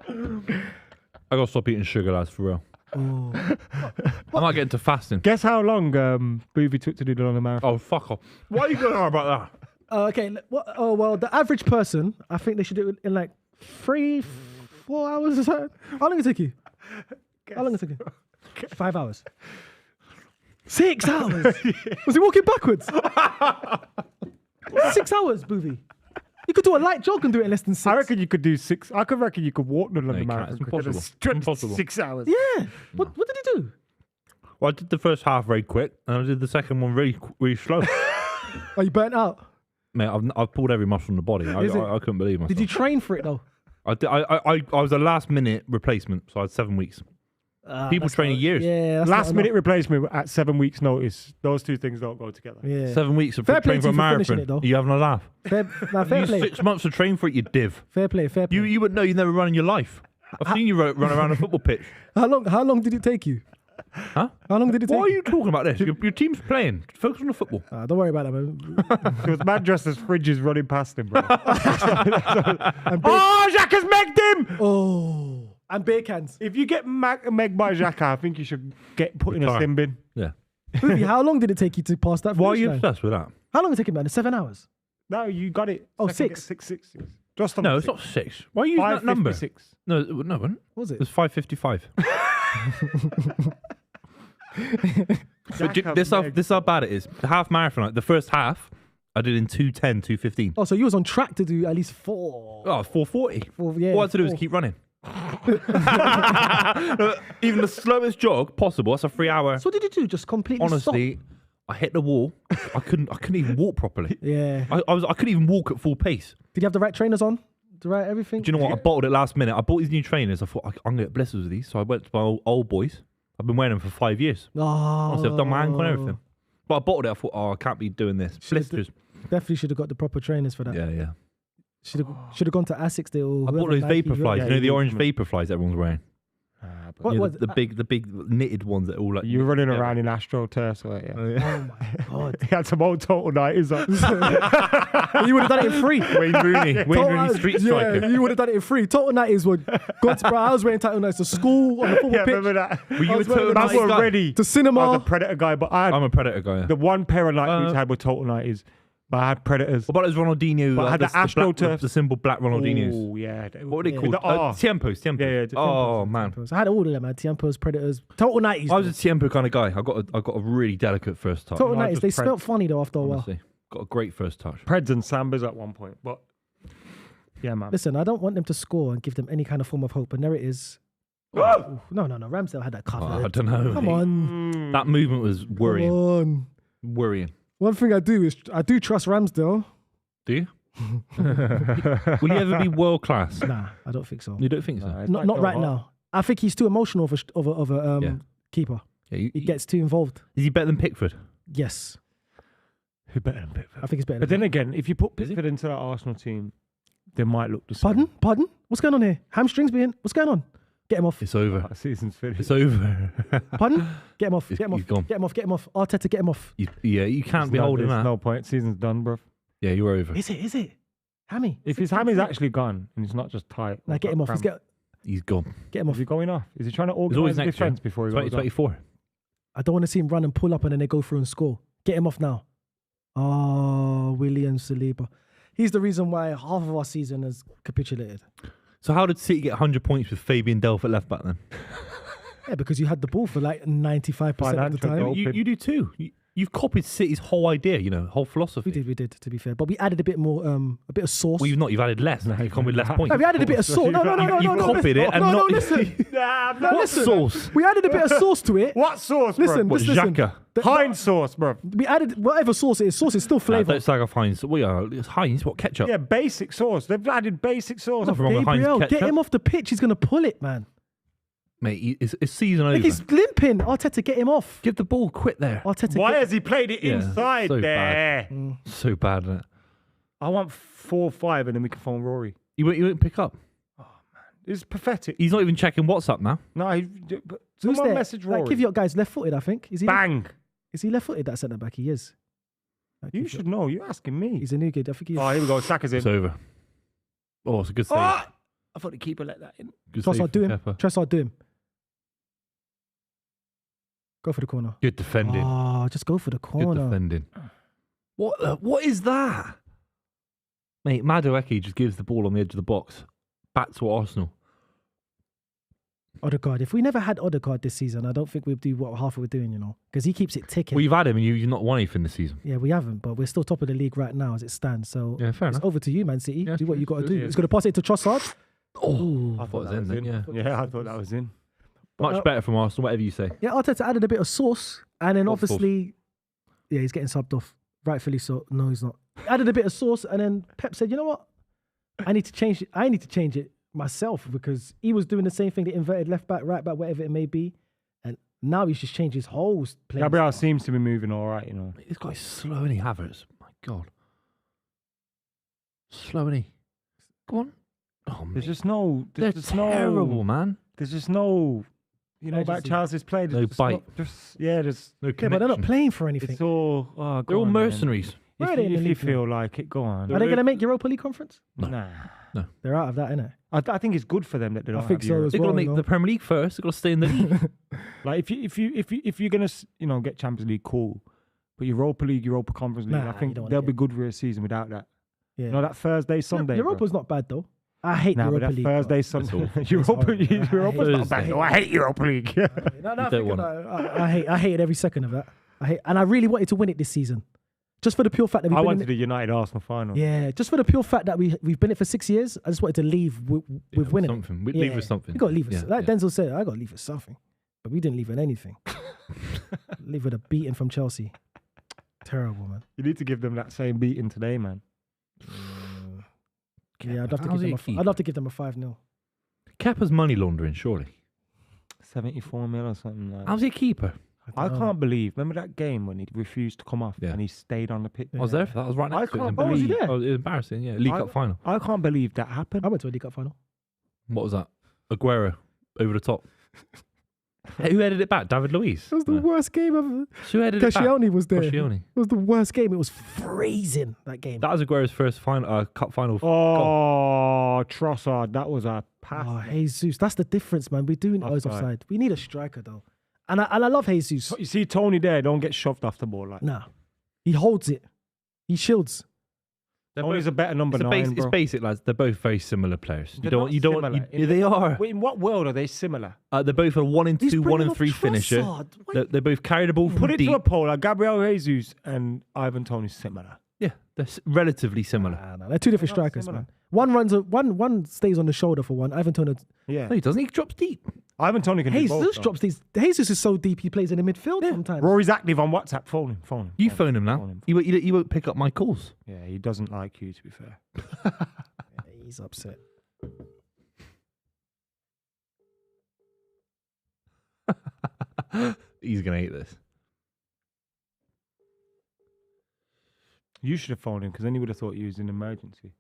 gotta stop eating sugar, lads, for real. Oh. I might get into fasting. Guess how long Buvey took to do the London Marathon? Oh, fuck off. Why are you going on about that? Okay. Oh well, the average person, I think they should do it in like 3-4 hours or something. How long did it take you? How long did it take you? 5 hours. 6 hours. Was he walking backwards? 6 hours, Buvey. You could do a light jog and do it in less than 6. I reckon you could do 6. I could reckon you could walk the London you can't. Marathon. It's quicker than impossible. Impossible. 6 hours. Yeah. What did he do? Well, I did the first half very quick, and I did the second one really slow. Are you burnt out? Mate, I've pulled every muscle in the body. I Is it? couldn't believe myself. Did you train for it though? I was a last minute replacement, so I had 7 weeks. People That's training not- years. Yeah. That's Last not minute enough. replacement at 7 weeks' notice. Those two things don't go together. Yeah. 7 weeks of Fair play training to for a you for finishing marathon. it, though. You having a laugh? Fair You play. 6 months to train for it, you div. Fair play. You wouldn't know. You never run in your life. I've seen you run around a football pitch. How long did it take you? Huh? How long did it take? Why are you talking about this? Your team's playing. Focus on the football. Don't worry about that, man. Because man dressed as fridges running past him, bro. And Oh, Jacques has megged him! oh, and beer cans. If you get megged by Jacques, I think you should get put in a Retire. sin bin. Yeah. Buvey, how long did it take you to pass that? Why are finish you line? obsessed with that? How long did it take you, man? 7 hours. No, you got it. Oh, Second 6. get 6. Just on No, the it's not 6. Why are you using that number? 5:56. No, it wasn't. What was It it? was 5:55. But Jacques this megged. is how bad it is. The half marathon, like the first half, I did in 2:10, 2:15. Oh, so you was on track to do at least 4. Oh, 4:40. Yeah, All I had to do was 4. keep running. Even the slowest jog possible. That's a 3 hour. So what did you do? Just completely Honestly, I hit the wall. I couldn't even walk properly. stop? Yeah. I couldn't even walk at full pace. Did you have the right trainers on? The right everything? Do you know what? I bottled it last minute. I bought these new trainers. I thought I'm gonna get blisters with these, so I went to my old boys. I've been wearing them for 5 years. Oh, Honestly, I've done my ankle and everything. But I bottled it. I thought, I can't be doing this. Blisters. Definitely should have got the proper trainers for that. Yeah. Should have gone to Asics. They all. I bought those vapor flies. Yeah, You know you the need orange them. vapor flies that everyone's wearing. What You know, was the big knitted ones that all like. You're running yeah. around in AstroTurf, so yeah. Oh, yeah. Oh my god! He had some old Total 90s on. You would have done it in free. Wayne Rooney, street striker. Yeah, you would have done it in free. Total 90s were good. Bro, I was wearing Total 90s to school on the football Yeah, pitch, remember that? Were you I a was wearing total the That's nice what guy? ready. to cinema. I was a Predator guy, but I had I'm a predator guy. the one pair of Nikes I had were Total 90s. But I had Predators. What about those Ronaldinho? But I had the AstroTurf. The simple black Ronaldinhos. Oh, yeah. What are they called? The R. Tiempos. Yeah, Oh, man. Tiempos. I had all of them, man. Tiempos, Predators, Total 90s. I was a Tiempo kind of guy. I got a really delicate first touch. Total 90s. They smelt funny, though, after a while. Honestly. Got a great first touch. Preds and Sambas at one point. But, yeah, man. Listen, I don't want them to score and give them any kind of form of hope. And there it is. Oh, no. Ramsdale had that covered. I don't know. Come on. That movement was worrying. Come on. Worrying. One thing I do is I do trust Ramsdale. Do you? Will you ever be world class? Nah, I don't think so. You don't think so? Not right now. I think he's too emotional of a keeper. Yeah, he gets too involved. Is he better than Pickford? Yes. Who better than Pickford? I think he's better. But then again, if you put Pickford into that Arsenal team, they might look the same. Pardon? What's going on here? Hamstrings being... What's going on? Get him off. It's over. Season's finished. It's over. Pardon? Get him off. He's Get him off. gone. Get him off. Get him off. Arteta, get him off. You can't be holding that. No point. Season's done, bruv. Yeah, you're over. Is it? Hammy. If his hammy's actually gone and it's not just tight. Nah, get him off. He's gone. Get him off. Is he going off? Is he trying to always organise next defence year. before he goes off? 2024. I don't want to see him run and pull up and then they go through and score. Get him off now. Oh, William Saliba. He's the reason why half of our season has capitulated. So how did City get 100 points with Fabian Delph at left back then? Yeah, because you had the ball for like 95% of the time. You do too. You've copied City's whole idea, whole philosophy. We did, to be fair. But we added a bit more, a bit of sauce. Well, you've added less. You've come with less points. No, we added a bit of sauce. No. You've copied it and not... listen. What sauce? We added a bit of sauce to it. What sauce, bro? Listen. Xhaka? Heinz sauce, bro. We added whatever sauce it is. Sauce is still flavour. Don't slag off Heinz. It's Heinz. What, ketchup? Yeah, basic sauce. They've added basic sauce. Nothing wrong with Heinz Gabriel, ketchup. get him off the pitch. He's going to pull it, man. Mate, it's season over. Look, he's limping. Arteta, get him off. Give the ball, quit there. Arteta, Why has he played it inside so there? Bad. So bad, isn't it? I want 4-5 and then we can phone Rory. You won't pick up. It's pathetic. He's not even checking WhatsApp now. No, Who's someone there? message Rory. Like, give your guys left-footed, I think. Is he Bang. Is he left-footed, that centre-back? He is. You should know. You're asking me. He's a new kid. I think he's... Oh, here we go. Saka's in. It's over. Oh, it's a good save. I thought the keeper let that in. Good Trossard, save do from him. Kepa. Trossard, do him. Go for the corner. Good defending. Oh, just go for the corner. Good defending. What is that? Mate, Madueke just gives the ball on the edge of the box. Back to Arsenal. Odegaard. If we never had Odegaard this season, I don't think we'd do what half we're doing, because he keeps it ticking. Well, you've had him and you've not won anything this season. Yeah, we haven't, but we're still top of the league right now as it stands. So Yeah, fair it's enough. over to you, Man City. Yeah, do what you got to do. yeah. It's going to pass it to Trossard. Oh, I thought that was in. Yeah. Yeah, I thought that was in. Much better from Arsenal, whatever you say. Yeah, Arteta added a bit of sauce, and then What obviously, yeah, he's getting subbed off. Rightfully so. No, he's not. Added a bit of sauce, and then Pep said, "You know what? I need to change it. I need to change it myself because he was doing the same thing, the inverted left back, right back, whatever it may be, and now he's just changed his whole play. Gabriel seems to be moving all right, This guy's slow, isn't he, Havertz? My God. Slow, isn't he? Go on. Oh, There's mate. just no. They're terrible, man. There's just no. About Urgency. Chelsea's play. No bite. There's No Yeah, but they're not connection. playing for anything. It's all. Oh, They're all mercenaries. Where are they in the If you league feel like it, go on. Are they going to make Europa League conference? No. Nah. They're out of that, innit? I think it's good for them that they don't. I think have so Europe. as They've got well. to make no? the Premier League first. They've got to stay in the league. Like if you're gonna get Champions League, cool. But Europa League, Europa Conference League, Nah, I think you don't want they'll it. be good for a season without that. Yeah. That Thursday, Sunday. Europa's not bad though. I hate Nah, but Europa that League. Thursday, Sunday. Europa's not bad. though. I hate Europa League. I hated every second of that. And I really wanted to win it this season, just for the pure fact that I we've went been to the United Arsenal final. yeah, just for the pure fact that we've been it for 6 years. I just wanted to leave with winning. Something. We leave with something. We got to leave with Yeah, like Denzel said. I got to leave with something, but we didn't leave with anything. Leave with a beating from Chelsea. Terrible, man. You need to give them that same beating today, man. Yeah, I'd love to How's give he them. a keeper? I'd love to give them a 5-0. Kepa's money laundering, surely. 74 mil or something like that. How's he a keeper? I can't believe. Remember that game when he refused to come off Yeah. and he stayed on the pitch? I was there for that. I was right next to can't him. believe- Oh, was he there? Oh, it was embarrassing, yeah. League I- Cup final. I can't believe that happened. I went to a League Cup final. What was that? Aguero over the top. Hey, who headed it back? David Luiz? It was the worst game ever. Who headed it back? Koscielny was there. Koscielny. It was the worst game. It was freezing, that game. That was Aguero's first final, cup final. Oh, Trossard, that was a pass. Oh, Jesus. That's the difference, man. We do need Offside. offside. We need a striker, though. And I love Jesus. You see Tony there, don't get shoved off the ball like. Nah. He holds it. He shields. Tony's a better number 9, bro. It's basic, lads. They're both very similar players. They are. Wait, in what world are they similar? They're both a 1 in 2, 1 in 3 finisher. They both carry the ball from Put it deep. to a poll. Like Gabriel Jesus and Ivan Toney similar. Yeah, they're relatively similar. Nah, they're two different strikers, man. One stays on the shoulder for one. Ivan Toney. Yeah. No, he doesn't. He drops deep. Ivan Toney can do both. Jesus drops these. Jesus is so deep. He plays in the midfield sometimes. Rory's active on WhatsApp. Phone him. You phone him now. He won't pick up my calls. Yeah, he doesn't like you, to be fair. He's upset. He's gonna hate this. You should have phoned him because then he would have thought you was in an emergency.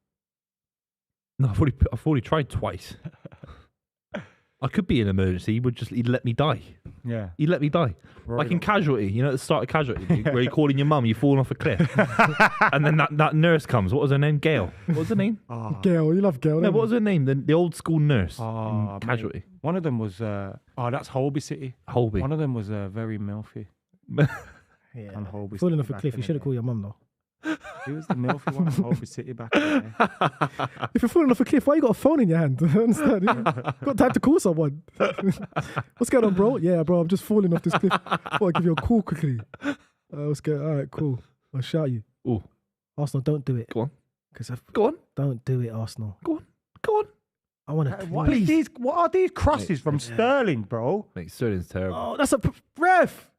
No, I've already tried twice. I could be in an emergency. He'd let me die. Yeah. He'd let me die. Rory like in Casualty, you know, at the start of Casualty, where you're calling your mum, you're falling off a cliff. And then that nurse comes. What was her name? Gail. What was her name? Gail, you love Gail. No, what was her name? The old school nurse in Casualty. Mate. One of them was, that's Holby City. Holby. One of them was very milfy. Yeah. On Holby Falling City off a back cliff. in You the should have day. called your mum, though. He was the milfy one on Holby City back in the day. If you're falling off a cliff, why you got a phone in your hand? I understand. Got time to call someone. What's going on, bro? Yeah, bro, I'm just falling off this cliff. I'll give you a call quickly. What's going on? All right, cool. I'll shout you. Ooh. Arsenal, don't do it. Go on. Go on. Don't do it, Arsenal. Go on. I want to. What are these crosses from Sterling, bro? Mate, Sterling's terrible. Oh, that's a ref.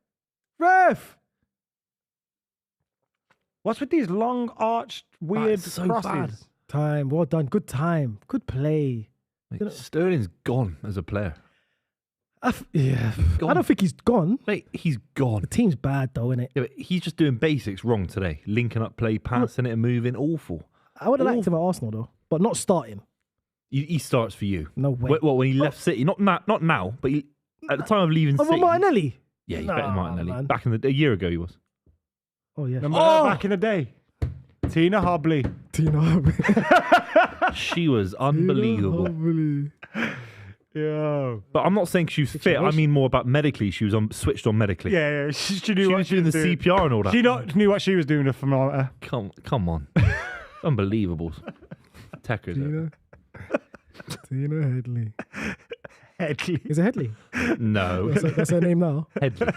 What's with these long arched weird so crosses? bad. Time, well done. Good time. Good play. Mate, Sterling's gone as a player. I don't think he's gone. Mate, he's gone. The team's bad though, isn't it? Yeah, but he's just doing basics wrong today. Linking up play, passing it and moving. Awful. I would have liked him at Arsenal though, but not starting. He starts for you. No way. What, when he left City? Not now, but at the time of leaving City. Martinelli. Yeah, he's better than Martinelli. Man. Back in a year ago he was. Oh yeah. Remember that back in the day? Tina Hobley. She was unbelievable. Yeah. But I'm not saying she was fit. I mean more about medically. She was switched on medically. Yeah. She knew what she was doing the CPR and all that. She knew what she was doing. The thermometer. Come on. Unbelievable. Techers. Tina Headley. Headley. Is it Headley? No. That's her name now. Headley.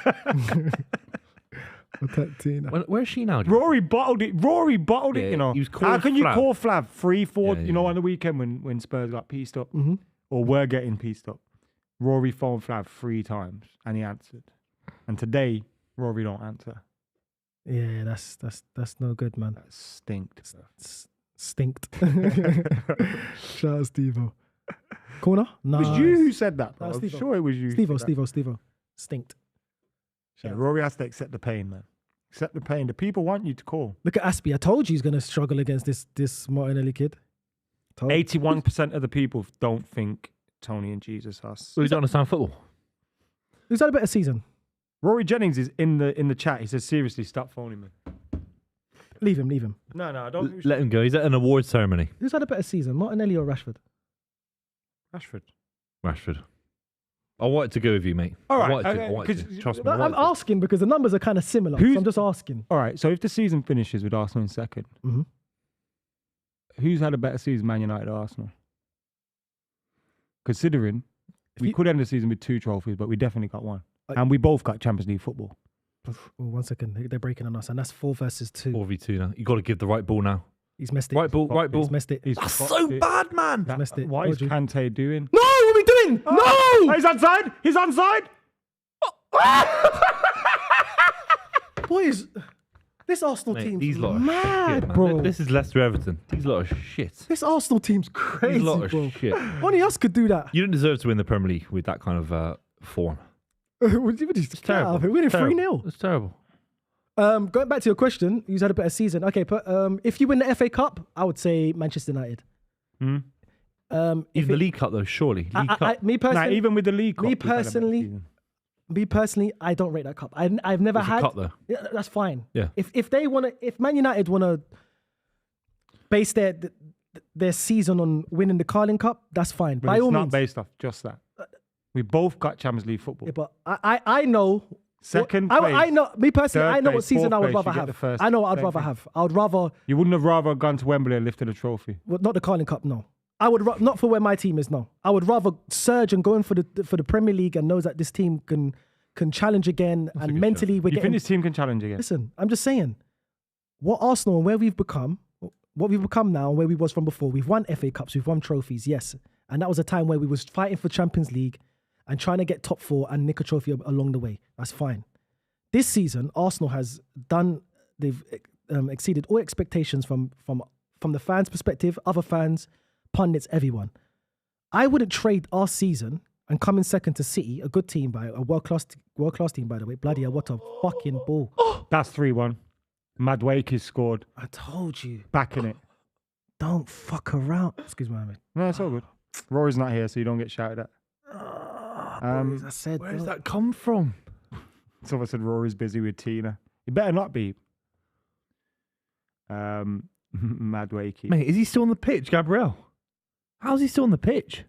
Tina. Where's she now? Rory bottled it. Yeah, You know. he was called How can you Flav. call Flav 3-4? Yeah, You know, on the weekend when Spurs got pieced up, Mm-hmm. or were getting pieced up. Rory phoned Flav 3 times and he answered. And today, Rory don't answer. Yeah, that's no good, man. That stinked. Stinked. Shout out Steve-O. Corner? No. It was you who said that, bro. That was I'm Steve-O. sure it was you. who said that. Steve-O. Stinked. Yeah, Rory has to accept the pain, man. Accept the pain. The people want you to call. Look at Aspie. I told you he's going to struggle against this Martinelli kid. 81% of the people don't think Tony and Jesus are. So you don't understand football. Who's had a better season? Rory Jennings is in the chat. He says, seriously, stop phoning me. Leave him. No, I don't think we should. Let him go. He's at an award ceremony. Who's had a better season, Martinelli or Rashford? Rashford. I wanted to go with you, mate. All right, I wanted to. Trust me. I'm asking because the numbers are kind of similar. So I'm just asking. All right, so if the season finishes with Arsenal in second, Mm-hmm. who's had a better season, Man United or Arsenal? Considering we could end the season with 2 trophies, but we definitely got 1. And we both got Champions League football. Oh, 1 second. They're breaking on us, and that's 4 versus 2. 4v2 now. You got to give the right ball now. He's messed it. Right ball. He's messed it. He's That's fucked so it. bad, man. That- messed it. What is Told you. Kante doing? No, what are we doing? No! Oh, he's onside! He's onside! Boys, this Arsenal Mate, team's these lot are mad, shit, man. bro. This is Leicester Everton. These lot are shit. This Arsenal team's crazy, These lot are bro. shit. Only us could do that. You didn't deserve to win the Premier League with that kind of form. It's Terrible. We're winning Terrible. 3-0. It's terrible. Going back to your question, who's had a better season? Okay, but if you win the FA Cup, I would say Manchester United. Hmm? Even the League Cup, though, surely. League Cup. Me personally, Even with the League Cup, me we've had a better personally, season. Me personally, I don't rate that cup. I've never It's a had. cup, though. Yeah, that's fine. Yeah. If they want to, if Man United want to base their season on winning the Carling Cup, that's fine. But By it's all not means. based off just that. We both got Champions League football. Yeah, but I know Second Well, place. I know, me personally, I know what place, season I would fourth rather place, you get the have. first. I know what I'd Same rather thing. have. I would rather, You wouldn't have rather gone to Wembley and lifted a trophy. not the Carling Cup, no. I would not for where my team is, no. I would rather surge and go in for the Premier League and knows that this team can challenge again and mentally we're You think getting. this team can challenge again? Listen, I'm just saying, what Arsenal and where we've become now and where we was from before, we've won FA Cups, we've won trophies, yes. And that was a time where we was fighting for Champions League and trying to get top 4 and nick a trophy along the way. That's fine. This season, Arsenal has done, they've exceeded all expectations from the fans' perspective, other fans, pundits, everyone. I wouldn't trade our season and come in second to City, a good team, a world-class team, by the way. Bloody hell, what a fucking ball. That's 3-1. Madueke scored. I told you. Back in it. Don't fuck around. Excuse me, Ahmed. No, it's all good. Rory's not here, so you don't get shouted at. Boys, I said, Where does that come from? Someone said Rory's busy with Tina. You better not be. Madueke. Mate, is he still on the pitch, Gabriel? How's he still on the pitch?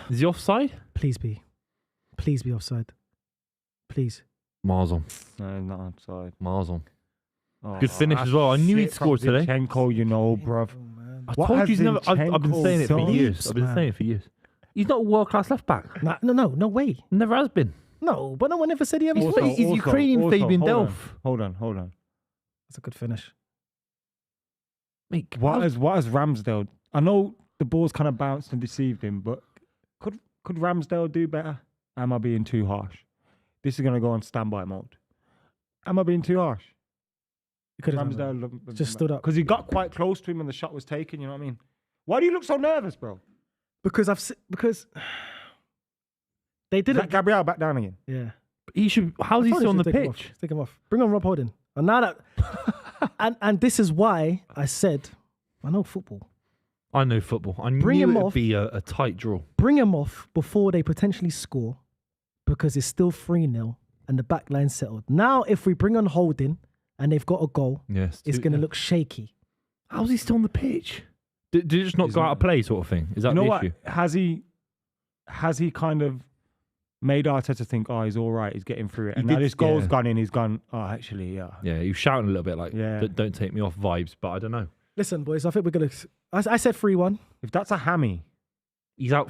Is he offside? Please be. Please be offside. Please. Mars on. No, he's not outside. Mars on. Oh, Good finish as well. I knew he'd scored today. Zinchenko, you know, bruv. I What told has you he's never. I've been Zinchenko saying it for done? years. I've been saying it for years. He's not a world-class left-back. No way. Never has been. No, but no one ever said he ever Also- was. he's Ukrainian Fabian Delph. Hold on. That's a good finish. Mate, What has Ramsdale? I know the ball's kind of bounced and deceived him, but could Ramsdale do better? Am I being too harsh? This is going to go on standby mode. Am I being too harsh? He could have done that. Ramsdale Just stood up. because he got quite close to him when the shot was taken. You know what I mean? Why do you look so nervous, bro? Because they Is didn't. that Gabriel back down again? Yeah. he should. How's he still on the pitch? Take him off. Bring on Rob Holding. And now that, and this is why I said, I know football. I know football. I Bring knew him it'd off. be a tight draw. Bring him off before they potentially score, because it's still 3-0 and the back line settled. Now, if we bring on Holding and they've got a goal, Yes, it's going to look shaky. How's he still on the pitch? Did he just not go out of play, sort of thing? Is that You know the what? issue? Has he kind of made Arteta think, oh, he's all right, he's getting through it. And He now did- this goal's yeah. gone in, he's gone, oh, actually, yeah. Yeah, he was shouting a little bit like, Yeah. don't take me off vibes, but I don't know. Listen, boys, I think we're going to. I said 3-1. If that's a hammy, He's out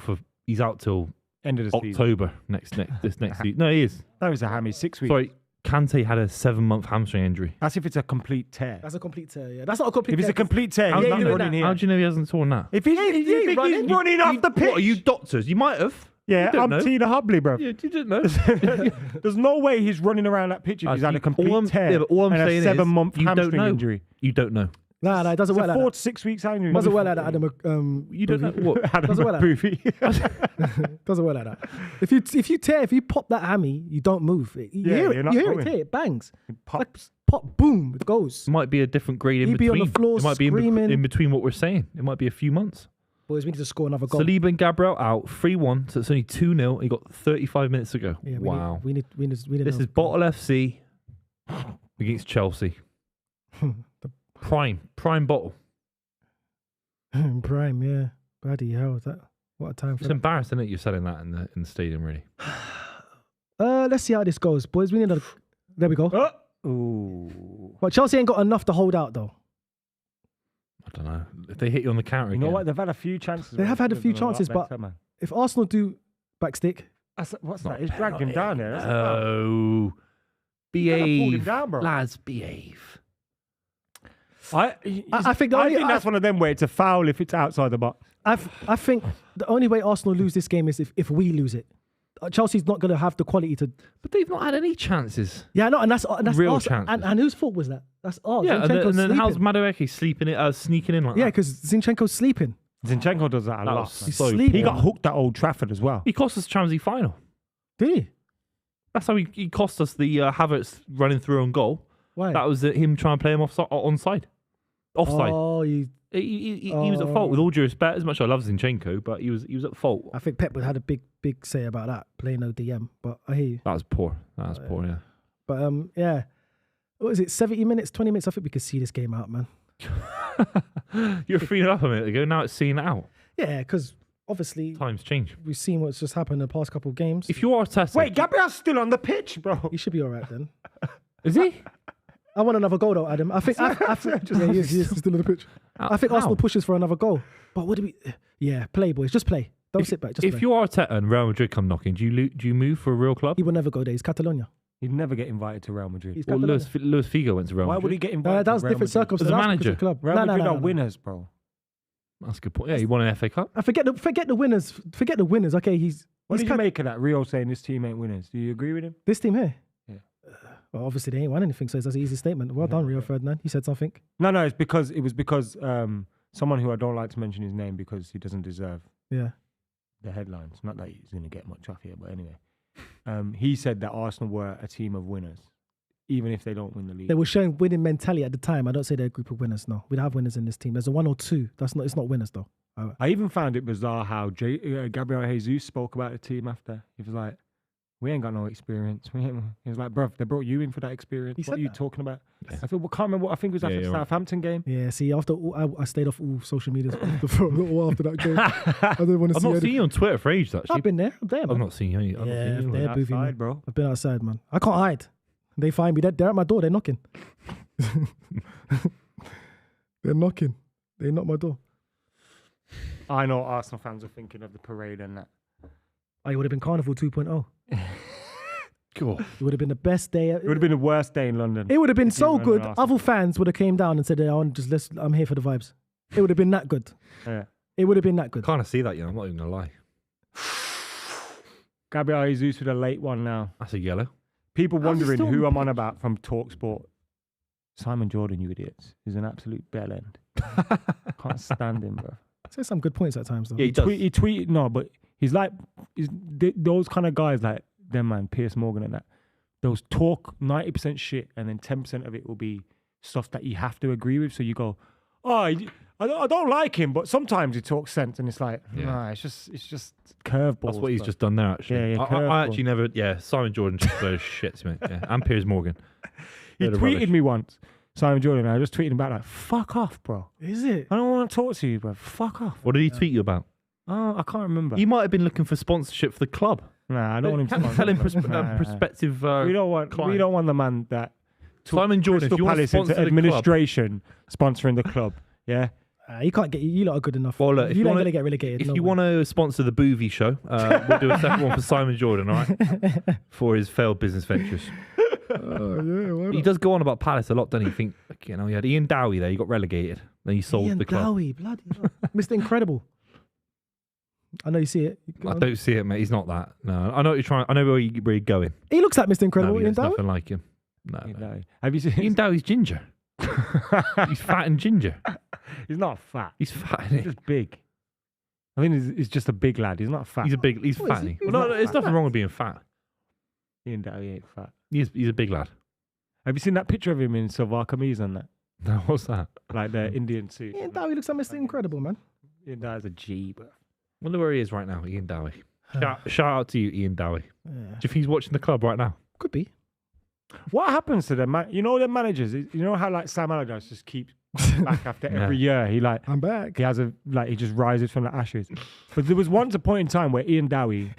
till end of the season. October next season. No, he is. That was a hammy, 6 weeks. Sorry, Kante had a 7-month hamstring injury. That's if it's a complete tear. That's a complete tear, yeah. That's not a complete If it's tear. a complete tear, How he's do not you know running here. How do you know he hasn't torn that? If he's running off the pitch. What, are you doctors? You might have. Yeah, You don't I'm know. Tina Hubley, bro. Yeah, you didn't know. There's no way he's running around that pitch if he's had a complete tear Yeah, but all I'm and saying a 7-month is, you don't hamstring know. injury. You don't know. Nah, it doesn't It's work a like 4 that. to 6 weeks injury. Doesn't work like that, Adam. You don't know what. Adam Doesn't work like Buvey. Doesn't work like that. If you pop that hammy, you don't move. You Yeah, hear you're it. not You hear going. it tear. It bangs. Pops. Pop, boom, it goes. It might be a different grade in He'd be on between. the floor it might be screaming. in between what we're saying. It might be a few months. Boys, we need to score another goal. Saliba and Gabriel out 3-1, so it's only 2-0. He got 35 minutes to go. Yeah, Wow. We need This another is goal. Bottle FC against Chelsea. Prime Bottle. Prime, yeah. Bloody hell, is that? What a time for It's that. embarrassing that you're selling that in the stadium, really. Let's see how this goes, boys. We need a. There we go. Ooh. But Chelsea ain't got enough to hold out, though. I don't know. If they hit you on the counter You know again. what? They've had a few chances. They have had a few chances, but if Arsenal do backstick, What's that? He's dragged him down there. That's a foul. Oh. Kinda pulled him Behave. down, bro. Lads, behave. I think that's one of them where it's a foul if it's outside the box. I think the only way Arsenal lose this game is if we lose it. Chelsea's not going to have the quality to. But they've not had any chances. Yeah, no, and that's Real Arsenal. chances. And whose fault was that? That's ours. Yeah, and Zinchenko's then how's sleeping. Madueke sneaking in like Yeah, that? because Zinchenko's sleeping. Zinchenko does that a That lot. was man. so sleeping. He poor. got hooked at Old Trafford as well. He cost us Champions League final. Did he? That's how he cost us the Havertz running through on goal. Why? That was him trying to play him onside. Offside. Oh, He was at fault, with all due respect. As much as I love Zinchenko, but he was at fault. I think Pep would had a big say about that, playing no DM. But I hear you. That was poor. Yeah. But yeah. What is it? 70 minutes, 20 minutes? I think we could see this game out, man. You were 3-0 up a minute ago. Now it's seen out. Yeah, because obviously Times change. we've seen what's just happened in the past couple of games. If you're Arteta, Wait, Gabriel's still on the pitch, bro. He should be all right then. is he? I want another goal though, Adam. I think yeah, he is still on the pitch. I think Arsenal pushes for another goal. But what do we? Yeah, play, boys. Just play. Don't sit back. Just if play. you're Arteta and Real Madrid come knocking, do you move for a real club? He will never go there. He's Catalonia. He'd never get invited to Real Madrid. Well, Luis Figo went to Real Madrid. Why would he get invited? That was to Real different Madrid? circumstances. As a That's manager. because of the club. Real Madrid are No. winners, bro. That's a good point. Yeah, he won an FA Cup. I forget the winners. Forget the winners. Okay, What did you make of that? Rio saying this team ain't winners. Do you agree with him? this team here. Yeah. Well, obviously they ain't won anything, so that's an easy statement. Well done, Rio Ferdinand. He said something. No, it was because someone who I don't like to mention his name because he doesn't deserve Yeah. the headlines. Not that he's going to get much off here, but anyway. He said that Arsenal were a team of winners, even if they don't win the league. They were showing winning mentality at the time. I don't say they're a group of winners. No, we don't have winners in this team. There's a one or two. It's not winners though. I even found it bizarre how Gabriel Jesus spoke about the team after. He was like, "We ain't got no experience." He was like, "Bruv, they brought you in for that experience. What are you talking about?" Yeah. I can't remember what. I think it was after the Southampton game. Yeah. See, after I stayed off all social media for a little while after that game. I didn't want to I've see. not seen you on Twitter for ages. Actually, I've been there. I'm there, man. I've not seen you. Yeah, they're Buvey, man. bro. I've been outside, man. I can't hide. They find me. They're at my door. They're knocking. They're knocking. They knock my door. I know Arsenal fans are thinking of the parade and that. Oh, it would have been Carnival 2.0. Cool. It would have been the best day. It would have been the worst day in London. It would have been so London good. Arsenal. Other fans would have came down and said, I'm here for the vibes. It would have been that good. Yeah. It would have been that good. Kind of see that, I'm not even gonna lie. Gabriel Jesus with a late one now. That's a yellow. People How's he wondering still on who the I'm on about from TalkSport. Simon Jordan, you idiots. He's an absolute bell end. Can't stand him, bro. Say some good points at times, though. Yeah, he does. He tweeted, no, but he's like, those kind of guys like them, man, Piers Morgan and that. Those talk 90% shit and then 10% of it will be stuff that you have to agree with. So you go, I don't like him, but sometimes he talks sense and it's like, nah, it's just curveballs. That's what he's bro. just done there, actually. Yeah, I actually never, Simon Jordan just blows shit to me. Yeah. And Piers Morgan. He Load of tweeted rubbish. me once, Simon Jordan, and I just tweeted him back like, fuck off, bro. Is it? I don't want to talk to you, bro. Fuck off. What did he tweet you about? Oh, I can't remember. He might have been looking for sponsorship for the club. Nah, I don't want him to Can't tell him prospective. We don't want the man that took Simon Jordan, if Crystal you want to Palace into sponsor the administration sponsoring the club. Yeah. You can't get. You lot are good enough. Well, look, if you you ain't wanna- gonna get relegated. If you want to sponsor the Buvey show, we'll do a second one for Simon Jordan, all right? For his failed business ventures. why He does go on about Palace a lot, doesn't he? Think, he had Ian Dowie there, he got relegated. Then he sold Ian the club. Dowie, bloody hell. Mr. Incredible. I know you see it. I don't see it, mate. He's not that. No, I know what you're trying. I know where you're going. He looks like Mr. Incredible. No, he Ian looks Dowie. nothing like him. No. Have you seen Ian Dowie's ginger. He's fat and ginger. He's not fat. He's fat. He's just big. I mean, he's just a big lad. He's not fat. He's fat. he? Well, no, there's nothing wrong with being fat. Ian Dowie ain't fat. He's a big lad. Have you seen that picture of him in Salwar Kameez and that? No, what's that? Like the Indian suit. Ian Dowie looks like Mr. Incredible, man. Ian Dowie's a G, bro. Wonder where he is right now, Ian Dowie. Shout out to you, Ian Dowie. Yeah. Do you think he's watching the club right now? Could be. What happens to them, man? You know the managers. You know how like Sam Allardyce just keeps back after every year. He I'm back. he has he just rises from the ashes. But there was once a point in time where Ian Dowie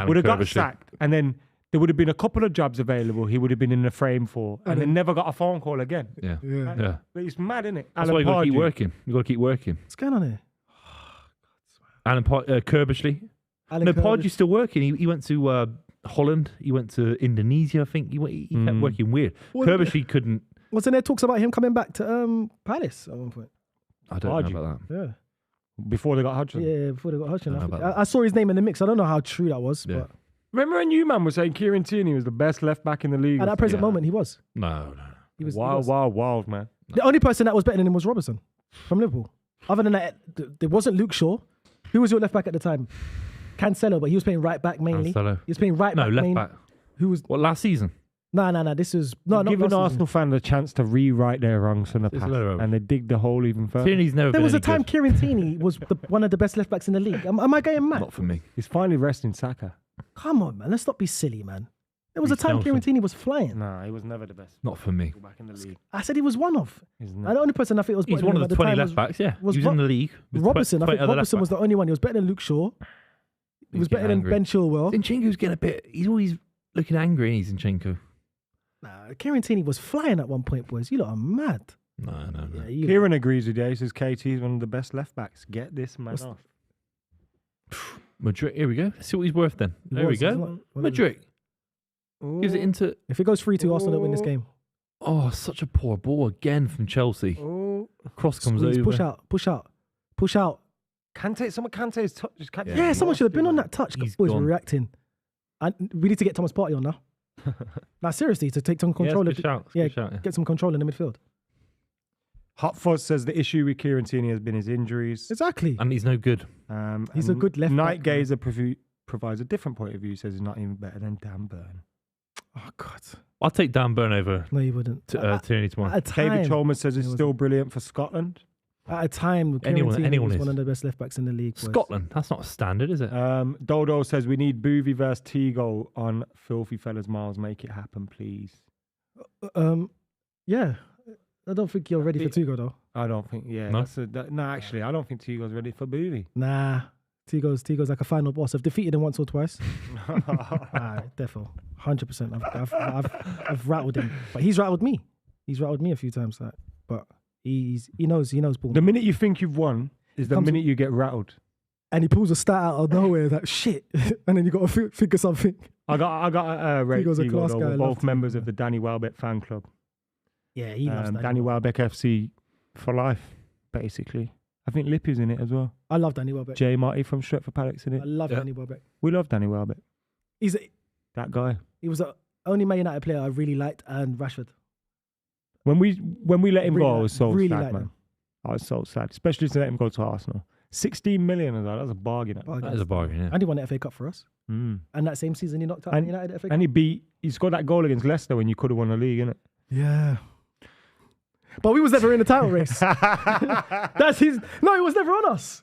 would have got sacked, and then there would have been a couple of jobs available. He would have been in the frame for, and then never got a phone call again. Yeah. Yeah. Yeah. But it's mad, isn't it? That's why you got to keep working. You got to keep working. What's going on here? Alan Kerbishley. Alan No, Curtis. Pardew's still working. He went to Holland. He went to Indonesia, I think. He kept working weird. Well, Kerbishley couldn't. Wasn't there talks about him coming back to Palace at one point? I don't Pardew. know about that. Yeah. Before they got Hudson. Yeah, before they got Hutchin. I don't know about I saw his name in the mix. I don't know how true that was. Yeah. But Remember when you man was saying Kieran Tierney was the best left back in the league? at that present Yeah. moment, he was. No. He was. Wild, man. The only person that was better than him was Robertson from Liverpool. Other than that, there wasn't Luke Shaw. Who was your left back at the time? Cancelo, but he was playing right back mainly. Cancelo. He was playing right No, back. left main. back. Who was? What, last season? No. This was not Giving last season. Arsenal fans a chance to rewrite their wrongs from the It's past, a load of rubbish. and they dig the hole even further. Tierney's never There been was a any time good. Kieran Tierney was one of the best left backs in the league. Am I going mad? Not for me. He's finally resting Saka. Come on, man. Let's not be silly, man. There was a time Nelson. Kieran Tierney was flying. Nah, he was never the best. Not for me. Back in the league. I said he was one of. And the only person I think was He's better one than of him the at 20 time left backs, yeah. was He was in the league. with Robertson. I 20 think other Robertson left was the only one. He was better than Luke Shaw. He was better than angry. Ben Chilwell. Zinchenko's getting a bit... He's always looking angry, isn't he, Zinchenko? Nah, Kieran Tierney was flying at one point, boys. You lot are mad. No. Yeah, Kieran agrees with you. He says KT is one of the best left backs. Get this man off. Madrid, here we go. Let's see what he's worth then. There we go. Madrid. Gives it into... If it goes 3-2, Arsenal don't win this game. Oh, such a poor ball again from Chelsea. Cross comes Squeeze, over. push out. Kante's touch. Yeah, someone should have been on that touch. He's Boys, gone. we're reacting. And we need to get Thomas Partey on now. Now, seriously, to take some control. Good shout. Get some control in the midfield. Hot Fuzz says the issue with Kieran Tierney has been his injuries. Exactly. And he's no good. He's a good left Night back. Gazer provides a different point of view. Says he's not even better than Dan Burn. Oh, God. I'll take Dan Burn over No, you wouldn't. Tierney tomorrow. At a time, David Chalmers says it's still brilliant for Scotland. at a time, Kieran Tierney was one of the best left backs in the league. Scotland, that's not a standard, is it? Dodo says we need Buvey versus Tigo on Filthy Fellas Miles. Make it happen, please. Yeah. I don't think you're ready for Tigo, though. I don't think, No? Actually, I don't think Tigo's ready for Buvey. Nah. Tigo's like a final boss. I've defeated him once or twice. Defo. 100%. I've rattled him. But he's rattled me. He's rattled me a few times. But he knows ball. The minute you think you've won is the minute you get rattled. And he pulls a stat out of nowhere, like shit. And then you got to think of something. I got rate Tigo's a Tigo, class though. guy. We're I both love members Tigo. of the Danny Welbeck fan club. Yeah, he loves Danny Welbeck FC for life, basically. I think Lippy's in it as well. I love Danny Welbeck. Jay Marty from Stretford Paddock's in it. I love Danny Welbeck. We love Danny Welbeck. That guy. He was the only Man United player I really liked, and Rashford. When we let him Really go, I was so really sad, liked man. him. I was so sad, especially to let him go to Arsenal. 16 million as well. That's a bargain. That is a bargain, yeah. And he won the FA Cup for us. Mm. And that same season, he knocked out Man United FA Cup. And he scored that goal against Leicester when you could have won the league, innit? Yeah. But we was never in the title race. That's his. No, it was never on us.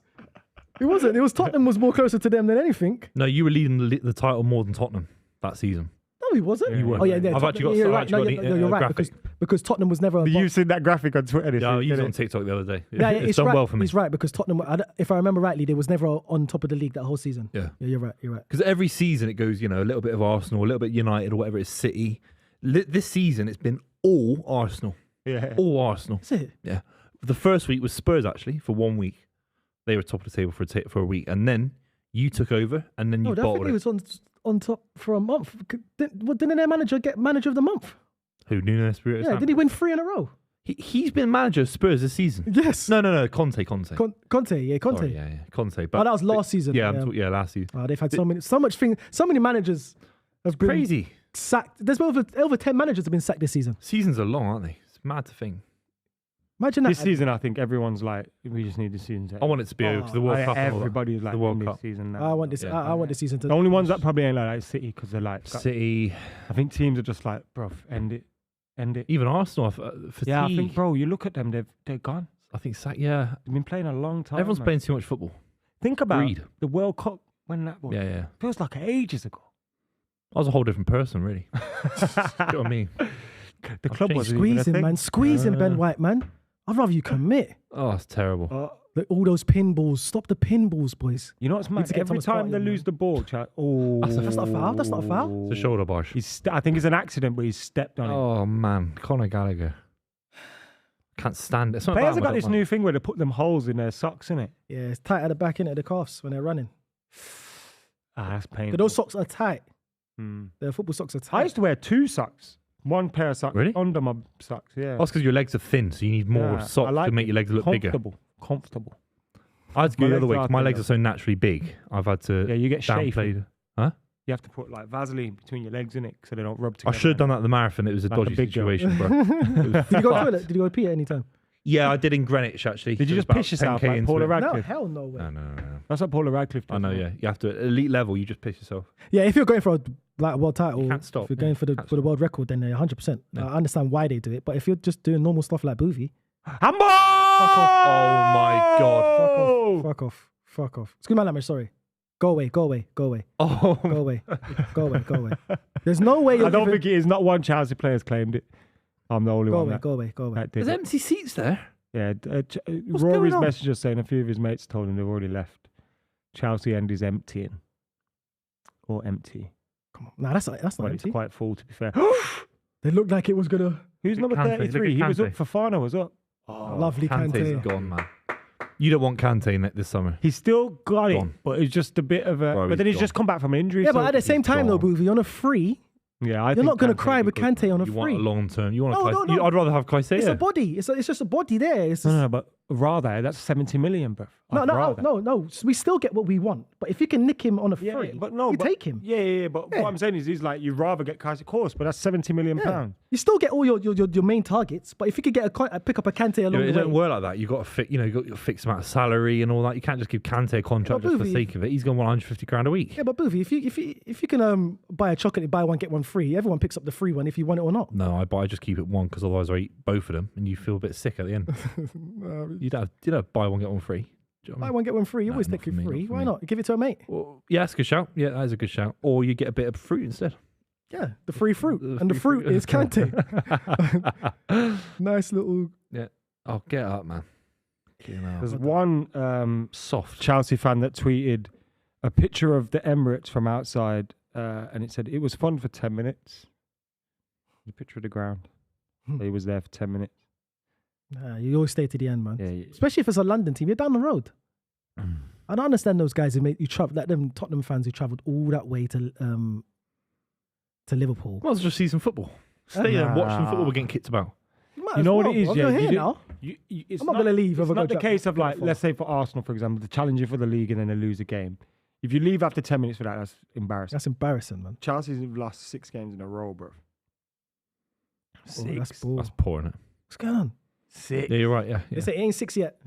It wasn't. It was Tottenham was more closer to them than anything. No, you were leading the title more than Tottenham that season. No, he wasn't. You were. Oh yeah, I've actually got. you're right. You're right because Tottenham was never. You've seen that graphic on Twitter. Yeah, you was on TikTok the other day. Yeah, it's done right. well for me. He's right because Tottenham, if I remember rightly, they was never on top of the league that whole season. Yeah, you're right. You're right. Because every season it goes, a little bit of Arsenal, a little bit United, or whatever it's City. This season it's been all Arsenal. Yeah, all Arsenal. That's it. Yeah, the first week was Spurs actually for 1 week. They were top of the table for a week, and then you took over, and then you bottled it. I think he was on top for a month. Didn't their manager get manager of the month? Who? Nuno Espirito Santo? Did he win 3 in a row? He's been manager of Spurs this season. Yes. No. Conte. Conte. Sorry, yeah, Conte. But that was last season. Yeah, last season. They've had so many managers have been Crazy. sacked. There's over 10 managers have been sacked this season. Seasons are long, aren't they? It's mad to think. Imagine that. This season, I think everyone's like, we just need the season to end. I want it to be over because the World Cup. Everybody's like, the World this Cup. season now. I want this. I want this season to. The only ones that probably ain't like that is City because they're like City. I think teams are just like, bro, end it. Even Arsenal. Yeah, I think, bro, you look at them, they're gone. I think, yeah. They've been playing a long time. Everyone's playing too much football. Think about the World Cup when that was. Yeah. Feels like ages ago. I was a whole different person, really. You know what I mean? The club was squeezing, man. Squeezing Ben White, man. I'd rather you commit. Oh, it's terrible. All those pinballs. Stop the pinballs, boys. You know what's mad? Every time they lose the ball, that's not a foul. That's not a foul. It's a shoulder barge. I think it's an accident, but he's stepped on it. Oh, man. Conor Gallagher. Can't stand it. Players have got this new thing where they put them holes in their socks, innit? Yeah, it's tight at the back, innit? The calves when they're running. That's painful. But those socks are tight. The football socks are tight. I used to wear 2 socks. 1 pair of socks under my socks, yeah. That's because your legs are thin, so you need more socks to make your legs look bigger. Comfortable. I had to go the other way because my legs are so naturally big. I've had to. Yeah, you get downplay. shaky. Huh? You have to put like Vaseline between your legs in it so they don't rub together. I should have done that at the marathon. It was a dodgy situation, bro. Did you go to the toilet? Did you go pee at any time? Yeah, I did in Greenwich actually. Did you just piss yourself like Paula Radcliffe? No, hell no way. No. That's what Paula Radcliffe does. I know, yeah. You have to, at elite level, you just piss yourself. Yeah, if you're going for a world title, can't stop. If you're going for the world record, then 100%. I understand why they do it, but if you're just doing normal stuff like Buvey, Handball! Oh my God. Fuck off. Excuse my language, sorry. Go away, go away, go away. Oh, Go away, go away, go away. There's no way. I don't think it is. Not one Chelsea player's claimed it. I'm the only Go one. away, that, go away, go away. that did there's it. empty seats there. Yeah, What's Rory's going on? messenger saying a few of his mates told him they've already left. Chelsea end is emptying. Or empty. Come on. Nah, that's not Well, empty. it's quite full, to be fair. They looked like it was gonna. Who's number Kante, look at 33? He was Kante. up. Fofana was up. Oh, lovely Kante's Kante. gone, man. You don't want Kante this summer. He's still got it, Gone. but it's just a bit of a. Bro, but then he's he's just come back from an injury. Yeah, so but at the same time though, gone. Buvey, on a free, yeah, I you're think not gonna Kante'd cry be with good. Kante on a You free. want a long term. You want No, a no, no. I'd rather have Caicedo. It's a body. It's just a body there. It's just, No, but rather that's 70 million, bro. no. So we still get what we want. But if you can nick him on a Yeah, free, but no, you but, take him. Yeah. But Yeah. what I'm saying is, he's like, you'd rather get Kaiser course, but that's 70 million Yeah. pounds. You still get all your main targets, but if you could get pick up a Kante Yeah, along but it the don't way, work like that. You got to fit. You know, you got your fixed amount of salary and all that. You can't just give Kante a contract But just for the Buvey- sake of it. He's going 150 grand a week. yeah. But Buvey, if you can buy a chocolate, buy one get one free, everyone picks up the free one if you want it or not. No, I just keep it one because otherwise I eat both of them and you feel a bit sick at the end. You'd have buy one get one free. Do you know what I Buy mean? one get one free. You No, always not take for it me, free. not for Why me. not? Give it to a mate. Well, yeah, that's a good shout. Yeah, that is a good shout. Or you get a bit of fruit instead. Yeah, the free fruit, The and the free fruit fruit. is Kante. Nice little. Yeah. Oh, get up, man. There's one Soft. Chelsea fan that tweeted a picture of the Emirates from outside, and it said it was fun for 10 minutes. The picture of the ground. He was there for 10 minutes. Nah, you always stay to the end, man. Yeah. Especially if it's a London team, you're down the road. I don't understand those guys who like them Tottenham fans who travelled all that way to Liverpool. Might as well just see some football. Stay there and watch some football. We're getting kicked about. You know what it is, bro. yeah. You're you here do- now. it's I'm not gonna leave if It's I go not the jack- case of like, jack let's say for Arsenal, for example, the challenger for the league and then they lose a game. If you leave after 10 minutes for that, that's embarrassing. That's embarrassing, man. Chelsea's lost 6 games in a row, bro. Oh, that's bull. That's poor, isn't it? What's going on? 6. Yeah, you're right. Yeah. They say it ain't 6 yet.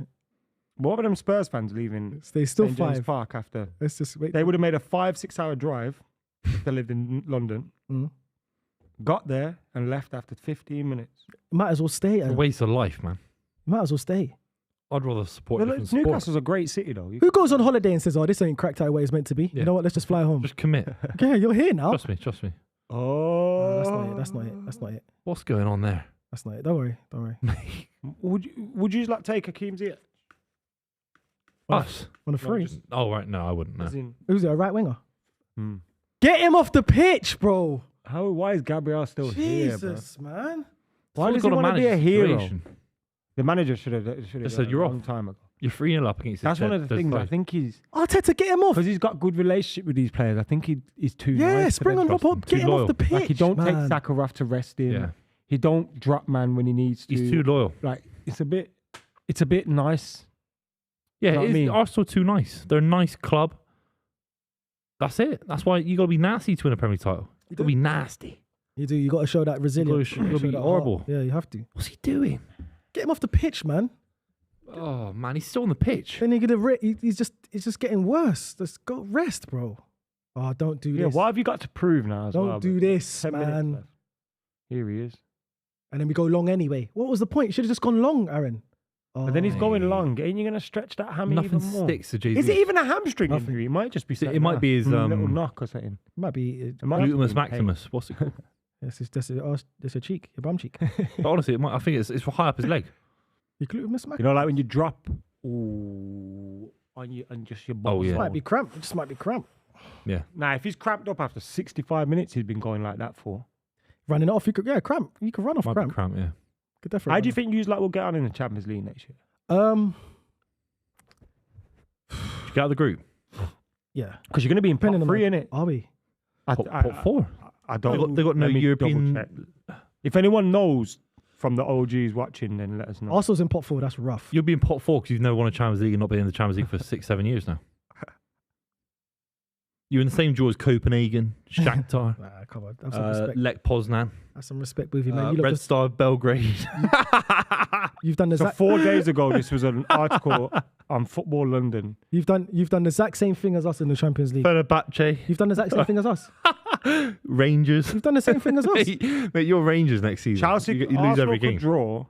What were them Spurs fans leaving They still St. James 5. Park after? Let's just wait. They would have made a 5-6 hour drive if they lived in London. Mm. Got there and left after 15 minutes. Might as well stay. It's a waste of life, man. Might as well stay. I'd rather support a different sport. Newcastle's a great city, though. Who goes on holiday and says, "Oh, this ain't cracked out the way it's meant to be"? Yeah. You know what? Let's just fly home. Just commit. Okay, you're here now. Trust me. Oh, That's not it. That's not it. What's going on there? That's not it. Don't worry. Would you like take Hakeem Ziyech? Us? On a free. Oh, right. No, I wouldn't. No. As in, Who's it? A right winger? hmm. Get him off the pitch, bro. Why is Gabriel still here, bro? Jesus, man. Why Someone's does he gotta want to be a manage the hero? situation. The manager should have Just done said it you're a off. long time ago. You're 3-0 up against That's one of the things. I think he's Arteta, get him off. because he's got good relationship with these players. I think he's too Yeah, nice. spring on for them. Rob up. Get him loyal. off the pitch. Like he don't man. take Saka off to rest him. Yeah. He don't drop man when he needs to. He's too loyal. Like it's a bit nice. Yeah, know what I mean? Arsenal too nice. They're a nice club. That's it. That's why you got to be nasty to win a Premier League title. You got to be nasty. You do. You got to show that resilience. You gotta Show be that horrible. heart. Yeah, you have to. What's he doing? Get him off the pitch, man. Oh man, he's still on the pitch. Then you're gonna. He's just getting worse. Just go rest, bro. Oh, don't do Yeah, this. what have you got to prove now? As Don't well, do bro? this, 10 minutes man. left. Here he is. And then we go long anyway. What was the point? You should have just gone long, Aaron. Oh, But then he's going Hey. long. Ain't you going to stretch that hammy Nothing even more? sticks to Jay-Z. Is it even a hamstring Nothing. injury? It might just be. It might be his, little knock or something. might be. It might Gluteus just be pain. maximus? What's it called? That's your cheek, your bum cheek. But honestly, I think it's high up his leg. Your gluteus maximus. You know, like when you drop on just your bum. Oh, yeah. Might be cramp. It just might be cramp. Yeah. Nah, if he's cramped up after 65 minutes, he's been going like that for. Running it off, you could cramp. You could run off Might be cramp. cramp, yeah. Could definitely. How do you run think you will get on in the Champions League next year? off. Did you get out of the group? Yeah. Because you're going to be in pot Depending on 3, my- innit? Are we? Pot 4? I don't. They got no let me European. double check. If anyone knows from the OGs watching, then let us know. Arsenal's in pot 4. That's rough. You'll be in pot 4 because you've never won a Champions League and not been in the Champions League for 6-7 years now. You're in the same draw as Copenhagen, Shakhtar, Nah, come on. Have some respect. Lech Poznan, Have some respect, Buvey, man. You look Red just, Star Belgrade. you've done the So exact, 4 days ago, this was an article on Football London. you've done the exact same thing as us in the Champions League. Fenerbahce, You've done the exact same thing as us. Rangers. You've done the same thing as us. Mate, you're Rangers next season. Chelsea, you lose Arsenal every could game. draw.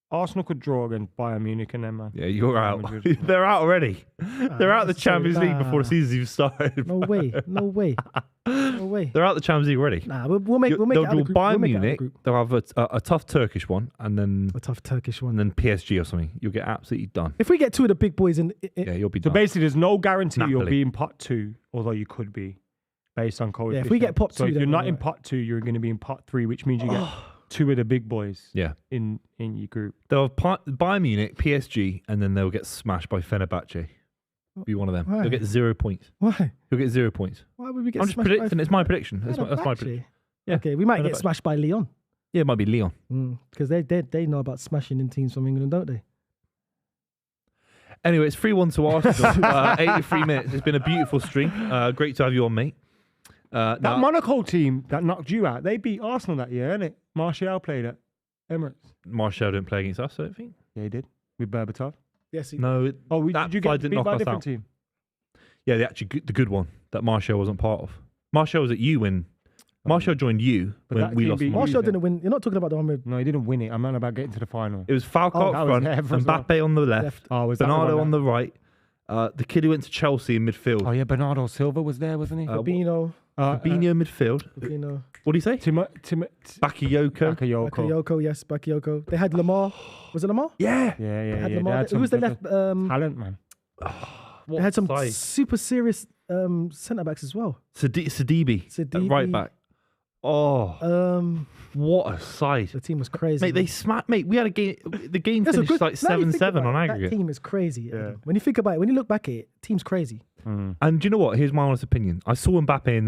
Arsenal could draw against Bayern Munich and them, man. Yeah, you're out. Madrid. They're out already. They're out of the Champions League before the season's even started. No way. No way. No way. They're out of the Champions League already. Nah, we'll make They'll it out draw of the group. Bayern We'll make it out of the Munich. group. They'll have a tough Turkish one, and then A tough Turkish one. PSG or something. You'll get absolutely done. If we get two of the big boys in, Yeah, you'll be So done. basically, there's no guarantee you'll Napoli. be in pot 2, although you could be, based on coefficient. if we get pot so 2, if then you're we're not in right. pot 2, you're going to be in pot 3, which means you get 2 of the big boys Yeah. in your group. They'll have Bayern Munich, PSG, and then they'll get smashed by Fenerbahce. Be one of them. Why? They'll get 0 points. Why? You'll get 0 points. Why would we get I'm just smashed predicting. by It's my prediction. That's my Fenerbahce? prediction. Yeah. Okay, we might get Fenerbahce. smashed by Lyon. Yeah, it might be Leon. Because they know about smashing in teams from England, don't they? Anyway, it's 3-1 to Arsenal. 83 minutes. It's been a beautiful stream. Great to have you on, mate. That now- Monaco team that knocked you out, they beat Arsenal that year, innit? Martial played at Emirates. Martial didn't play against us, I don't think. Yeah, he did. With Berbatov. Yes. No. Did you get didn't beat knock by a us different out. team? Yeah, the good one that Martial wasn't part of. Martial was at you when Martial joined you But when that we team lost. beat Martial then. didn't win. You're not talking about the one with No, he didn't win it. I'm not about getting to the final. It was Falcao that up was front, Evra as well. Mbappe on the left, left. Oh, was that the Bernardo one on that- the right. The kid who went to Chelsea in midfield. Oh yeah, Bernardo Silva was there, wasn't he? Fabinho. Fabinho midfield. Fabinho. What do you say? Bakayoko. Bakayoko, yes, Bakayoko. They had Lamar. Was it Lamar? Yeah. Yeah, They yeah, had yeah. Lamar. They had Who was the some left? talent, man. They had some size. super serious centre backs as well. Sadibi. Sidibe. Right back. Oh, what a side. The team was crazy. Mate, they smacked. Mate, we had a game. The game That's a finished good- like now you think 7-7 on about it, aggregate. That team is crazy. Yeah. When you think about it, when you look back at it, team's crazy. And do you know what? Here's my honest opinion. I saw Mbappe in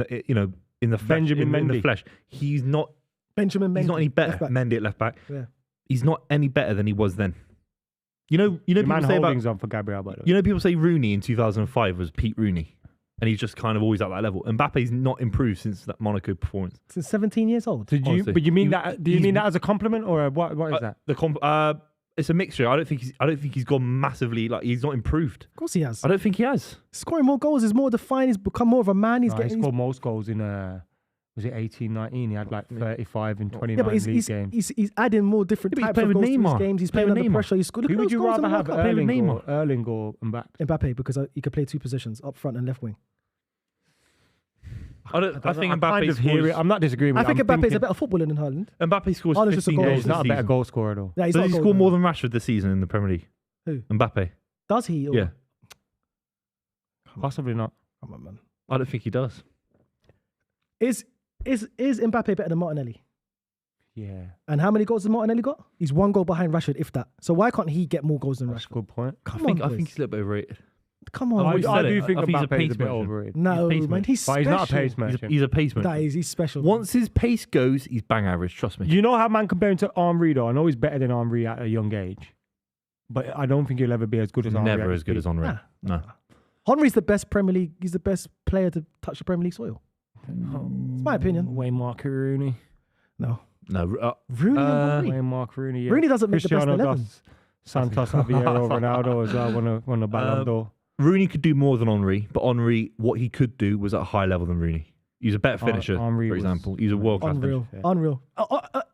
the flesh. Benjamin in the Mendy. flesh. He's not. Benjamin Mendy. He's not any better. left back. Mendy at left back. Yeah. He's not any better than he was then. You know. Your People man say about. Holding's on for Gabriel, by the way. You know, people say Rooney in 2005 was Pete Rooney, and he's just kind of always at that level. Mbappe's not improved since that Monaco performance. Since 17 years old. Did you? honestly. But you mean He- that? Do you he's- mean that as a compliment or what? What is that? It's a mixture. I don't think he's gone massively. Like he's not improved. Of course he has. I don't think he has. Scoring more goals is more defined. He's become more of a man. He's He getting. scored most goals in was it 18-19? He had like 35 in 29 Yeah, but league games. he's adding more different Yeah, but he's types playing of with goals to his Neymar. games. He's Playing playing with under Neymar. pressure. He scored. Who would you rather have, Neymar. Erling or Mbappe? Mbappe, because he could play two positions, up front and left wing. I think I'm Mbappe kind of hearing. I'm not disagreeing with I think you. I'm Mbappe is a thinking- better footballer than Haaland. Mbappe scores Haaland's just a 15 goal. Yeah, goals he's this not a better season. goal scorer though. Yeah, he's Does not he a score goal- more than Rashford this season in the Premier League? Who? Mbappe. Does he? Or- Yeah. Possibly not. Come on, man. I don't think he does. Is Mbappe better than Martinelli? Yeah, And how many goals has Martinelli got? He's one goal behind Rashford, if that. So why can't he get more goals than that's a Rashford? good point. Come I think on, boys. he's a little bit overrated. Come I on. always boys. said I it. do think I think he's a Mbappe is a pace bit merchant. overrated. No, pace man, merchant. he's But special. he's not a pace merchant. He's a pace Nah, merchant. he's special. Once his pace goes, he's bang average. Trust me. You know how man compare him to Henry though? I know he's better than Henry at a young age, but I don't think he'll ever be as good as Henry. Never at as good as his peak. Henry. Nah. No. Henry's the best Premier League. He's the best player to touch the Premier League soil. It's my opinion. Wayne Mark Rooney. No. No. Rooney and Henry. Wayne Mark Rooney. Yeah. Rooney doesn't make the best Cristiano 11. Dos Santos, Javier, Ronaldo as well. Won a Ballon d'Or. Rooney could do more than Henry, but Henry, what he could do was at a higher level than Rooney. He's a better finisher, Henry for was- example. He's a world-class Unreal. finisher. Unreal.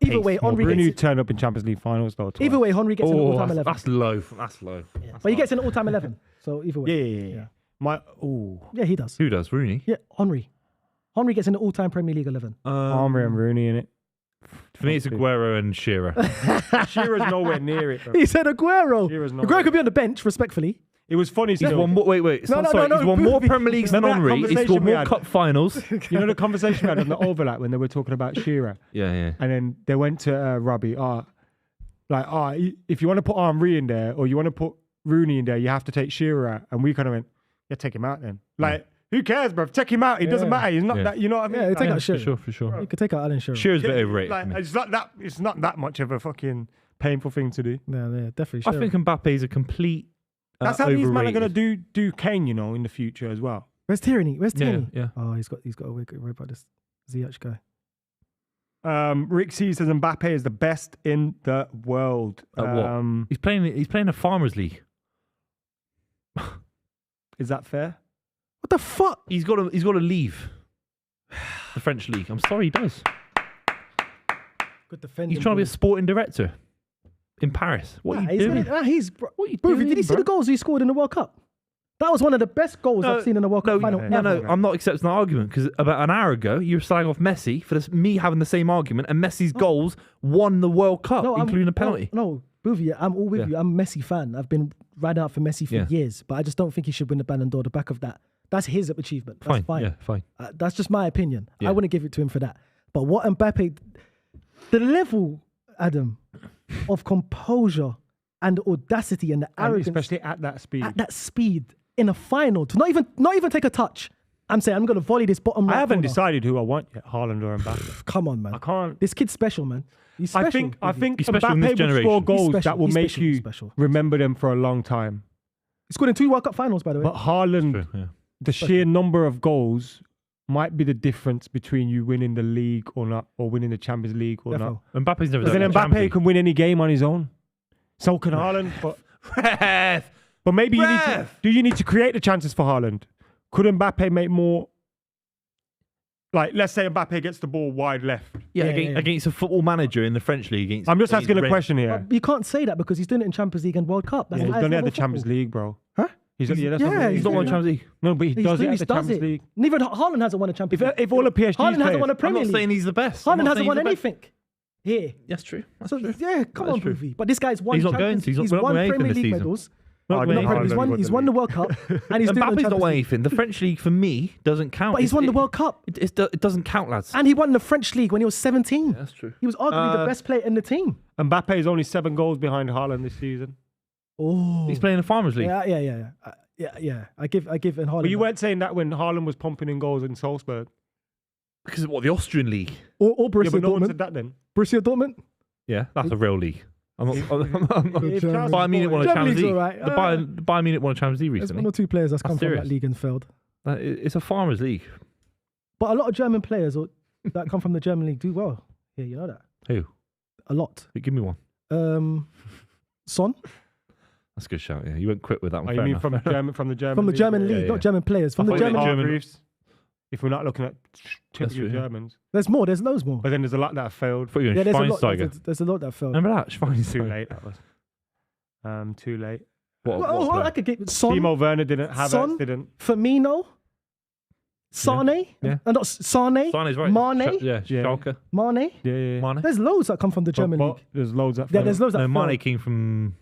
Either way, Henry Rooney gets, turned up in Champions League finals though. Twice. either way, Henry gets an Oh, all-time 11. that's low. That's low. But he gets an all-time 11. So either way. Yeah. My Yeah, he does. Who does? Rooney? Yeah, Henry. Henry gets an all-time Premier League 11. Henry and Rooney in it. For me, it's Aguero and Shearer. Shearer's nowhere near it. Bro. He said Aguero. Shearer's not. Aguero could be on the bench, respectfully. It was funny. He's still. won more. Wait. No, no, sorry. no, He's won more Buvey. Premier Leagues than Remember that Henry. He's conversation scored we more had? cup finals. You know the conversation we had on the overlap when they were talking about Shearer, Yeah. and then they went to Robbie. If you want to put Henry in there or you want to put Rooney in there, you have to take Shearer out. And we kind of went, yeah, take him out then. Like, who cares, bro? Take him out. It doesn't matter. He's not Yeah. that. You know what I mean? Yeah, take out For Shearer. sure. You could take out Alan Shearer. Shearer's a bit overrated. Like, for me. it's not that much of a fucking painful thing to do. Yeah, definitely I Shearer. think Mbappe's a complete. That's how these men are overrated. gonna do Kane, in the future as well. Where's Tierney? Yeah. Oh, he's got to worry about this Ziyech guy. Rick C says Mbappe is the best in the world. At what? He's playing a Farmers League. Is that fair? What the fuck? He's got to leave the French league. I'm sorry, he does. Good defending. He's trying to be a sporting director. in Paris. What are you doing? What are you doing, Buvey, did you see bro? the goals he scored in the World Cup? That was one of the best goals I've seen in the World Cup final. No, I'm not accepting that argument because about an hour ago you were slagging off Messi for me having the same argument, and Messi's goals won the World Cup, including a penalty. No, Buvey, I'm all with you. I'm a Messi fan. I've been riding out for Messi for years, but I just don't think he should win the Ballon d'Or. The back of that, that's his achievement. That's fine. Yeah, fine. That's just my opinion. Yeah. I wouldn't give it to him for that. But what Mbappe, the level, Adam, of composure and audacity and the arrogance, especially at that speed. In a final, to not even take a touch. I'm saying I'm going to volley this bottom right. I haven't decided who I want yet, Haaland or Mbappe. Come on, man. I can't. This kid's special, man. He's special. I think He's special in this Mbappe will score goals that will make you remember them for a long time. He scored in 2 World Cup finals, by the way. But Haaland, the sheer number of goals might be the difference between you winning the league or not, or winning the Champions League or not. Mbappe's never Because done then Mbappe can win any game on his own. So can Haaland. But maybe you need to create the chances for Haaland. Could Mbappe make more? Like, let's say Mbappe gets the ball wide left. Against a football manager in the French league. I'm just asking a question here. But you can't say that because he's doing it in Champions League and World Cup. That's He's done it at the Champions League, bro. Huh? He's not won Champions League. No, but he does it at the Champions League. Neither Haaland hasn't won a Champions League. If all the PSG Haaland hasn't won a I'm Premier not League. saying he's the best. Haaland hasn't won anything. Here. That's true. Yeah, come on, Buvey. But this guy's won. He's not going to. He's won Premier League medals. He's won the World Cup, and he's doing the Mbappe's not Champions won League. anything. The French league for me doesn't count. But he's won the World Cup, it doesn't count, lads. and he won the French league when he was 17. That's true. He was arguably the best player in the team. Mbappe is only 7 goals behind Haaland this season. Oh, He's playing the Farmers League. Yeah. I give in Haaland. But you weren't saying that when Haaland was pumping in goals in Salzburg. Because of what, the Austrian league? or Borussia But no one Dortmund. said that then. Borussia Dortmund. Yeah, that's a real league. I'm not. Bayern Munich won a German Champions league's League. alright. The Bayern Munich won a Champions League There's recently. 1 or 2 players that's come from serious. that league and failed. It's a Farmers League. But a lot of German players that come from the German league do well. Yeah, you know that. Who? A lot. Give me one. Son. That's a good shout. Yeah, you went quick with that one. You Fair mean enough. from the German From the league? German league, not German players. From the thought you German meant league. Hargreaves, if we're not looking at typical Germans. There's more. There's loads more. But then there's a lot that have failed. Put you in Yeah, there's a lot. Schweinsteiger. There's a lot that failed. Remember that? Too Schweinsteiger. late, that was. Too late. Well, I could get Son, Timo Werner didn't. Havertz Son, didn't. Firmino, Sane, Yeah. not Sane, Sane's right. Mane, Yeah. Schalke. Mane. Yeah. Mane. There's loads that come from the German But league. there's loads that Yeah, failed. there's loads that No, failed. Mane came from.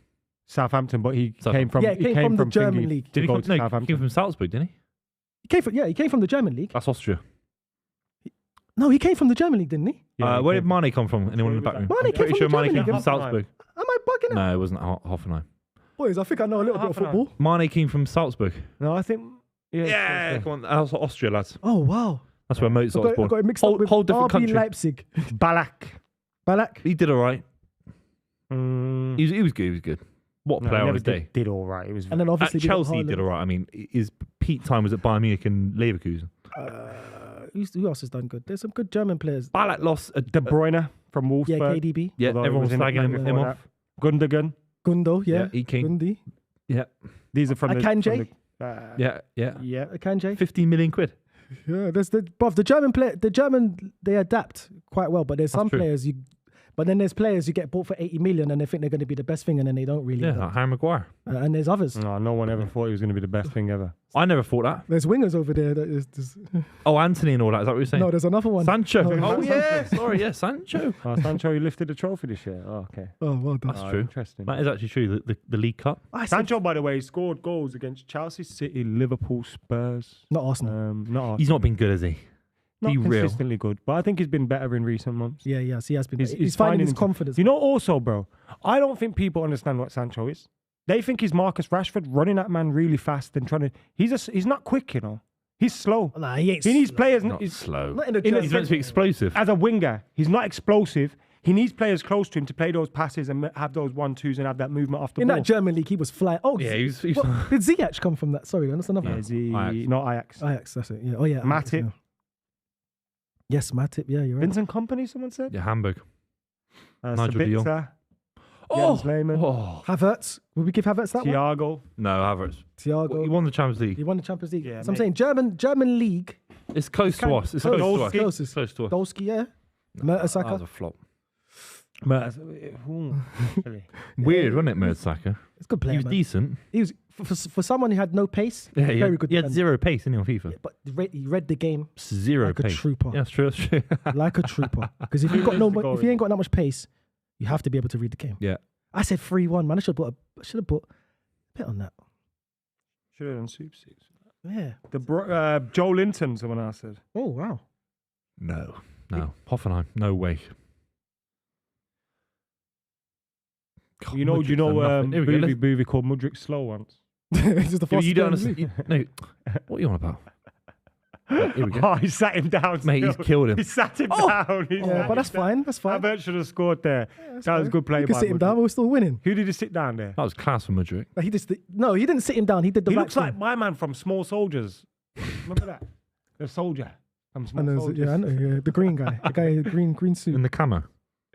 Southampton, but he Southampton. came from. Yeah, he came from the German thingy league. to Did he go come? to No, he Southampton. came from Salzburg, didn't he? He came from the German league. That's Austria. No, he came from the German league, didn't he? Yeah, Where he did Mane come from? Anyone in the back room? Mane I'm came pretty from sure the Mane German came from league. Salzburg. Am I bugging out? No, it wasn't Hoffenheim. Boys, I think I know a little bit of football. Mane came from Salzburg. No, I think. Yeah. Come on. That's Austria, lads. Oh, wow. That's where Mozart was I born. got it mixed up with whole different RB country. Leipzig. Balak. He did all right. Mm, He was good. He was good. What a no, player he on never his day. did all right. It was. And then At obviously Chelsea, he did all right. I mean, his peak time was at Bayern Munich and Leverkusen. Who else has done good? There's some good German players. Balak lost a De Bruyne from Wolfsburg. Yeah, KDB. Yeah, Although he everyone was in the slagging before him that. off. Gundogan. Gundo, yeah. he came. Gundi. Yeah, These are from Akanji. yeah. Yeah. Akanji. 15 million quid. Yeah, the German they adapt quite well, but there's some true. players but then there's players you get bought for 80 million and they think they're going to be the best thing and then they don't really. Yeah, like Harry Maguire. And there's others. No one ever thought he was going to be the best thing ever. I never thought that. There's wingers over there. That is, Oh, Anthony and all that. Is that what you're saying? no, there's another one. Sancho. No, Oh, yeah. Sorry, yeah, Sancho. Sancho, he lifted the trophy this year. Oh, okay. Oh, well done. That's true. Interesting. That is actually true. The League Cup. Sancho, by the way, scored goals against Chelsea, City, Liverpool, Spurs. Not Arsenal. Not Arsenal. He's not been good, has he? Not Be real. consistently good, but I think he's been better in recent months. Yeah, yes, he has been. He's He's finding his himself. confidence. You know, also, bro, I don't think people understand what Sancho is. They think he's Marcus Rashford running at man really fast and trying to. He's not quick, you know. He's slow. Nah, he ain't. He needs players. Not slow. Not in the in a He's meant to be explosive. As a winger, he's not explosive. He needs players close to him to play those passes and have those 1-2s and have that movement off the In ball. that German league, he was flying. Oh, Yeah, he was did Ziyech come from that? Sorry, that's another. Ajax. Not Ajax. Ajax, that's it. Yeah. Oh yeah. Ajax, Matip. yeah. Yes, Matip. Yeah, you're right. Vincent Kompany, someone said. Yeah, Hamburg. Nigel de Jong. Sabitzer, Oh, Jens Lehmann, Havertz. Will we give Havertz that one? Thiago. no, Havertz. Thiago. He won the Champions League. He won the Champions League. Yeah, so I'm mate. saying German league. It's close to us. It's Close. close to us. Closest. Close to us. Dolski, yeah. That was Mertesacker. a flop. But Weird, wasn't it, Mertesacker? It's a good player. He was man. decent. He was for someone who had no pace. Yeah, very good. He had defender. zero pace, didn't he, on FIFA? Yeah, but he read the game Zero like pace. a trooper. Yeah, that's true. That's true. Like a trooper. Because if you ain't got that much pace, you have to be able to read the game. Yeah. I said 3-1, man. I should have put a bit on that. Should have done Super 6. Yeah. Joe Linton, someone else said. Oh wow. No. Hoffenheim, no way. God, You know, Buvey called Mudryk slow once. This is the first. You don't understand. No, what are you on about? Here we go. Oh, he sat him down. Mate, still. he's killed him. He sat him down. Yeah, but that's fine. That's fine. Havertz should have scored there. That was good play. You could sit him down. We're still winning. Who did he sit down there? That was class for Mudryk. Like he didn't sit him down. He did the He right looks thing. like my man from Small Soldiers. Remember that? The soldier from Small Soldiers. Yeah, I know. Yeah, the green guy. The guy in the green suit. In the camo.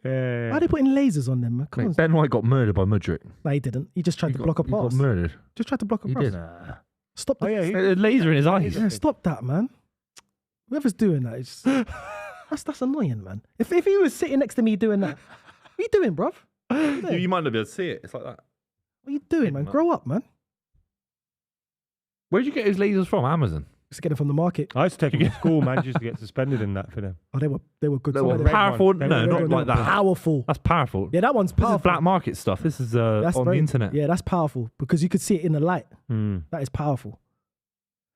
Yeah. Why are they putting lasers on them? Man? Come on. Ben White got murdered by Mudryk. No, he didn't. He just tried to block a He got pass. murdered. Just tried to block a He pass. did. Stop. Oh, yeah. A laser in his eyes. Yeah, stop that, man. Whoever's doing that, is that's annoying, man. If he was sitting next to me doing that, what are you doing, bruv? You might not be able to see it. It's like that. What are you doing, man? Grow up, man. Where'd you get his lasers from? Amazon? Just get them from the market. I used to take him to school, man, just to get suspended in that for them. Oh, they were good. They Some were of them- powerful. They No, were not like that. Powerful. That's powerful. Yeah, that one's This powerful. is black market stuff. This is That's on very- the internet. Yeah, that's powerful because you could see it in the light. Mm. That is powerful.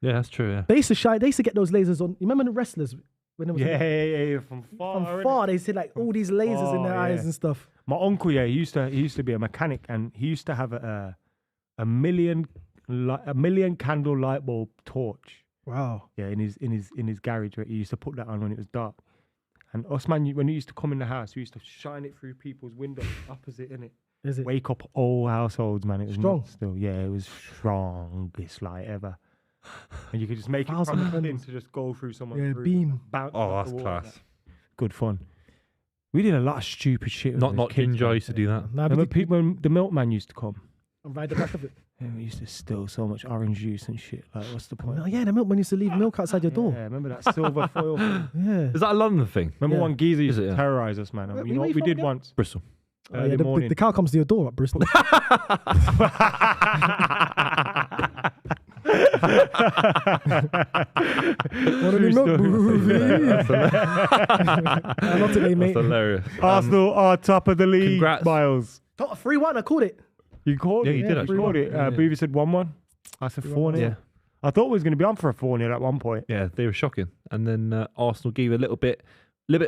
Yeah, that's true. Yeah. They used to get those lasers on. You remember the wrestlers when it was Yeah, from far. from far? They see like all these lasers in their eyes and stuff. My uncle, he used to be a mechanic, and he used to have a million candle light bulb torch. Wow. Yeah, in his garage, where he used to put that on when it was dark. And us, man, when he used to come in the house, we used to shine it through people's windows, opposite, innit? Is it? Wake up all households, man. It was Strong. nuts still. Yeah, it was strongest light ever. And you could just make it from 1,000 the thing candles. to just go through someone's Yeah, roof, beam. bounce Oh, off that's the wall, class. like that. Good fun. We did a lot of stupid shit. Not Ginger. I used to do that. Nah, Remember people when the milkman used to come? and ride the back of it. And we used to steal so much orange juice and shit. Like, what's the point? Oh yeah, the milkman used to leave milk outside your door. Yeah, remember that silver foil thing? Yeah. Is that a London thing? Remember Yeah. one geezer used Is it, to yeah? terrorise us, man? And Where you know you what we from did again? once? Bristol. Oh, Early yeah, morning. the car comes to your door at Bristol. What True milk story. Buvey? Not today, mate. That's hilarious. Arsenal are top of the league, congrats. Miles. 3-1, I called it. You called Yeah, it? you did actually. You called it. Yeah, yeah. Buvey said 1-1. I said 4-0. Yeah. I thought we was going to be on for a 4-0 at one point. Yeah, they were shocking. And then Arsenal gave a little bit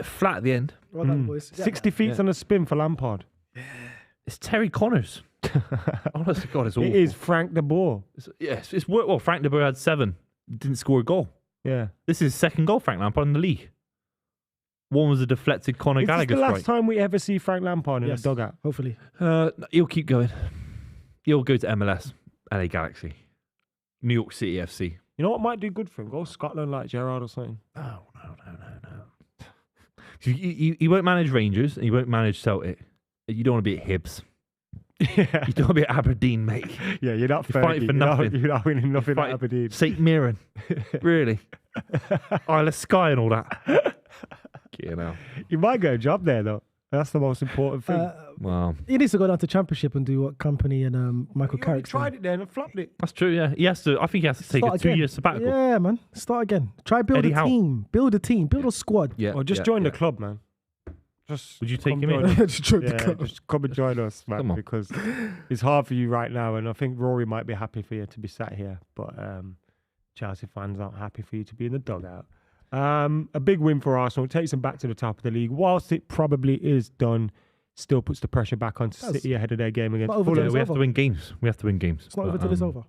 flat at the end. Well done, boys. Yeah, 60 feet Yeah. on a spin for Lampard. It's Terry Connors. Honest to God, it's awful. It is Frank de Boer. It's well, Frank de Boer had 7. Didn't score a goal. Yeah. This is his second goal, Frank Lampard, in the league. One was a deflected Conor Is this Gallagher the last strike. time we ever see Frank Lampard in Yes. a dugout? hopefully. He'll keep going. He'll go to MLS, LA Galaxy, New York City FC. You know what might do good for him? Go Scotland like Gerrard or something. No. He won't manage Rangers and he won't manage Celtic. You don't want to be at Hibs. Yeah. You don't want to be at Aberdeen, mate. Yeah, you're not You're fighting Fergie. for nothing. You're not winning nothing fighting- at Aberdeen. St Mirren. Really? Isle of Skye and all that. You know. You might get a job there, though. That's the most important thing. Wow. He needs to go down to Championship and do what Company and Michael He Carrick's tried doing. it then and flopped it. That's true, yeah. He has to. I think he has to take Start a 2 again. year sabbatical. Yeah, man. Start again. Try build Eddie a Howe. team. Build a team. Build a squad. Yeah. Or just join the club, man. Just Would you take come him join in? us. Just join the Yeah, club. just come and join us, man, Come on. because it's hard for you right now, and I think Rory might be happy for you to be sat here, but Chelsea fans aren't happy for you to be in the dugout. A big win for Arsenal. It takes them back to the top of the league. Whilst it probably is done, still puts the pressure back onto City ahead of their game against Not over Fulham. till We have to win games. It's not over till it's over.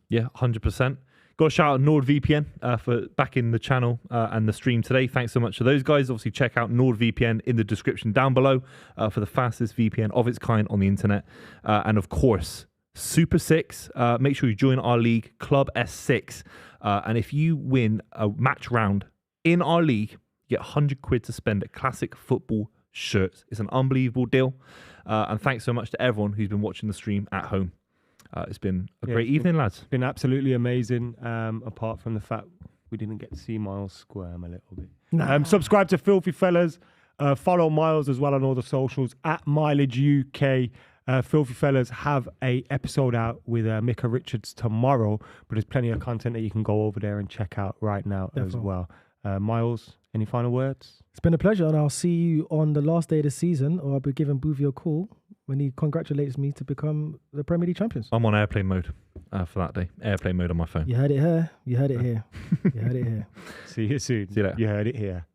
Yeah, 100%. Got to shout out NordVPN for backing the channel and the stream today. Thanks so much to those guys. Obviously, check out NordVPN in the description down below for the fastest VPN of its kind on the internet. And of course, Super 6. Make sure you join our league, Club S6. And if you win a match round in our league, you get 100 quid to spend at Classic Football Shirts. It's an unbelievable deal. And thanks so much to everyone who's been watching the stream at home. It's been a great evening, lads. Been absolutely amazing, apart from the fact we didn't get to see Miles squirm a little bit. Nah. Subscribe to Filthy Fellas Follow Miles as well on all the socials at Mileage UK. Filthy Fellas have a episode out with Micah Richards tomorrow, but there's plenty of content that you can go over there and check out right now as well. Miles, any final words? It's been a pleasure, and I'll see you on the last day of the season, or I'll be giving Buvey a call when he congratulates me to become the Premier League champions. I'm on airplane mode for that day. Airplane mode on my phone. You heard it here. You heard it here. You heard it here. See you soon. See you later. You heard it here.